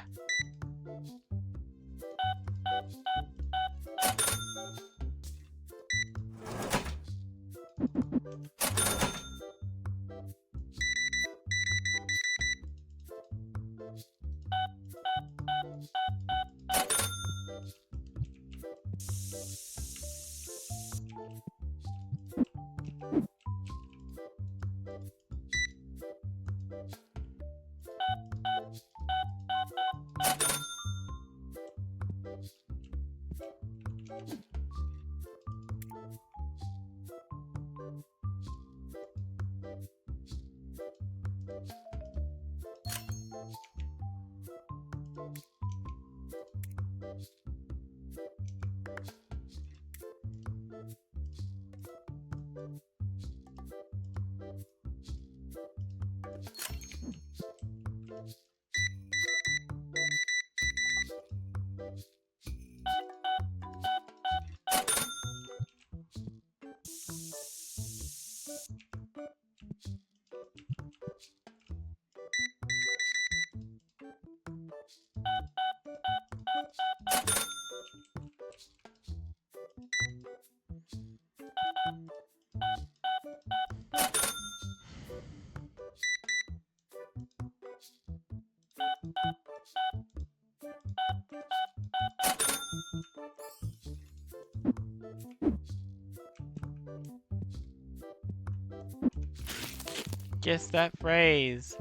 Guess that phrase.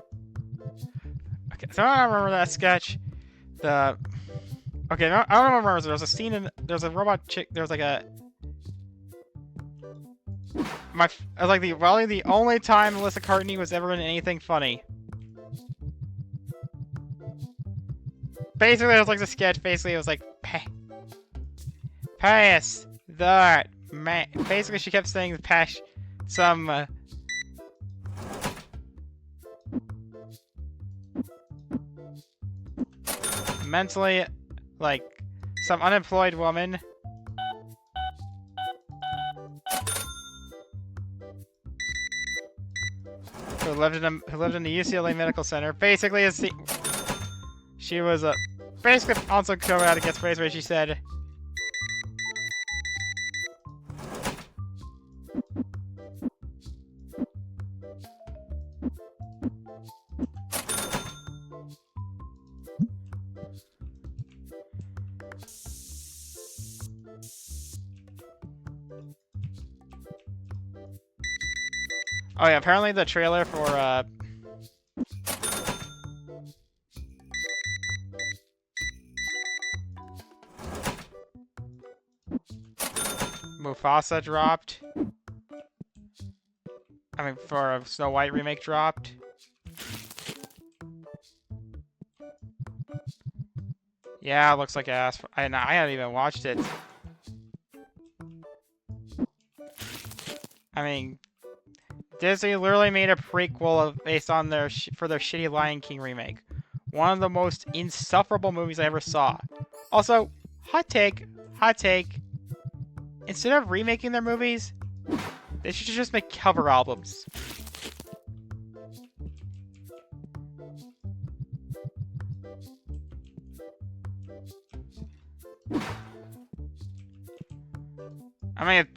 Okay, so I don't remember that sketch. Okay, no, I don't remember. There was a scene in. There's a robot chick. There's like a. Like probably the only time Melissa Cartney was ever in anything funny. Basically, it was like the sketch. Basically, it was like, pass that man. Basically, she kept saying pass some. Mentally, like, some unemployed woman. Who lived in the UCLA Medical Center. Basically, she was basically also coming out against phrase where she said, oh yeah, apparently the trailer for Mufasa dropped. I mean, for a Snow White remake dropped. Yeah, it looks like ass. I hadn't even watched it. I mean, Disney literally made a prequel based on their shitty Lion King remake. One of the most insufferable movies I ever saw. Also, hot take. Instead of remaking their movies, they should just make cover albums. I mean,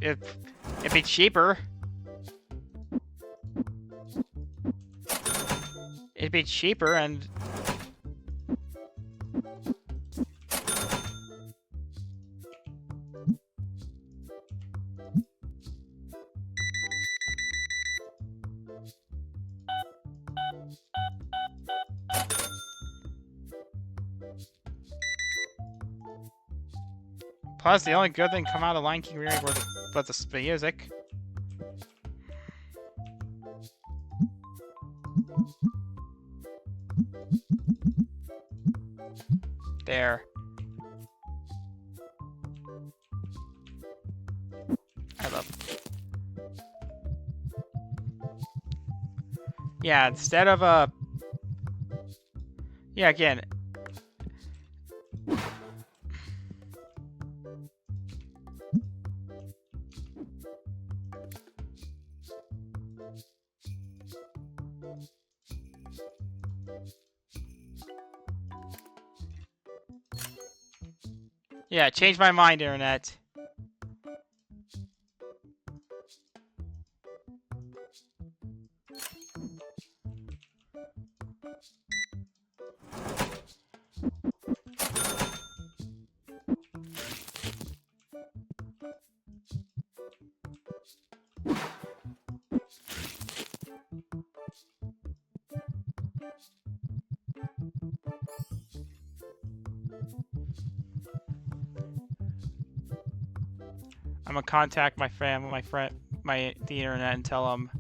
it'd be cheaper. It'd be cheaper and... Plus, the only good thing come out of Lion King remake was the music. There. I love. Yeah, instead of yeah, again. Yeah, change my mind, Internet. I'm gonna contact my family, the internet, and tell them.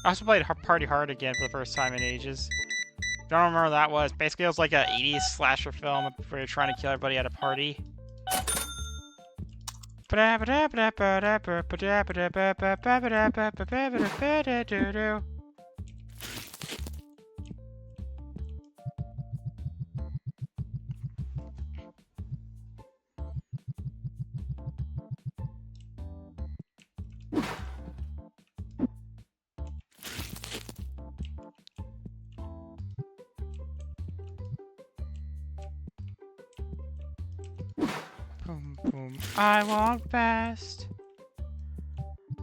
I also played Party Hard again for the first time in ages. Don't remember what that was. Basically, it was like a 80s slasher film where you're trying to kill everybody at a party. Boom, boom. I walk fast.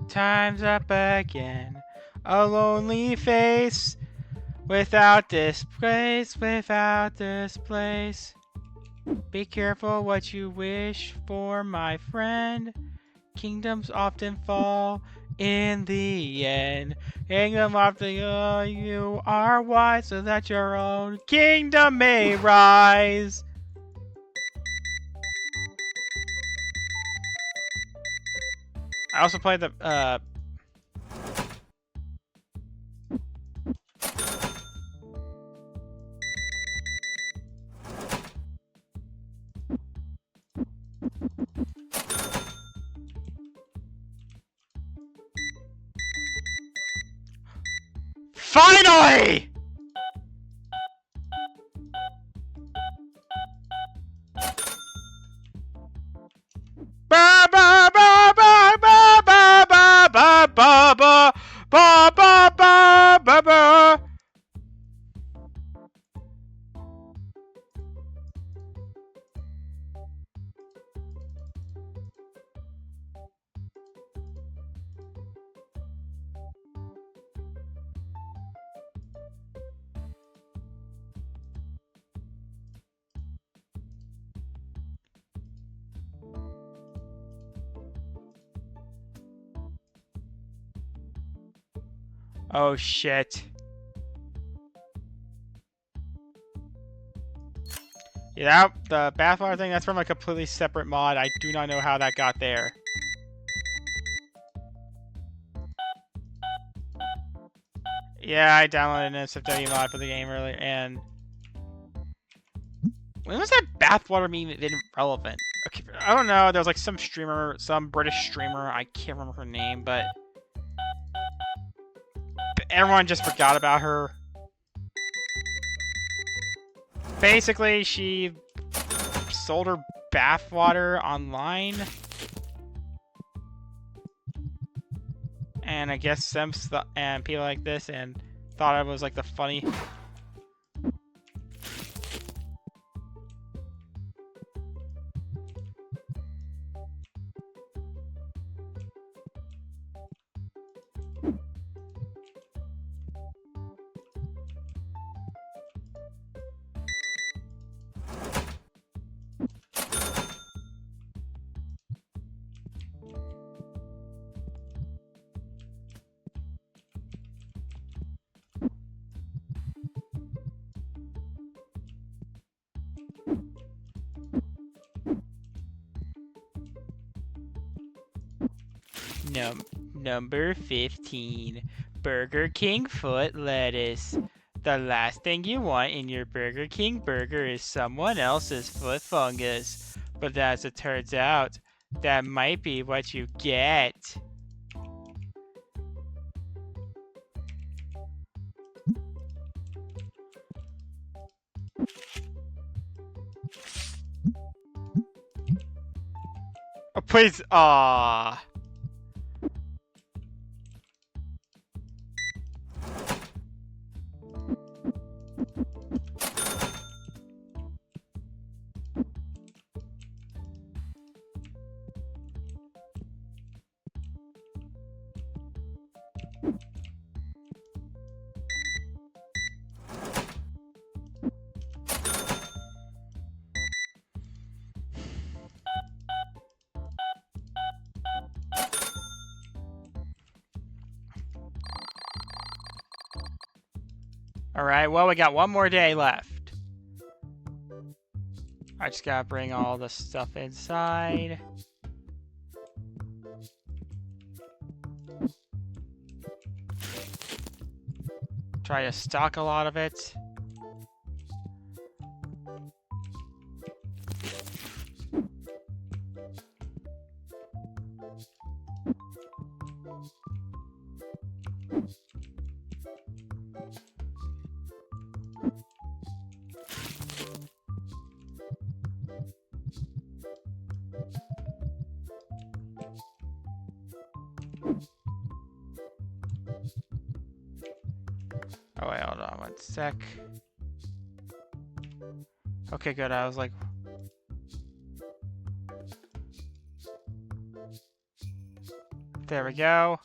Time's up again. A lonely face. Without this place, without this place. Be careful what you wish for, my friend. Kingdoms often fall in the end. Kingdom often you are wise so that your own kingdom may rise. I also played the Finally! Ba ba ba ba ba ba ba ba ba ba ba ba ba ba ba. Oh shit. Yeah, the bathwater thing, that's from a completely separate mod. I do not know how that got there. Yeah, I downloaded an SFW mod for the game earlier, and... When was that bathwater meme even relevant? Okay, I don't know, there was like some streamer, some British streamer, I can't remember her name, but... Everyone just forgot about her. Basically, she sold her bathwater online. And I guess Sims and people like this and thought it was like the funny. Number 15. Burger King foot lettuce. The last thing you want in your Burger King burger is someone else's foot fungus. But as it turns out, that might be what you get. Oh, please, ah. Alright, well, we got one more day left. I just gotta bring all the stuff inside. Try to stock a lot of it. 1 sec. Okay, good. I was like... There we go.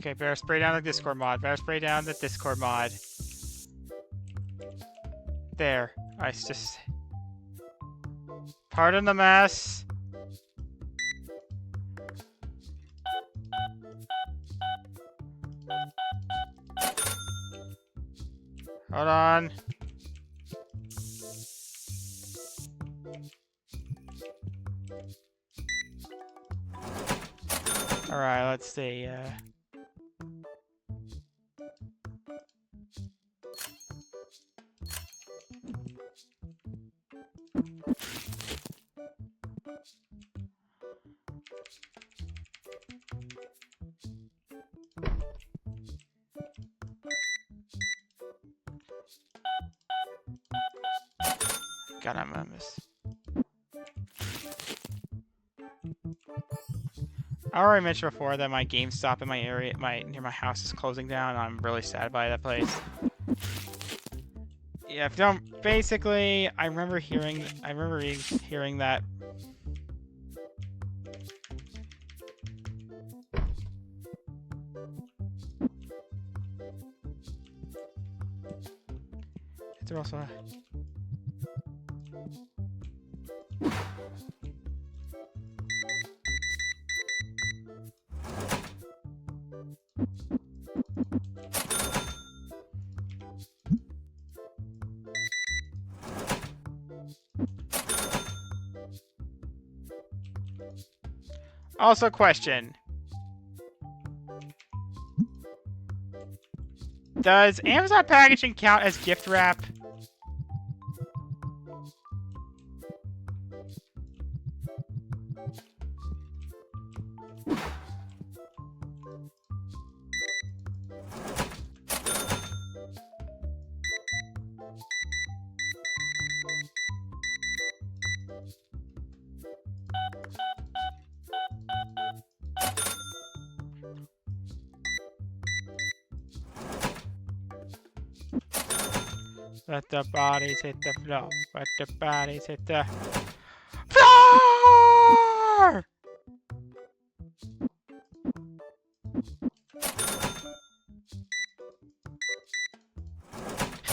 Okay, better spray down the Discord mod. Better spray down the Discord mod. There. I just... Pardon the mess. Hold on. Alright, let's see. God, I'm gonna miss. I already mentioned before that my GameStop in my area, near my house, is closing down. I'm really sad by that place. Yeah, if you don't, basically, I remember hearing that. They're also. Also, question. Does Amazon packaging count as gift wrap? Let the bodies hit the floor. Let the bodies hit the floor!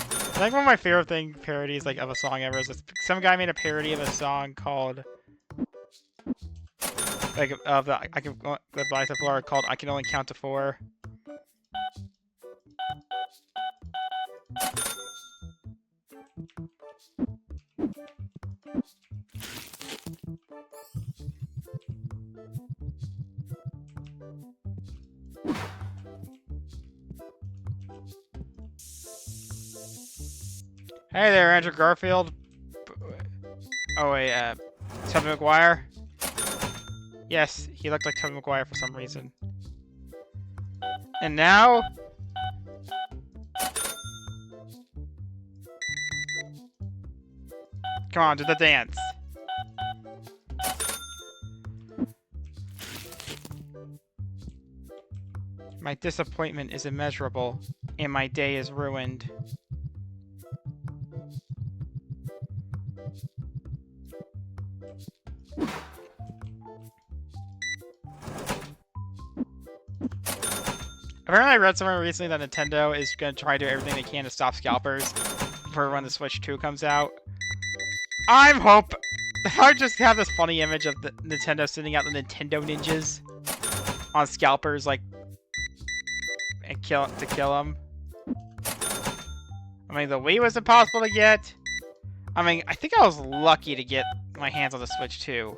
I think one of my favorite parodies of a song ever is some guy made a parody of a song called I Can Goodbye to Floor called I Can Only Count to 4. Hey there, Andrew Garfield. Oh wait, Tobey Maguire. Yes, he looked like Tobey Maguire for some reason. And now... Come on, do the dance. My disappointment is immeasurable, and my day is ruined. Apparently I read somewhere recently that Nintendo is going to try to do everything they can to stop scalpers for when the Switch 2 comes out. I just have this funny image of the Nintendo sending out the Nintendo ninjas on scalpers, like, and kill them. I mean, the Wii was impossible to get. I mean, I think I was lucky to get my hands on the Switch 2.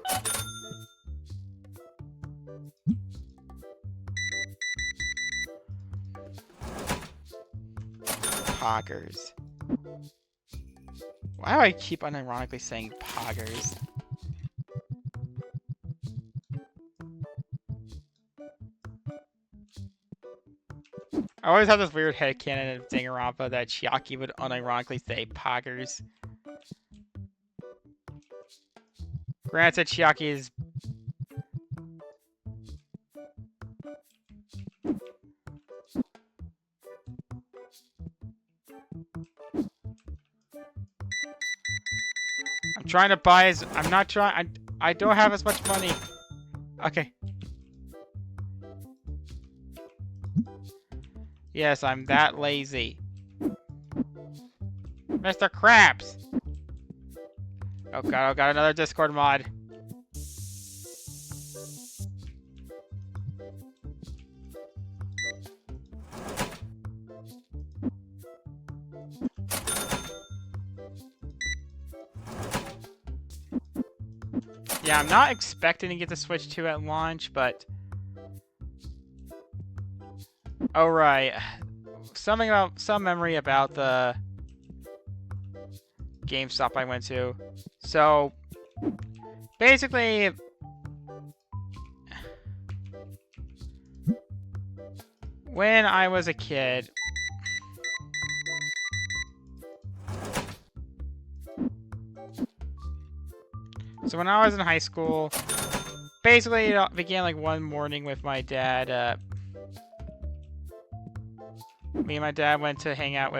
Poggers. Why do I keep unironically saying poggers? I always have this weird headcanon of Danganronpa that Chiaki would unironically say poggers. Granted, Chiaki is... I'm trying to buy his... I'm not trying... I don't have as much money. Okay. Yes, I'm that lazy. Mr. Krabs! Oh god, another Discord mod. Yeah, I'm not expecting to get the Switch 2 at launch, but... Oh, right. Some memory about the GameStop I went to. So, basically... When I was a kid... So when I was in high school, basically it began like one morning with my dad. Me and my dad went to hang out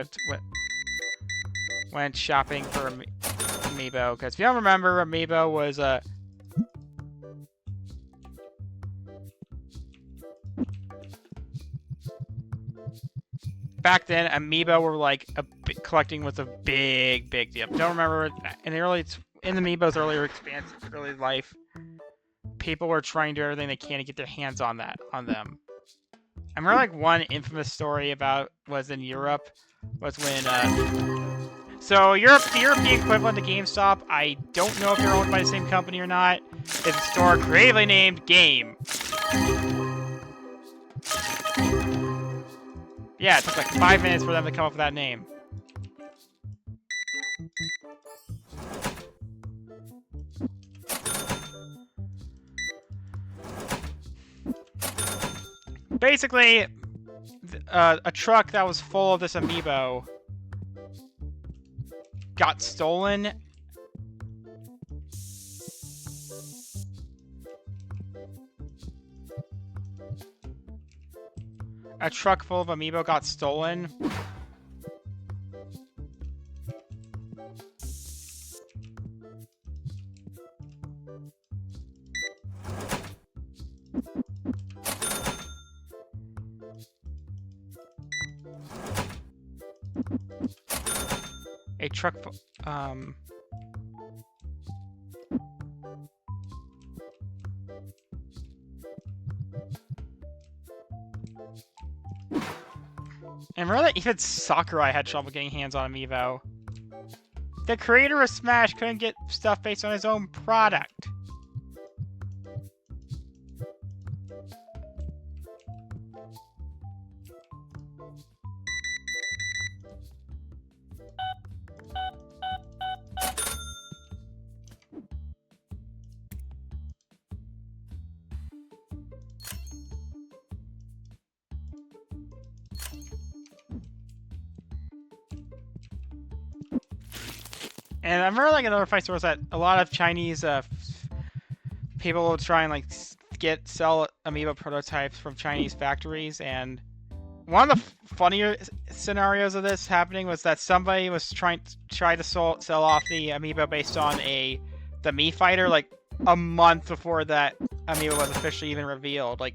went shopping for Amiibo. Because if you don't remember, Amiibo was back then, Amiibo were like collecting was a big deal. Don't remember in the Amiibo's early life, people were trying to do everything they can to get their hands on them. I remember like one infamous story was in Europe, was when so the European equivalent to GameStop, I don't know if they're owned by the same company or not, is a store creatively named Game. Yeah, it took like 5 minutes for them to come up with that name. Basically, a truck that was full of this Amiibo got stolen. A truck full of Amiibo got stolen. A truck full, and remember that even Sakurai had trouble getting hands on Amiibo. The creator of Smash couldn't get stuff based on his own product. And I remember like another fight was that a lot of Chinese people would try and like sell amiibo prototypes from Chinese factories, and one of the funnier scenarios of this happening was that somebody was trying to sell off the amiibo based on the Mii Fighter like a month before that amiibo was officially even revealed. Like,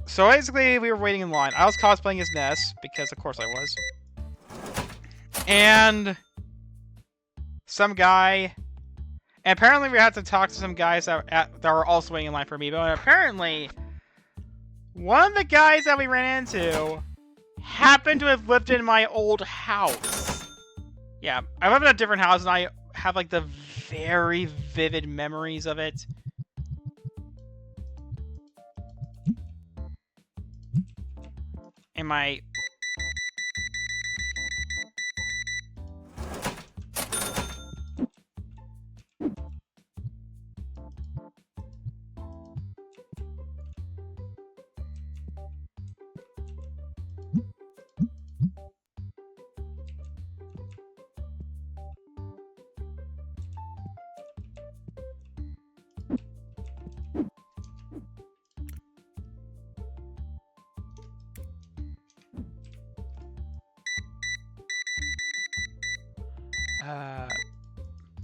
so basically we were waiting in line. I was cosplaying as Ness because of course I was, and some guy. And apparently we had to talk to some guys that were also waiting in line for amiibo, and apparently one of the guys that we ran into happened to have lived in my old house. Yeah, I live in a different house, and I have, like, the very vivid memories of it. In my...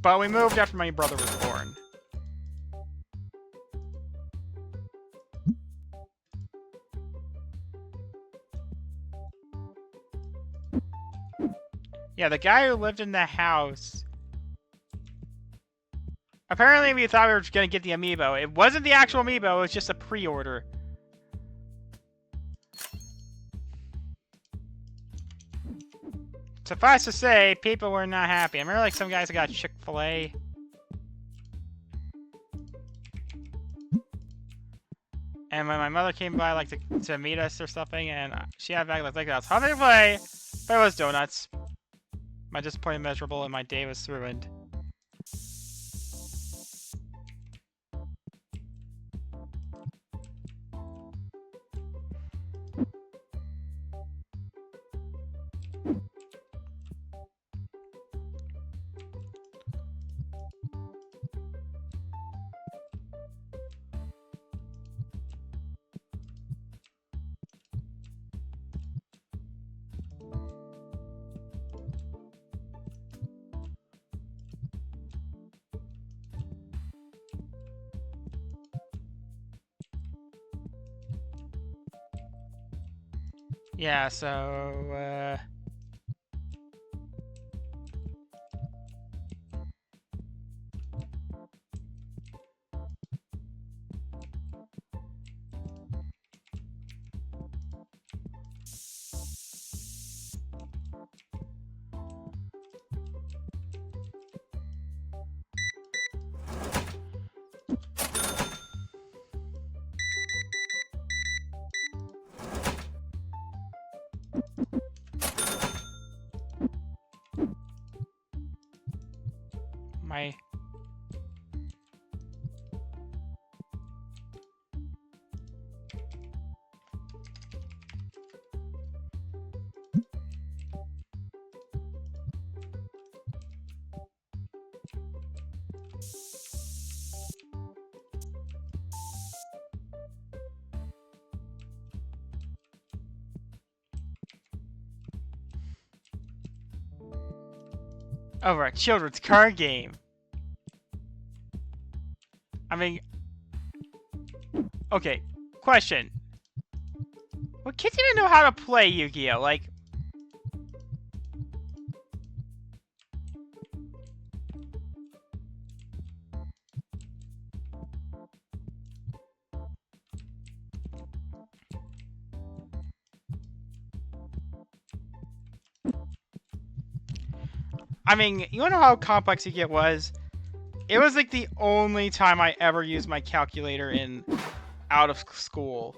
But we moved after my brother was born. Yeah, the guy who lived in the house... Apparently we thought we were going to get the amiibo. It wasn't the actual amiibo, it was just a pre-order. Suffice to say, people were not happy. I remember like some guys that got Chick-fil-A. And when my mother came by like to meet us or something, and she had a bag like that was hot Chick-fil-A, but it was donuts. My disappointment measurable and my day was ruined. Yeah, so, my... Over a children's card game. I mean... Okay, question. Well, kids even know how to play Yu-Gi-Oh! Like... I mean, you wanna know how complex Yu-Gi-Oh! Was? It was like the only time I ever used my calculator out of school.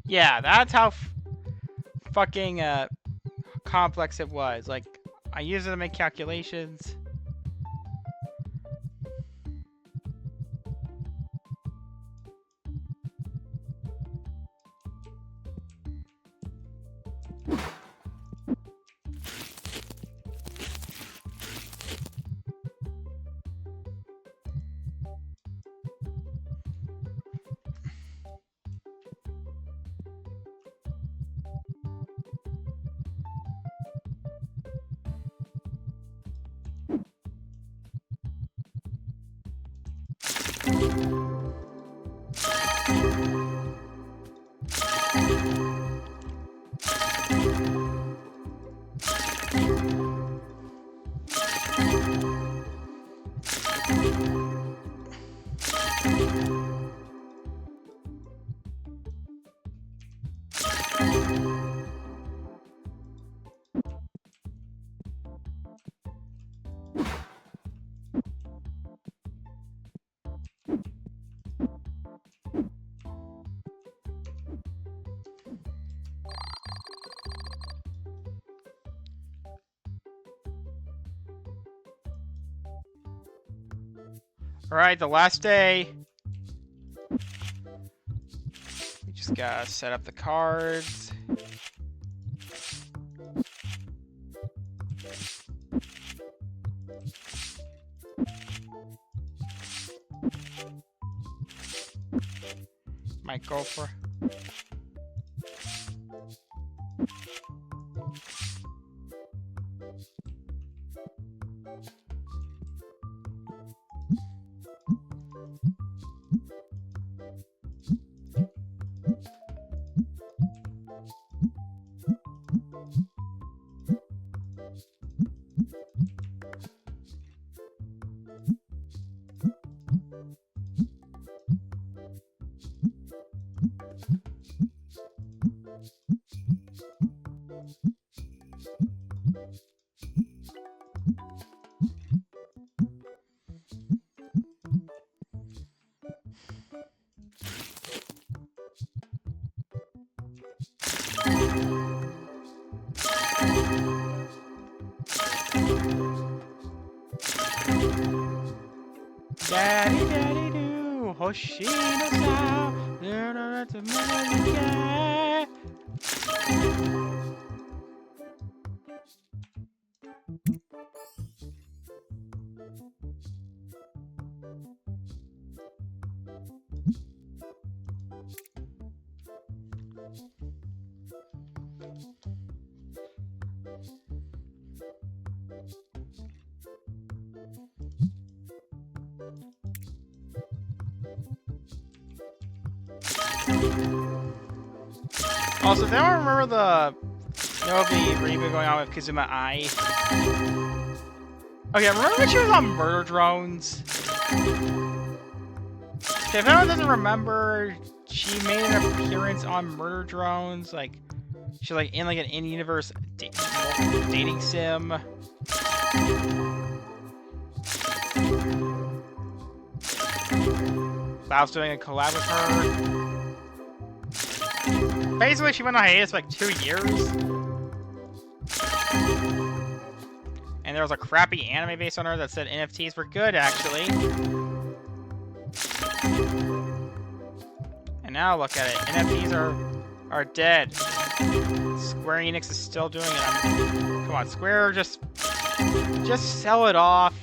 Yeah, that's how fucking complex it was. Like, I used it to make calculations. Alright, the last day. We just gotta set up the cards. Might go for... Daddy, daddy, do, Hoshino-sa, that's a melody. Also, do I remember the reboot going on with Kazuma Ai? Okay, remember when she was on Murder Drones? Okay, if anyone doesn't remember, she made an appearance on Murder Drones. Like, she's like in like an in-universe dating sim. Valve's doing a collab with her. Basically, she went on hiatus for like 2 years. And there was a crappy anime based on her that said NFTs were good, actually. And now look at it. NFTs are dead. Square Enix is still doing it. Come on, Square, just sell it off.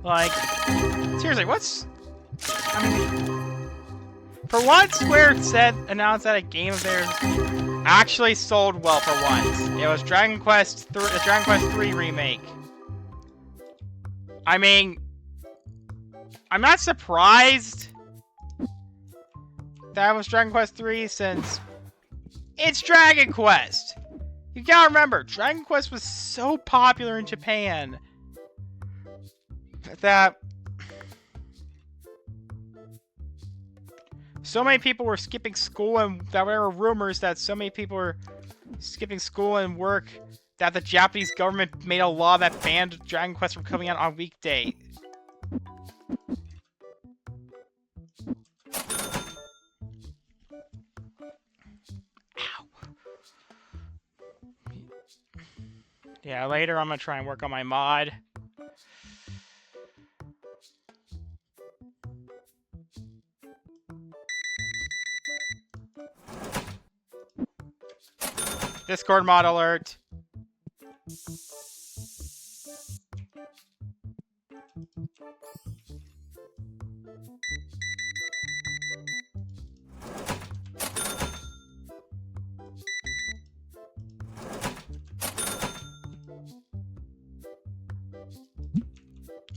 Like, seriously, what's... I mean, for once, Square announced that a game of theirs actually sold well for once. It was Dragon Quest 3 remake. I mean, I'm not surprised that was Dragon Quest 3 since it's Dragon Quest. You gotta remember, Dragon Quest was so popular in Japan that so many people were skipping school, and there were rumors that so many people were skipping school and work that the Japanese government made a law that banned Dragon Quest from coming out on weekdays. Ow. Yeah, later I'm gonna try and work on my mod. Discord mod alert.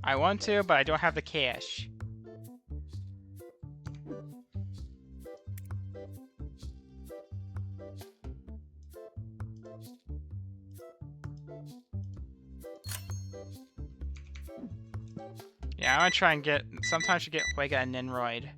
I want to, but I don't have the cash. Yeah, I'm gonna try and get... Sometimes I should get Huega and Ninroid.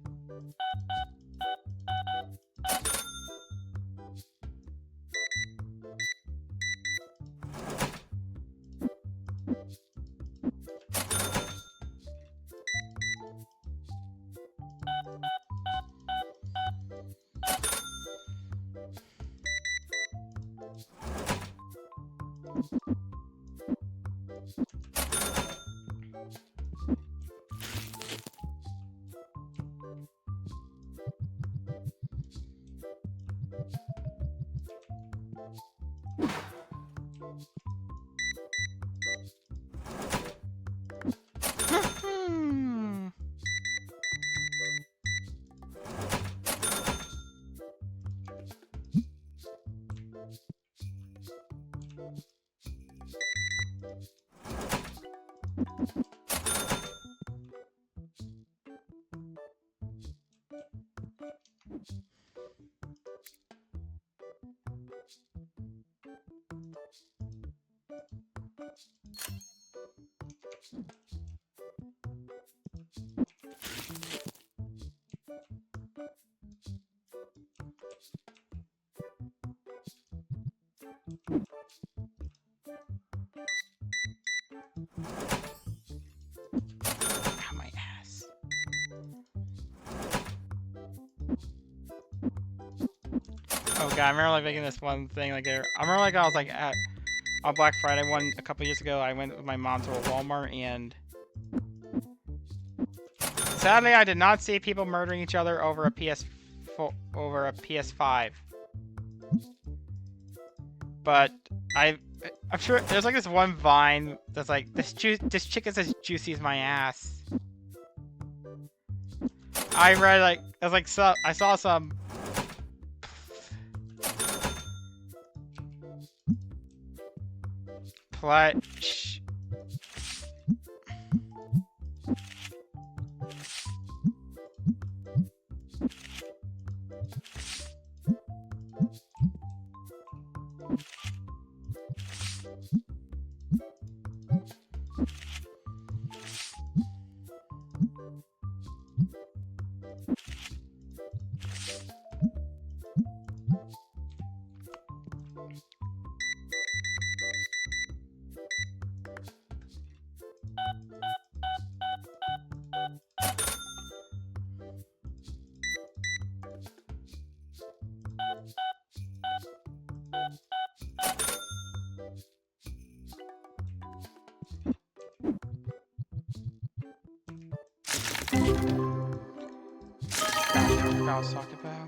Ow, my ass. Oh god, I remember like making this one thing like there. I remember like I was like on Black Friday a couple years ago. I went with my mom to a Walmart and sadly I did not see people murdering each other over a PS5. But I'm sure there's like this one Vine that's like this chick is as juicy as my ass. I read like I was like I saw some Shh. I was talking about.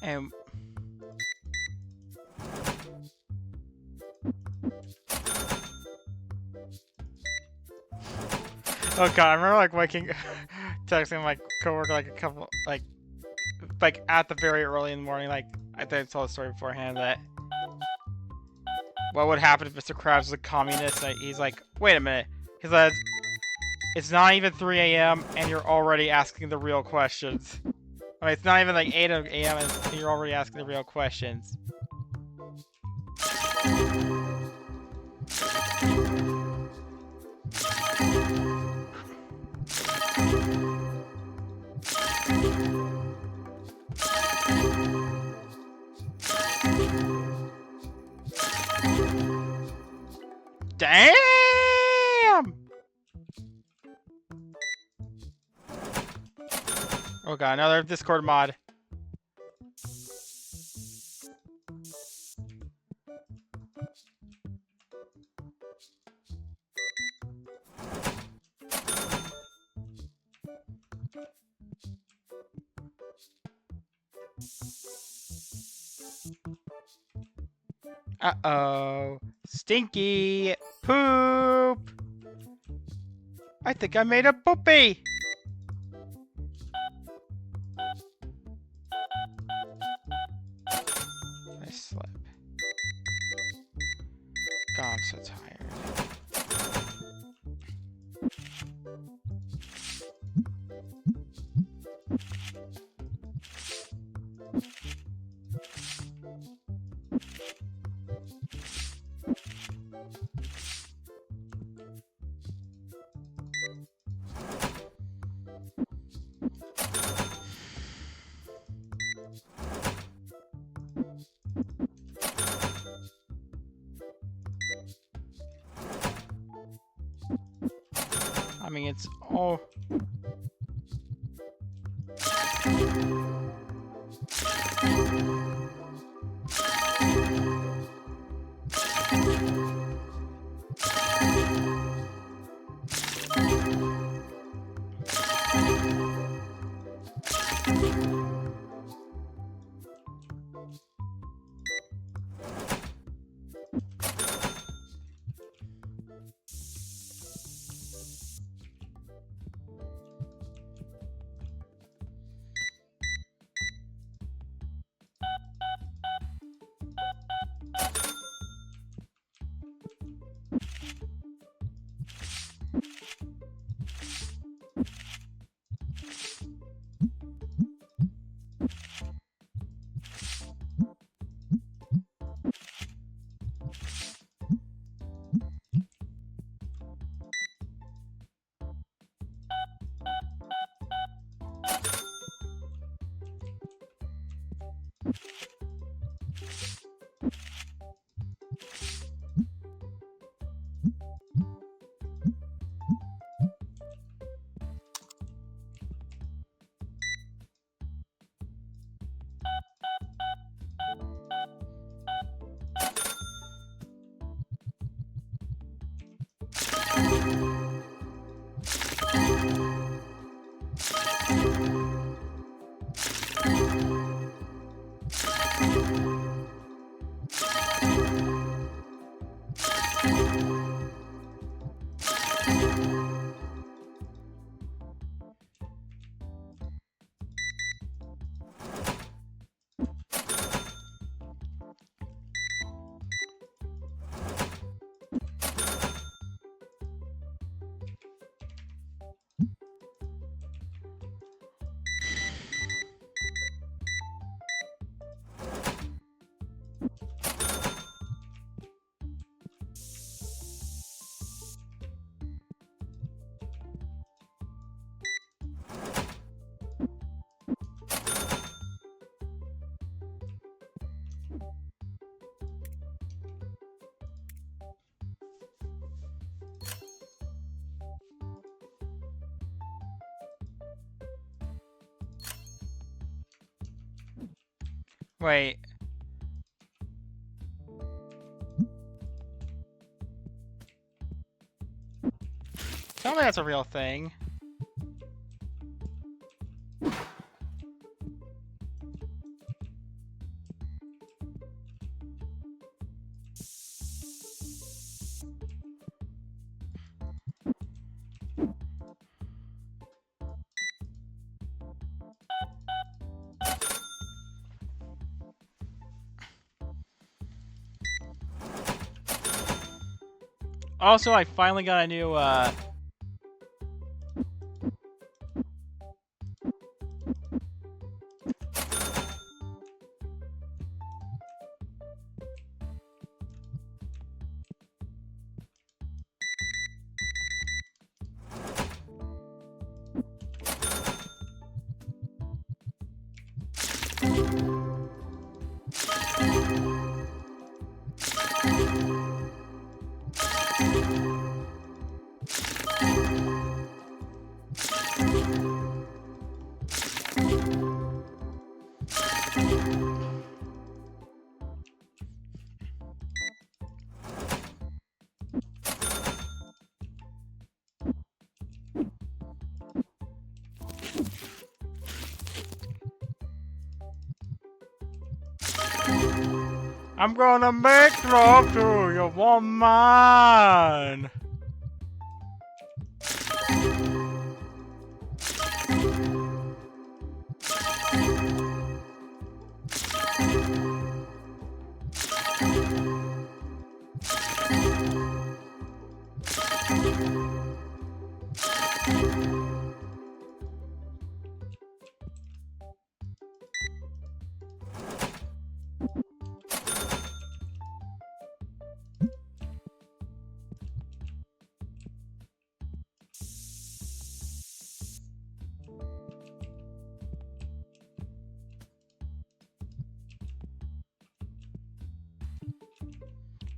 And oh god, I remember like waking, texting my coworker like a couple, like at the very early in the morning, like I think I told the story beforehand that what would happen if Mr. Krabs was a communist. Like, he's like, wait a minute, he says, it's not even 3 a.m. and you're already asking the real questions. I mean, it's not even like 8 a.m. and you're already asking the real questions. Damn! Oh god, another Discord mod. Uh-oh. Stinky poop! I think I made a poopy! I slept. God, I'm so tired. I mean, it's all... Wait. Tell me that's a real thing. Also, I finally got a new, I'm gonna make love to you, woman!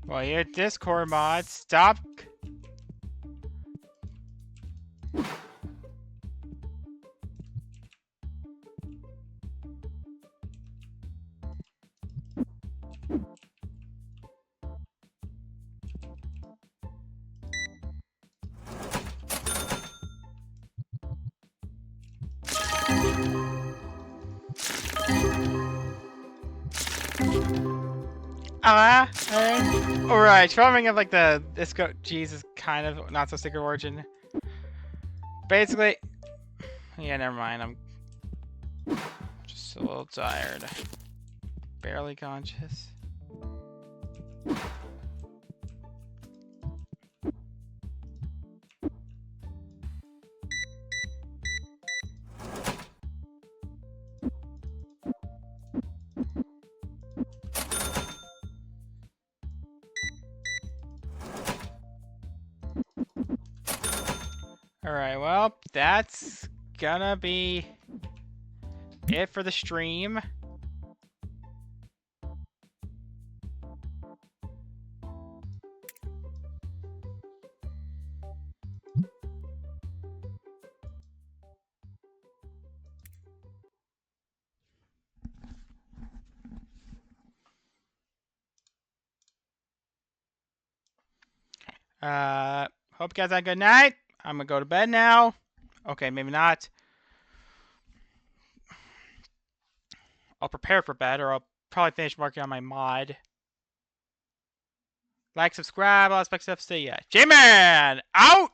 Well, your Discord mod, stop. Alright, throwing up like the Disco Jesus kind of not so secret origin. Basically, yeah, never mind. I'm just a little tired, barely conscious. Alright, well, that's gonna be it for the stream. Hope you guys had a good night. I'm gonna go to bed now. Okay, maybe not. I'll prepare for bed, or I'll probably finish working on my mod. Like, subscribe, all that stuff. See ya. J-Man, out!